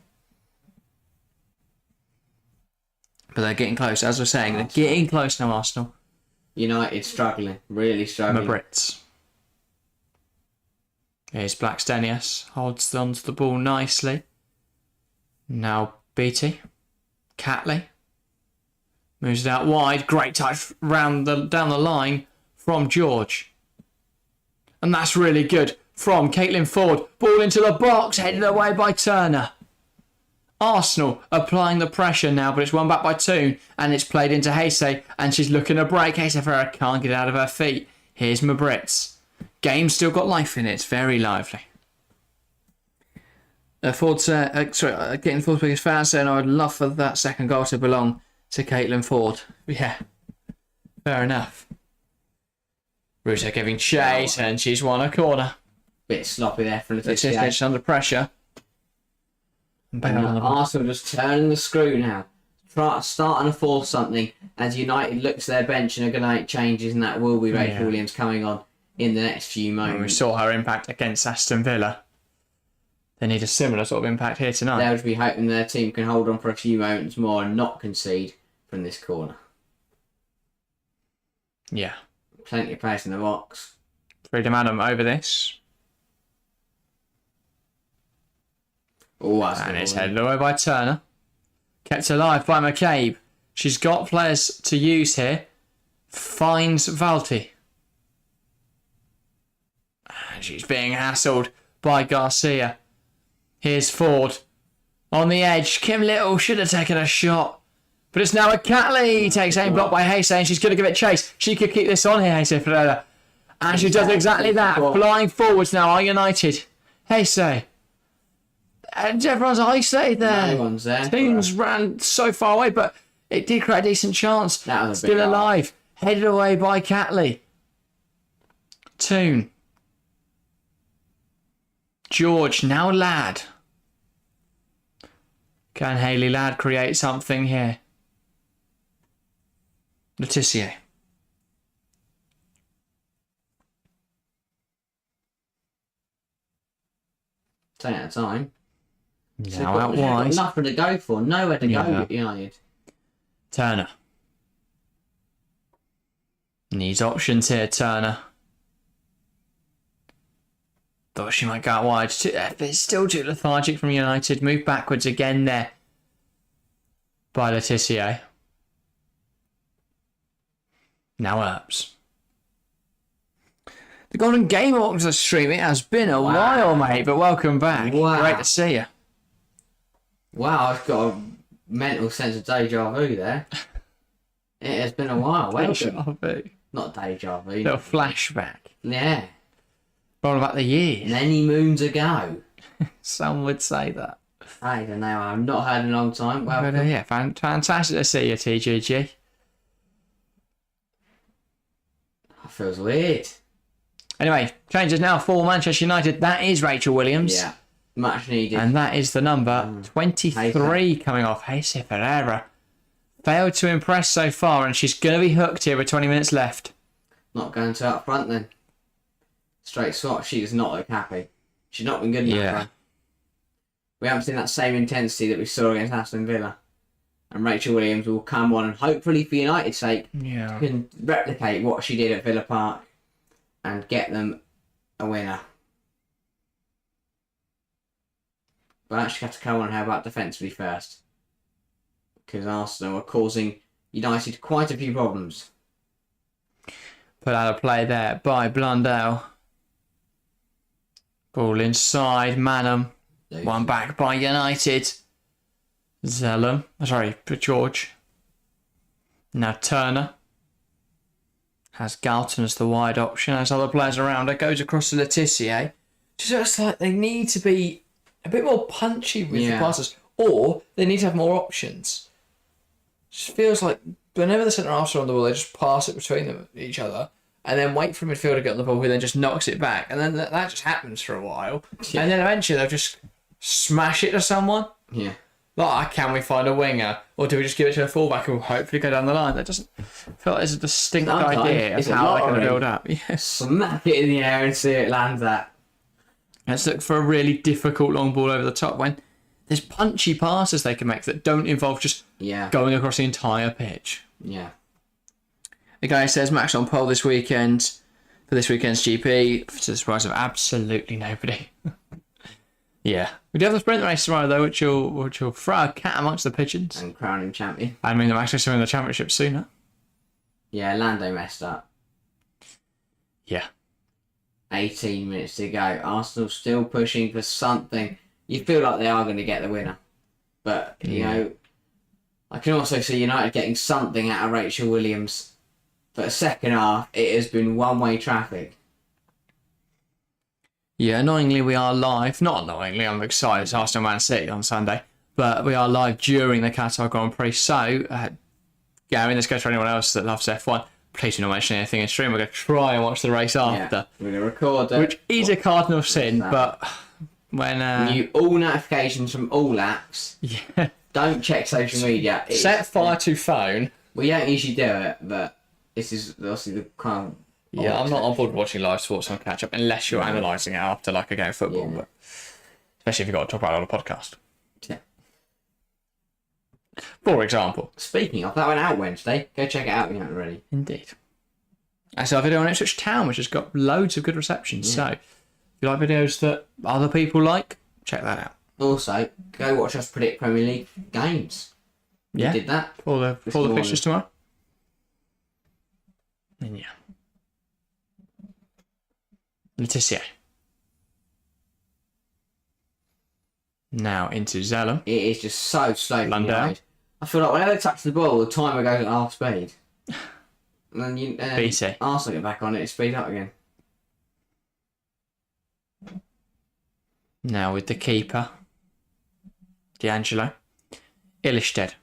But they're getting close. As we're saying, they're getting close now, Arsenal. United struggling. Really struggling. Mabrits. Here's Blackstenius. Holds on to the ball nicely. Now Beattie. Catley. Moves it out wide. Great touch down the line from George. And that's really good from Caitlin Ford. Ball into the box. Headed away by Turner. Arsenal applying the pressure now, but it's won back by Toon. And it's played into Heisei. And she's looking to break. Heisei Ferreira can't get out of her feet. Here's Mabrits. Game's still got life in it. It's very lively. Caitlin Ford's biggest fan saying I would love for that second goal to belong to Caitlin Ford. Yeah, fair enough. Russo giving chase, and she's won a corner. Bit sloppy there from the It's under pressure. And Arsenal just turning the screw now. Starting to force something as United look to their bench and are going to make changes, and that will be Rachel Williams coming on in the next few moments. And we saw her impact against Aston Villa. They need a similar sort of impact here tonight. They would be hoping their team can hold on for a few moments more and not concede from this corner. Yeah. Plenty of pace in the box. Freedom Adam over this. Oh, And it's headed away by Turner. Kept alive by McCabe. She's got players to use here. Finds Valti. And she's being hassled by Garcia. Here's Ford. On the edge. Kim Little should have taken a shot. But it's now a Catley. Takes aim blocked by Hayes, and she's going to give it chase. She could keep this on here, Hayes Ferreira. And she does exactly that. Flying forwards now are United. Hayes. And everyone's Hayes there. No one's there. Things ran so far away, but it did create a decent chance. That was a Still big alive. Headed away by Catley. Toon. George, now Ladd. Can Hayley Ladd create something here? Letitia. 10 at a time. Now out wide. Nothing to go for. Nowhere to go, United. Turner. Needs options here, Turner. Thought she might go out wide. It's still too lethargic from United. Move backwards again there by Letitia. Now Earps. The Golden Game Orcs stream. It has been a while, mate, but welcome back. Wow. Great to see you. Wow, I've got a mental sense of deja vu there. It has been a while. Welcome. Not deja vu. Little flashback. Yeah. All about the years. Many moons ago. Some would say that. I don't know. I've not heard in a long time. Welcome. But, yeah, fantastic to see you, TGG. That feels weird. Anyway, changes now for Manchester United. That is Rachel Williams. Yeah. Much needed. And that is the number 23 coming off. Hayes Ferreira. Failed to impress so far, and she's going to be hooked here with 20 minutes left. Not going to up front then. Straight swap. She does not look happy. She's not been good enough. Yeah. Right? We haven't seen that same intensity that we saw against Aston Villa. And Rachel Williams will come on and hopefully for United's sake can replicate what she did at Villa Park and get them a winner. But I actually have to come on and how about defensively first. Because Arsenal are causing United quite a few problems. Put out a play there by Blundell. Ball inside, Manham. One back by United. Zellum. Sorry, George. Now Turner. Has Galton as the wide option. Has other players around her. Goes across to Letitia. Just looks like they need to be a bit more punchy with the passes. Or they need to have more options. Just feels like whenever the centre halves are on the ball, they just pass it between them, each other, and then wait for a midfielder to get on the ball, who then just knocks it back, and then that just happens for a while, and then eventually they'll just smash it to someone. Yeah. Like, can we find a winger, or do we just give it to a fullback who will hopefully go down the line? That doesn't feel like there's a distinct idea of how they're going to build up. Yes. Smack it in the air and see it land that. Let's look for a really difficult long ball over the top when there's punchy passes they can make that don't involve just going across the entire pitch. Yeah. The guy says Max on pole this weekend for this weekend's GP to the surprise of absolutely nobody. Yeah. We do have the sprint race tomorrow though, which will throw a cat amongst the pigeons. And crowning champion. I mean, they're actually still in the championship sooner. Yeah, Lando messed up. Yeah. 18 minutes to go. Arsenal still pushing for something. You feel like they are going to get the winner. But, you know, I can also see United getting something out of Rachel Williams. For the second half, it has been one-way traffic. Yeah, annoyingly, we are live. Not annoyingly, I'm excited. It's Arsenal Man City on Sunday. But we are live during the Qatar Grand Prix. So, Gary, this goes for anyone else that loves F1. Please do not mention anything in stream. We're going to try and watch the race after. We're going to record it. Which is a cardinal sin, but... When mute all notifications from all apps. Yeah. Don't check social media. Set fire to phone. We don't usually do it, but this is obviously the kind of... Yeah, I'm not on board watching live sports on catch up unless you're analysing it after like a game of football. But especially if you've got to talk about it on a podcast. Yeah. For example. Speaking of, that went out Wednesday. Go check it out if you haven't already. Indeed. I saw a video on Ipswich Town which has got loads of good receptions. So if you like videos that other people like, check that out. Also, go watch us predict Premier League games. Yeah. He did that. For the fixtures tomorrow. And yeah. Letitia. Now into Zellum. It is just so slow. Landau. I feel like whenever they touch the ball, the timer goes at half speed. And then BC. Arsenal get back on it, speed up again. Now with the keeper. D'Angelo. Illistead.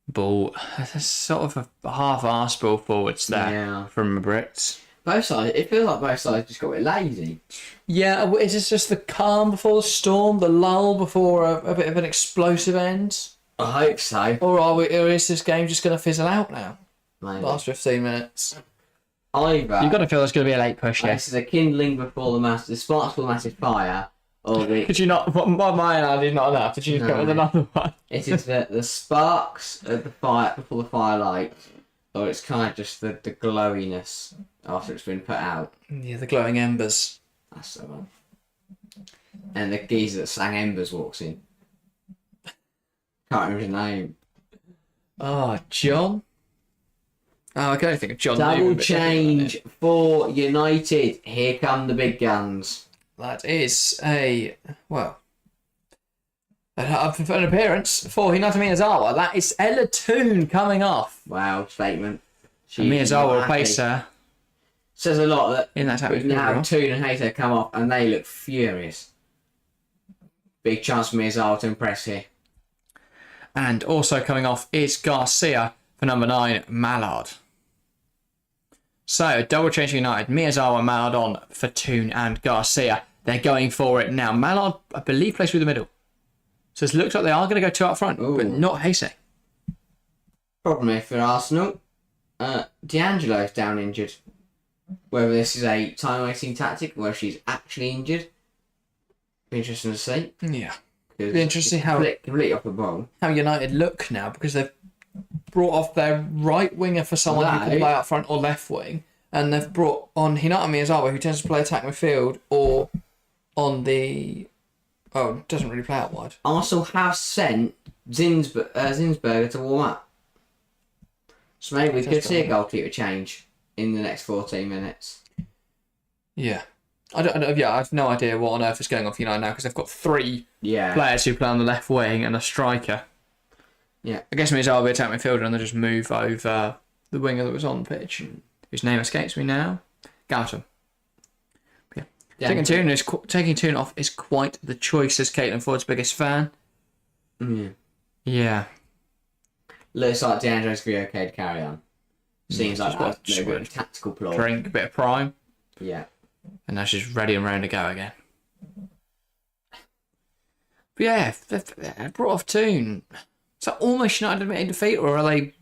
Ball. There's sort of a half-arse ball forwards there from the Brits. Both sides, it feels like both sides just got a bit lazy. Yeah, is this just the calm before the storm, the lull before a bit of an explosive end? I hope so. Or is this game just going to fizzle out now? Maybe. Last 15 minutes. Either. You've got to feel there's going to be a late push here. This is a kindling before the sparks for the massive fire. Or the... Could you not... My hand is not enough. Did you come with another one? It is the sparks of the fire before the firelight. Or it's kind of just the glowiness after it's been put out. Yeah, the glowing embers. That's the one. And the geezer that sang Embers walks in. Can't remember his name. Oh, John? Oh, I can only think of John. Double change for United. Here come the big guns. That is an appearance for Hinata Miyazawa. That is Ella Toon coming off. Wow, statement. And Miyazawa replaced her. Says a lot that in that now Toon and Hater come off and they look furious. Big chance for Miyazawa to impress here. And also coming off is Garcia for number 9, Mallard. So, double change United. Miyazawa, Mallard on for Toon and Garcia. They're going for it now. Mallard, I believe, plays through the middle. So it looks like they are going to go 2 up front, but not Heisei. Problem here for Arsenal. D'Angelo's down injured. Whether this is a time-wasting tactic or whether she's actually injured. Be interesting to see. Yeah. Be interesting how completely off the ball. How United look now, because they've brought off their right winger for someone who can play up front or left wing, and they've brought on Hinata Miyazawa, who tends to play attack midfield, or on the doesn't really play out wide. Arsenal have sent Zinsberger to warm up, so maybe we could see a goalkeeper change in the next 14 minutes. Yeah. I have no idea what on earth is going on for United now, because they've got 3 players who play on the left wing and a striker. Yeah. I guess Miyazawa will be attack midfielder and they'll just move over the winger that was on the pitch, whose name escapes me now. Gautam. Yeah. Taking Toon off is quite the choice as Caitlin Ford's biggest fan. Yeah. Looks like D'Angelo's going to be okay to carry on. Seems like that's a tactical plot. Drink a bit of prime. Yeah. And now she's ready and round to go again. But yeah, they've brought off Toon. Is that almost United admitting defeat, or are they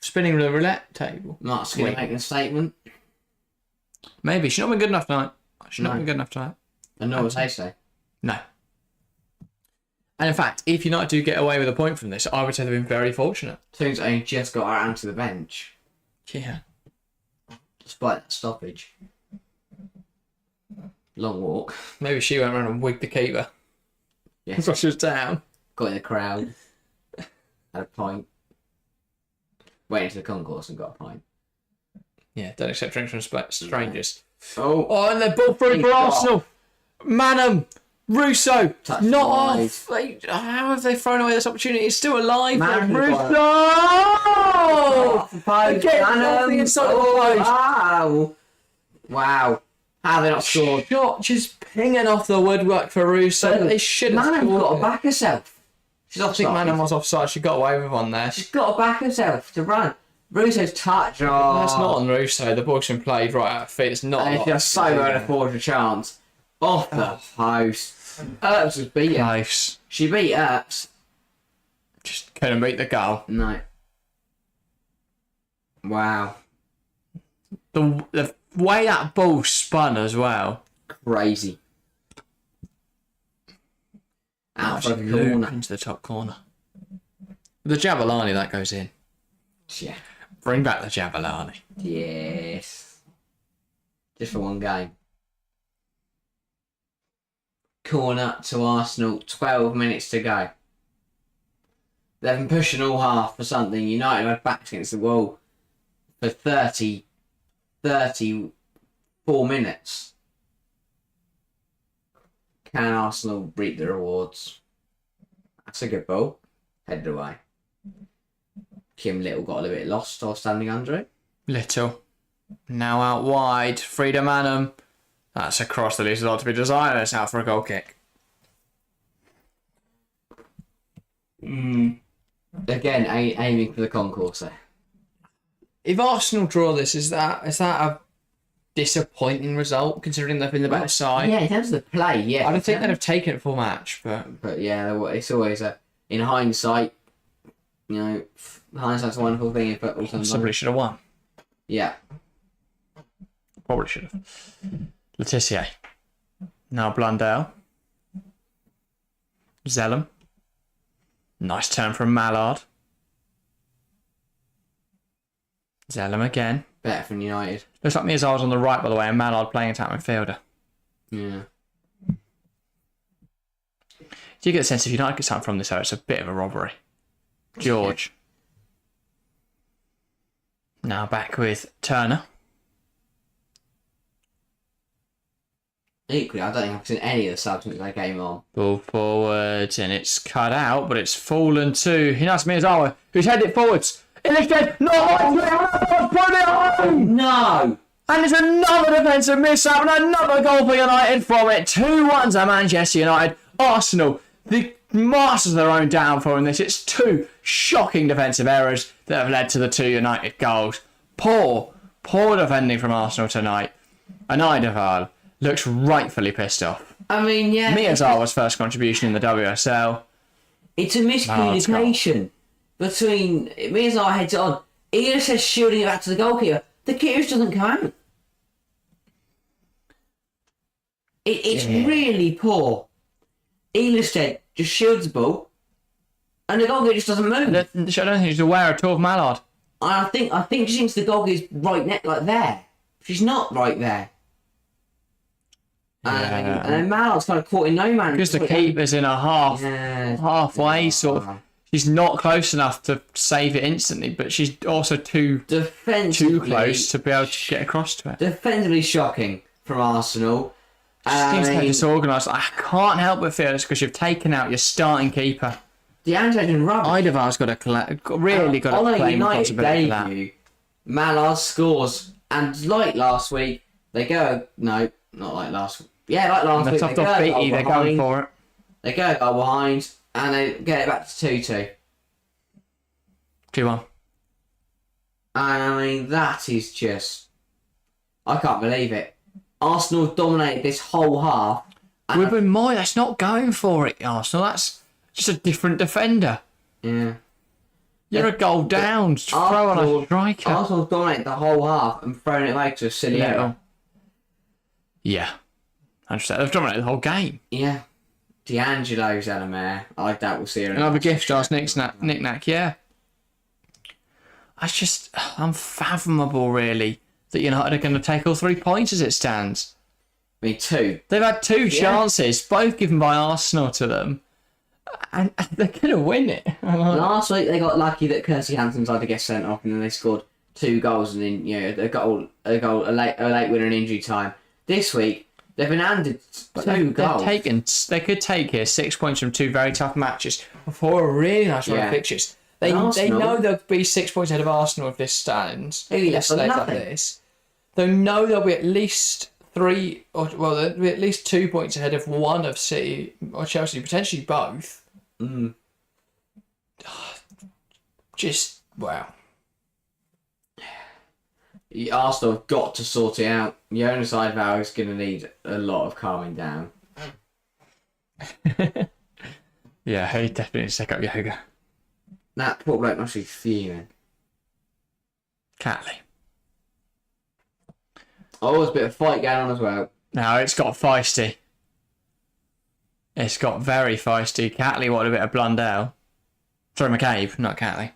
spinning the roulette table? Mark's going to make a statement. Maybe. She's not been good enough tonight. And nor was Hasey. No. And in fact, if United do get away with a point from this, I would say they've been very fortunate. Toon's only just got her onto the bench. Yeah. Despite that stoppage. Long walk. Maybe she went around and wigged the keeper. Yeah. That's why she was down. Got in the crowd. Had a pint. Went into the concourse and got a pint. Yeah, don't accept drinks from strangers. Oh, and they're ball through for Arsenal. Manham, Russo, Touch not live. off. How have they thrown away this opportunity? It's still alive. Russo! Again, nothing inside the post. Wow. Wow. How have they not scored? Shot just pinging off the woodwork for Russo. They should have Manham's scored. got to back herself. She's I offside. think Manham was offside. She got away with one there. She's got to back herself to run. Russo's touch. Oh. That's not on Russo. The ball's been played right out of feet. It's not. And it's just so going to forge a chance. Off the post. Earps was beaten. Close. She beat Earps. Just couldn't beat the goal. No. Wow. The way that ball spun as well. Crazy. Out for the corner. Into the top corner. The Jabalani, that goes in. Yeah. Bring back the Jabalani. Yes. Just for one game. Corner to Arsenal. 12 minutes to go. They've been pushing all half for something. United had backs against the wall for 34 minutes. Can Arsenal reap the rewards? That's a good ball. Headed away. Kim Little got a little bit lost while standing under it. Little. Now out wide. Frida Manum. That's a cross that leaves a lot to be desired. It's out for a goal kick. Again, aiming for the concourse there. If Arsenal draw this, is that a disappointing result considering they've been the better side? Yeah, in terms of the play, yeah. I don't think they'd have taken it full match, but yeah, it's always in hindsight. Hindsight's a wonderful thing in football sometimes. somebody should have won. Yeah. Probably should have. Letitia. Now Blundell. Zellum. Nice turn from Mallard. Zellum again. Better from United. Looks like Miazar's on the right, by the way, and Mallard playing attack midfielder. Yeah. Do you get the sense if United get something from this, though, it's a bit of a robbery? George. Now back with Turner. Equally, I don't think I've seen any of the subs since that game on. Ball forwards, and it's cut out, but it's fallen to Hinas Miyazawa, who's headed it forwards. Instead, put it home! No! And it's another defensive mishap and another goal for United from it. 2-1 to Manchester United. Arsenal, the masters of their own downfall in this. It's two shocking defensive errors that have led to the 2 United goals. Poor defending from Arsenal tonight. And Eidevall looks rightfully pissed off. I mean, yeah. Miyazawa's first contribution in the WSL. It's a miscommunication between Miyazawa heads it on. He just says shooting it back to the goalkeeper. The keeper just doesn't come out. It's really poor. Eilestead just shields the ball, and the goalkeeper just doesn't move. I don't think she's aware at all of Mallard. I think she thinks the goalkeeper's right like there. She's not right there. Yeah. And then Mallard's kind of caught in no man. Because the keeper's in a halfway sort of. She's not close enough to save it instantly, but she's also too close to be able to get across to it. Defensively shocking from Arsenal. She seems to be disorganised. I can't help but feel it's because you've taken out your starting keeper. DeAndre's been rubbish. Eidevall's got to claim responsibility for that. Mallard scores, and like last week, they go not like last week. Yeah, like last week. They're tough beaty. They're going for it. They go behind, and they get it back to 2-2. 2-1. And I mean, that is just... I can't believe it. Arsenal dominated this whole half. Ruben Moy, that's not going for it, Arsenal. That's just a different defender. Yeah. You're a goal down. Throw on a striker. Arsenal dominated the whole half and thrown it away to a silly error. Yeah. 100%. They've dominated the whole game. Yeah. D'Angelo's had a mare. I doubt we'll see her. Another gift stars, knick-knack, yeah. That's just unfathomable, really, that United are going to take all 3 points as it stands. Me too. They've had 2 chances, both given by Arsenal to them, and they're going to win it. Last week they got lucky that Kirsty Hansen's had to get sent off, and then they scored 2 goals, and then a late winner in injury time. This week they've been handed 2 goals. They could take here 6 points from 2 very tough matches before a really nice run of fixtures. They know they'll be 6 points ahead of Arsenal if this stands. Like this. They know they'll be at least 3, they'll be at least 2 points ahead of one of City or Chelsea, potentially both. Just wow. Arsenal have got to sort it out. Jonas Eidevall is going to need a lot of calming down. Yeah, he definitely needs to take up yoga. That poor bloke must be fuming. Catley. Oh, there's a bit of fight going on as well. Now it's got feisty. It's got very feisty. Catley wanted a bit of Blundell. Sorry, McCabe, not Catley.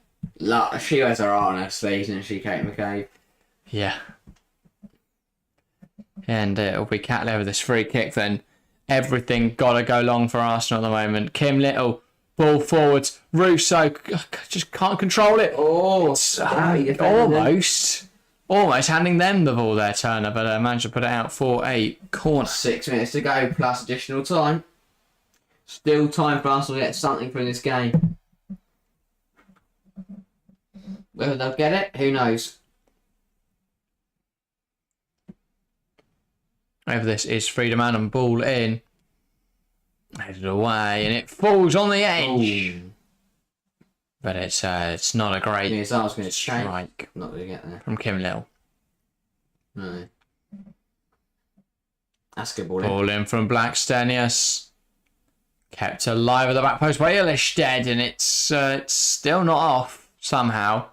She wears her heart on her sleeves, and she, Kate McCabe. Yeah. And it'll be Catley with this free kick then. Everything got to go long for Arsenal at the moment. Kim Little Ball forwards. Russo just can't control it. Oh, Almost handing them the ball there, Turner, but managed to put it out for a corner. 6 minutes to go plus additional time. Still time for Arsenal to get something from this game. Whether they'll get it, who knows? Over this is Freedom and ball in. Headed away, and it falls on the edge. Ooh. But it's not a great Yeah, his arm's going to strike shake. Not going to get there. from Kim Little. No. That's a good ball. Ball in from Blackstenius. Kept alive at the back post by Ilestead, and it's still not off somehow.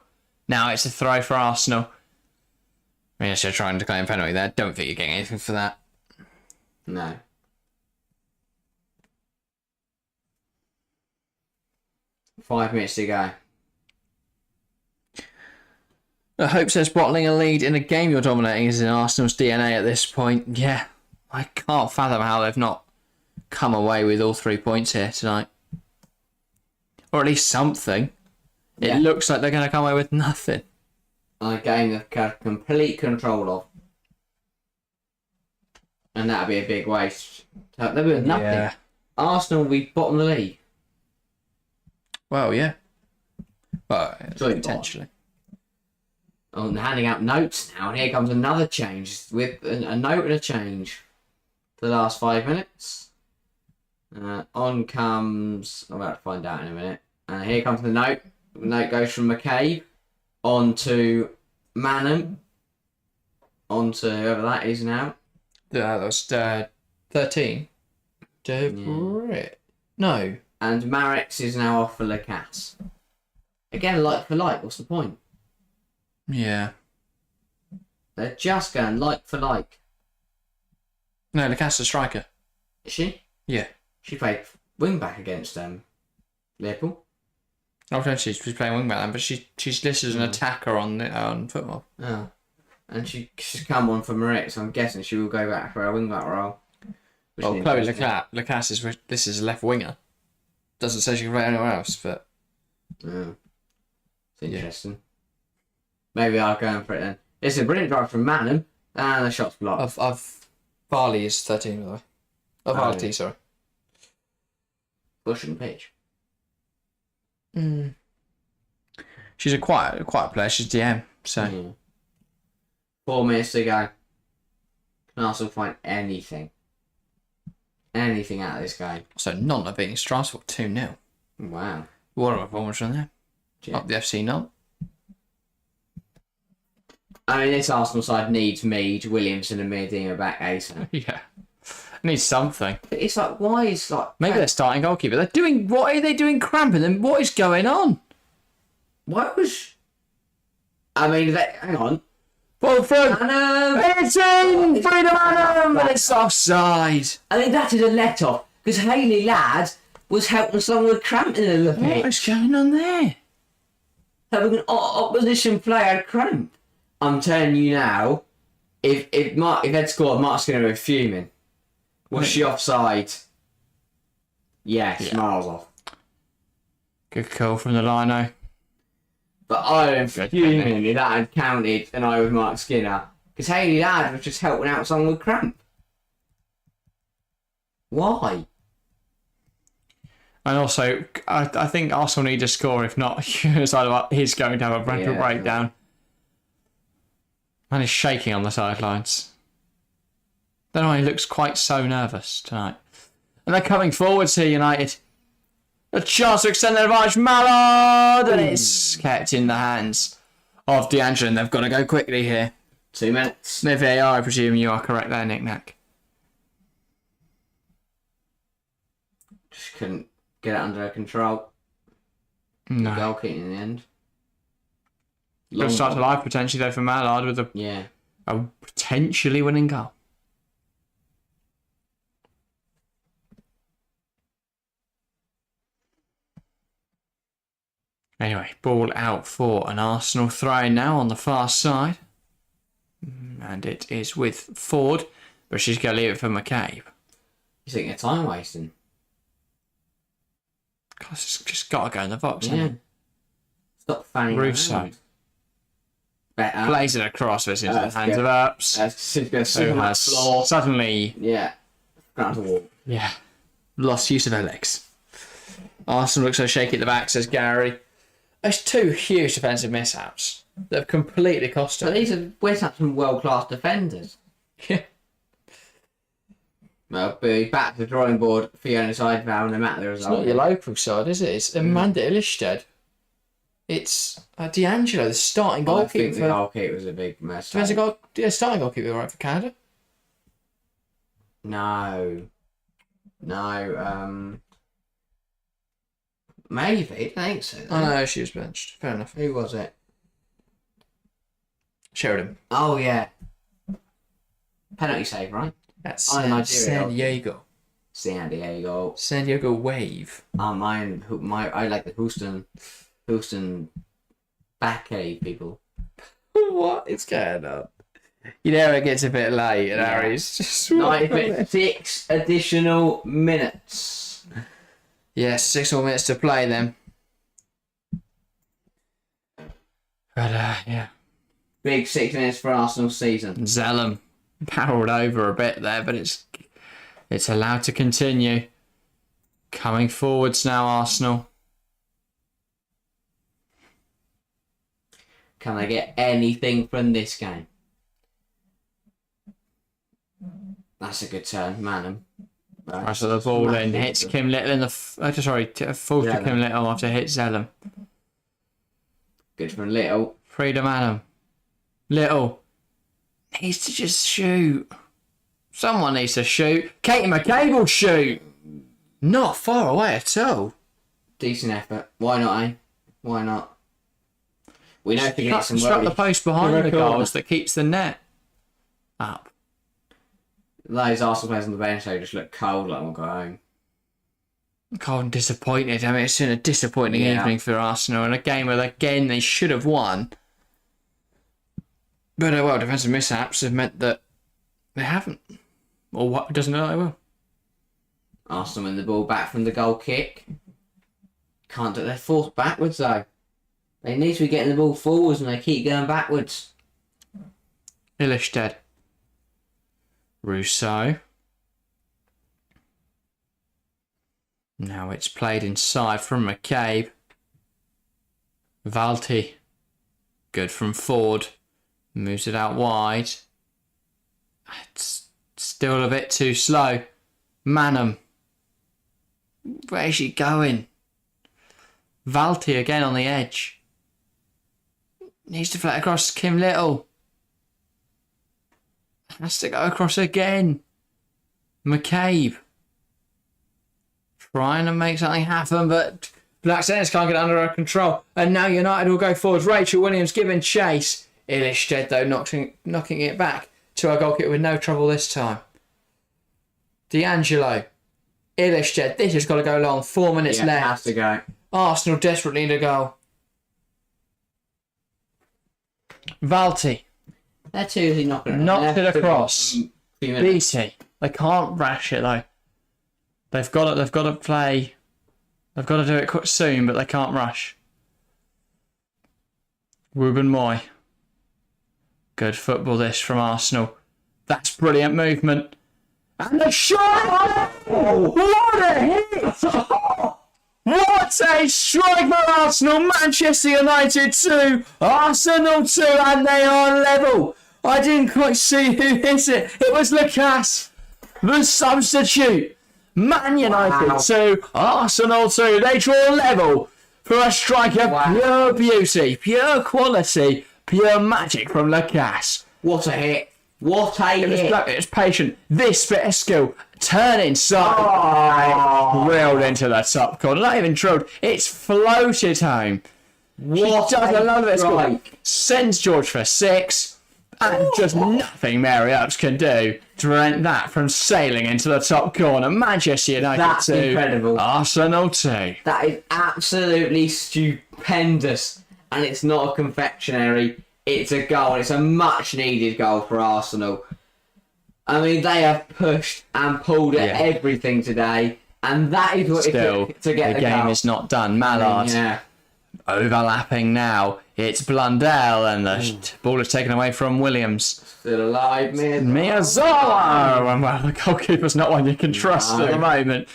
Now it's a throw for Arsenal. I mean, they're trying to claim penalty there. Don't think you're getting anything for that. No. Five minutes to go. I hope says bottling a lead in a game you're dominating is in Arsenal's DNA at this point. Yeah, I can't fathom how they've not come away with all 3 points here tonight. Or at least something. It looks like they're going to come away with nothing. On a game they've got complete control of. And that'd be a big waste. They'll be with nothing. Yeah. Arsenal will be bottom of the league. Well, yeah. Well, Joint potentially. Oh, and they're handing out notes now, and here comes another change with a note and a change for the last 5 minutes. On comes. I'm about to find out in a minute. Here comes the note. The note goes from McCabe on to Manham, on to whoever that is now. That was 13. No. And Marex is now off for Lacasse. Again, like for like. What's the point? Yeah. They're just going like for like. No, Lacasse a striker. Is she? Yeah. She played wing back against Liverpool. Oh, she's playing wing back then, but she's listed as an attacker on football. Oh. And she's come on for Marex, so I'm guessing she will go back for a wing back role. Well, Chloe Lacasse is this is a left winger. Doesn't say she can play anywhere else, but Oh. It's interesting. Maybe I'll go in for it then. It's a brilliant drive from Manham, and the shot's blocked. of Varley is 13 by the way. Of Varley, sorry. Bush and pitch. She's a quiet player. She's DM, so Yeah. 4 minutes to go. Can Arsenal find anything out of this game? so none are beating Strasbourg 2-0. Wow. What a performance from there. Yeah. Up the FC none. I mean, this Arsenal side needs Mead, Williamson, and Medina back ASAP. Yeah, needs something. But it's like, why is Maybe they're starting goalkeeper. They're doing what are they doing? Cramping them. What is going on? Why was? I mean, hang on. Ball through. Manham! It's in! Freedom Manham! But it's offside. I mean, that is a let off because Hayley Ladd was helping someone with cramp in the pitch. What is going on there? Having an opposition player cramp. I'm telling you now, if they'd scored, Mark's going to be fuming. Was she offside? Yes, Yeah. miles off. Good call from the lino. But I am Good fuming if that had counted and I was Mark Skinner. Because Hayley Ladd was just helping out someone with cramp. Why? And also, I think Arsenal need to score. If not, he's going to have a mental breakdown. Man is shaking on the sidelines. Don't know why he looks quite so nervous tonight. And they're coming forwards here, United. A chance to extend their advantage. Mallard! And it's kept in the hands of D'Angelo. And they've got to go quickly here. 2 minutes. No VAR, I presume you are correct there, Nick Nack. Just couldn't get it under control. No. Goal kicking in the end. Good start to life potentially though for Mallard with Yeah. a potentially winning goal. Anyway, ball out for an Arsenal throw now on the far side. And it is with Ford, but she's going to leave it for McCabe. You think they're time wasting? God, It's just got to go in the box, Yeah. hasn't Stop fanning Russo. around. Better. it? Plays it across this into the That's hands good. of Earps, That's going to who sit on that has floor. suddenly Ground to wall. lost use of her legs. Arsenal looks so shaky at the back, says Gary. There's two huge defensive mishaps that have completely cost So her. we're some world-class defenders. Yeah. Well, be back to the drawing board for Jonas Eidevall, no matter the It's result. not your local side, is it? It's Amanda Illistead. It's D'Angelo, the starting I think goalkeeper the for... goalkeeper was a big mess. Defensive goal... Yeah, starting goalkeeper, right, for Canada? No, maybe. I don't think so. Oh no, she was benched. Fair enough. Who was it? Sheridan. Oh yeah, penalty save, right? That's Oh, Nigeria. San Diego. San Diego. San Diego Wave. I like the Houston Backay people. What is going on? You know it gets a bit late and Yeah. Harry's just... 6 additional minutes. Yeah, 6 more minutes to play then. But yeah. Big 6 minutes for Arsenal's season. Zellum barreled over a bit there, but it's allowed to continue. Coming forwards now, Arsenal. Can they get anything from this game? That's a good turn, Manham. Right, so the ball in, hits Kim Little in the... falls to Kim Little after it hits Zellum. Good from Little. Freedom Adam. Little needs to just shoot. Someone needs to shoot. Katie McCabe will shoot. Not far away at all. Decent effort. Why not, eh? Why not? We know if we get some Struck the work. post behind the Record. goals that keeps the net up. Those Arsenal players on the bench, they just look cold like we'll go home. Cold and disappointed. I mean, it's been a disappointing evening for Arsenal and a game where, again, they should have won. But, well, defensive mishaps have meant that they haven't. Or what doesn't look like they will. Arsenal win the ball back from the goal kick. Can't do. They're forced backwards though. They need to be getting the ball forwards and they keep going backwards. Illistead. Rousseau. Now it's played inside from McCabe. Valti. Good from Ford. Moves it out wide. It's still a bit too slow. Manham. Where's she going? Valti again on the edge. Needs to flat across Kim Little. Has to go across again. McCabe. Trying to make something happen, but Black Saints can't get under her control. And now United will go forward. Rachel Williams giving chase. Illistead, though, knocking it back to our goalkeeper with no trouble this time. D'Angelo. Illistead. This has got to go long. 4 minutes Yeah, left. has to go. Arsenal desperately need a goal. Valti. They're too easy knocking Knocked it across. Few minutes. BT. They can't rash it though. They've got to play. They've got to do it quick soon, but they can't rush. Ruben Moy. Good football this from Arsenal. That's brilliant movement. And the shot! What a hit! What a strike for Arsenal! Manchester United 2, Arsenal 2, and they are level. I didn't quite see who hit it. It was Lucas, the substitute. Man United 2, Arsenal 2. They draw level for a strike of pure beauty, pure quality, pure magic from Lucas. What a hit. What a hit. It was patient. This bit of skill. Turn inside. Drilled into the top corner. Not even drilled. It's floated home. What She does a lot of it. strike. Sends George for 6. And just nothing Mary Ups can do to prevent that from sailing into the top corner. Manchester United That's 2. incredible. Arsenal 2. That is absolutely stupendous. And it's not a confectionery. It's a goal. It's a much needed goal for Arsenal. I mean, they have pushed and pulled at everything today. And that is what Still, it took to get the game goal. is not done. Mallard Yeah. overlapping now. It's Blundell, and the ball is taken away from Williams. Still alive, Miyazawa! And well, the goalkeeper's not one you can trust at the moment.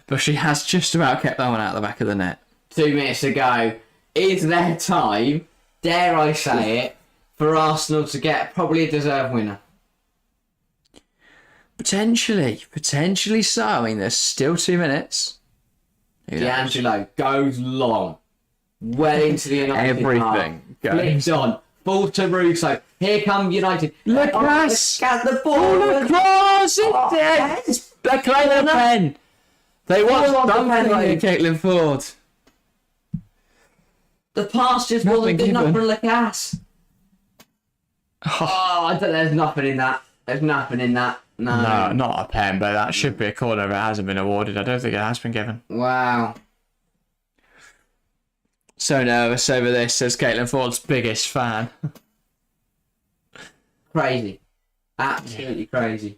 But she has just about kept that one out the back of the net. 2 minutes to go. Is there time, dare I say it, for Arsenal to get probably a deserved winner? Potentially so. I mean, there's still 2 minutes. D'Angelo goes long. Well into the United Everything half. goes. Flicked on. Ball to Russo. Here come United. Lucas! The ball. Oh, across! It's the Clayton pen. They want something like Caitlin Ford. The pass just wasn't good enough for Lucas. There's nothing in that. There's nothing in that. No, not a pen, but that should be a corner if it hasn't been awarded. I don't think it has been given. Wow. So nervous over this, says Caitlin Ford's biggest fan. Crazy. Absolutely crazy.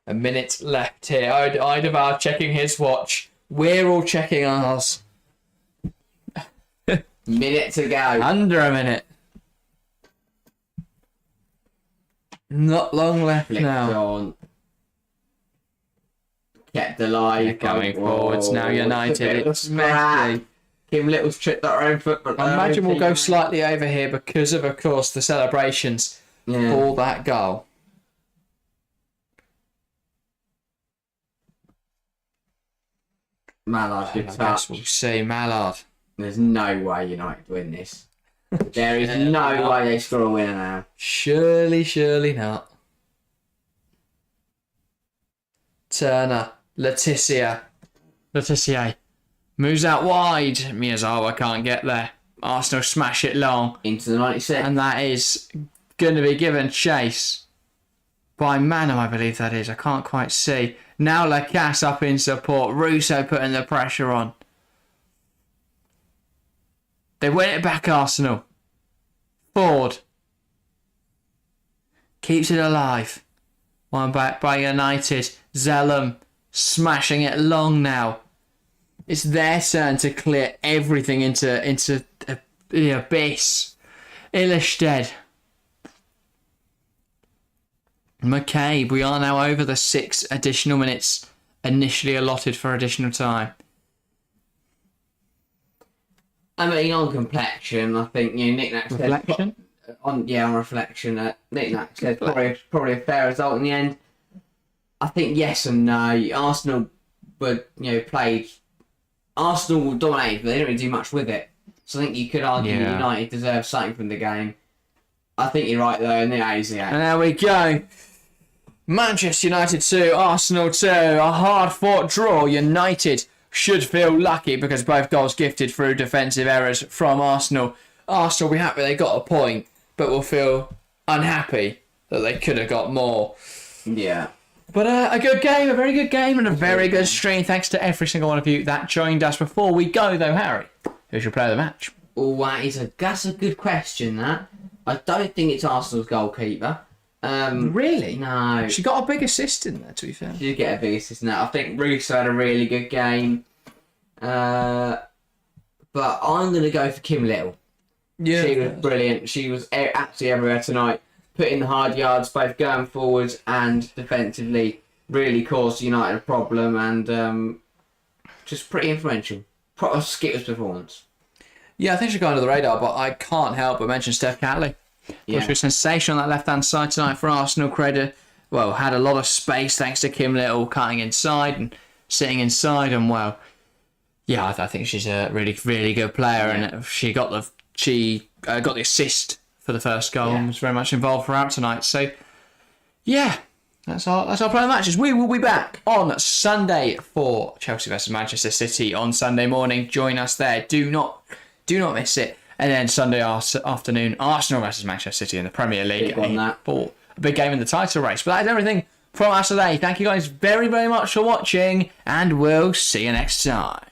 A minute left here. Eidevall checking his watch. We're all checking ours. Minute to go. Under a minute. Not long left Flicked now. on. Kept alive. They're coming forwards now, United. It's messy. Kim Little's tripped that own foot. But I imagine we'll go slightly over here because of course, the celebrations for that goal. Mallard, good I guess touch. we'll see Mallard. There's no way United win this. There is no way they score a winner now. Surely not. Turner, Letitia moves out wide. Miyazawa can't get there. Arsenal smash it long, Into the 96. and that is going to be given chase by Manham, I believe that is. I can't quite see. Now Lacasse up in support. Russo putting the pressure on. They win it back, Arsenal. Ford keeps it alive. One back by United. Zellum smashing it long now. It's their turn to clear everything into the abyss. Ilestead. McCabe, we are now over the 6 additional minutes initially allotted for additional time. I mean, on complexion, I think Nick Nack said Reflection? on reflection. Nick Nack said probably a fair result in the end. I think yes and no. Arsenal played. Arsenal dominated, but they didn't really do much with it. So I think you could argue that United deserve something from the game. I think you're right though, and And there we go. Manchester United 2, Arsenal 2. A hard-fought draw. United should feel lucky because both goals gifted through defensive errors from Arsenal. Arsenal will be happy they got a point, but will feel unhappy that they could have got more. Yeah. But a good game, a very good game, and a very good stream. Thanks to every single one of you that joined us. Before we go, though, Harry, who's your player of the match? Oh, that's a good question, that. I don't think it's Arsenal's goalkeeper. Really? No. She got a big assist in there, to be fair. She did get a big assist in that. I think Russo had a really good game. But I'm going to go for Kim Little. Yeah. She was brilliant. She was absolutely everywhere tonight. Put in the hard yards, both going forwards and defensively. Really caused United a problem and just pretty influential. Proper Skitters performance. Yeah, I think she got under the radar, but I can't help but mention Steph Catley. Yeah. She was sensational on that left-hand side tonight for Arsenal. Credit, well, had a lot of space thanks to Kim Little cutting inside and sitting inside, and well, yeah, I think she's a really, really good player, and she got the assist for the first goal and was very much involved throughout tonight. So, yeah, that's our play of the matches. We will be back on Sunday for Chelsea versus Manchester City on Sunday morning. Join us there. Do not miss it. And then Sunday afternoon, Arsenal versus Manchester City in the Premier League. For a big game in the title race. But that's everything from us today. Thank you guys very, very much for watching, and we'll see you next time.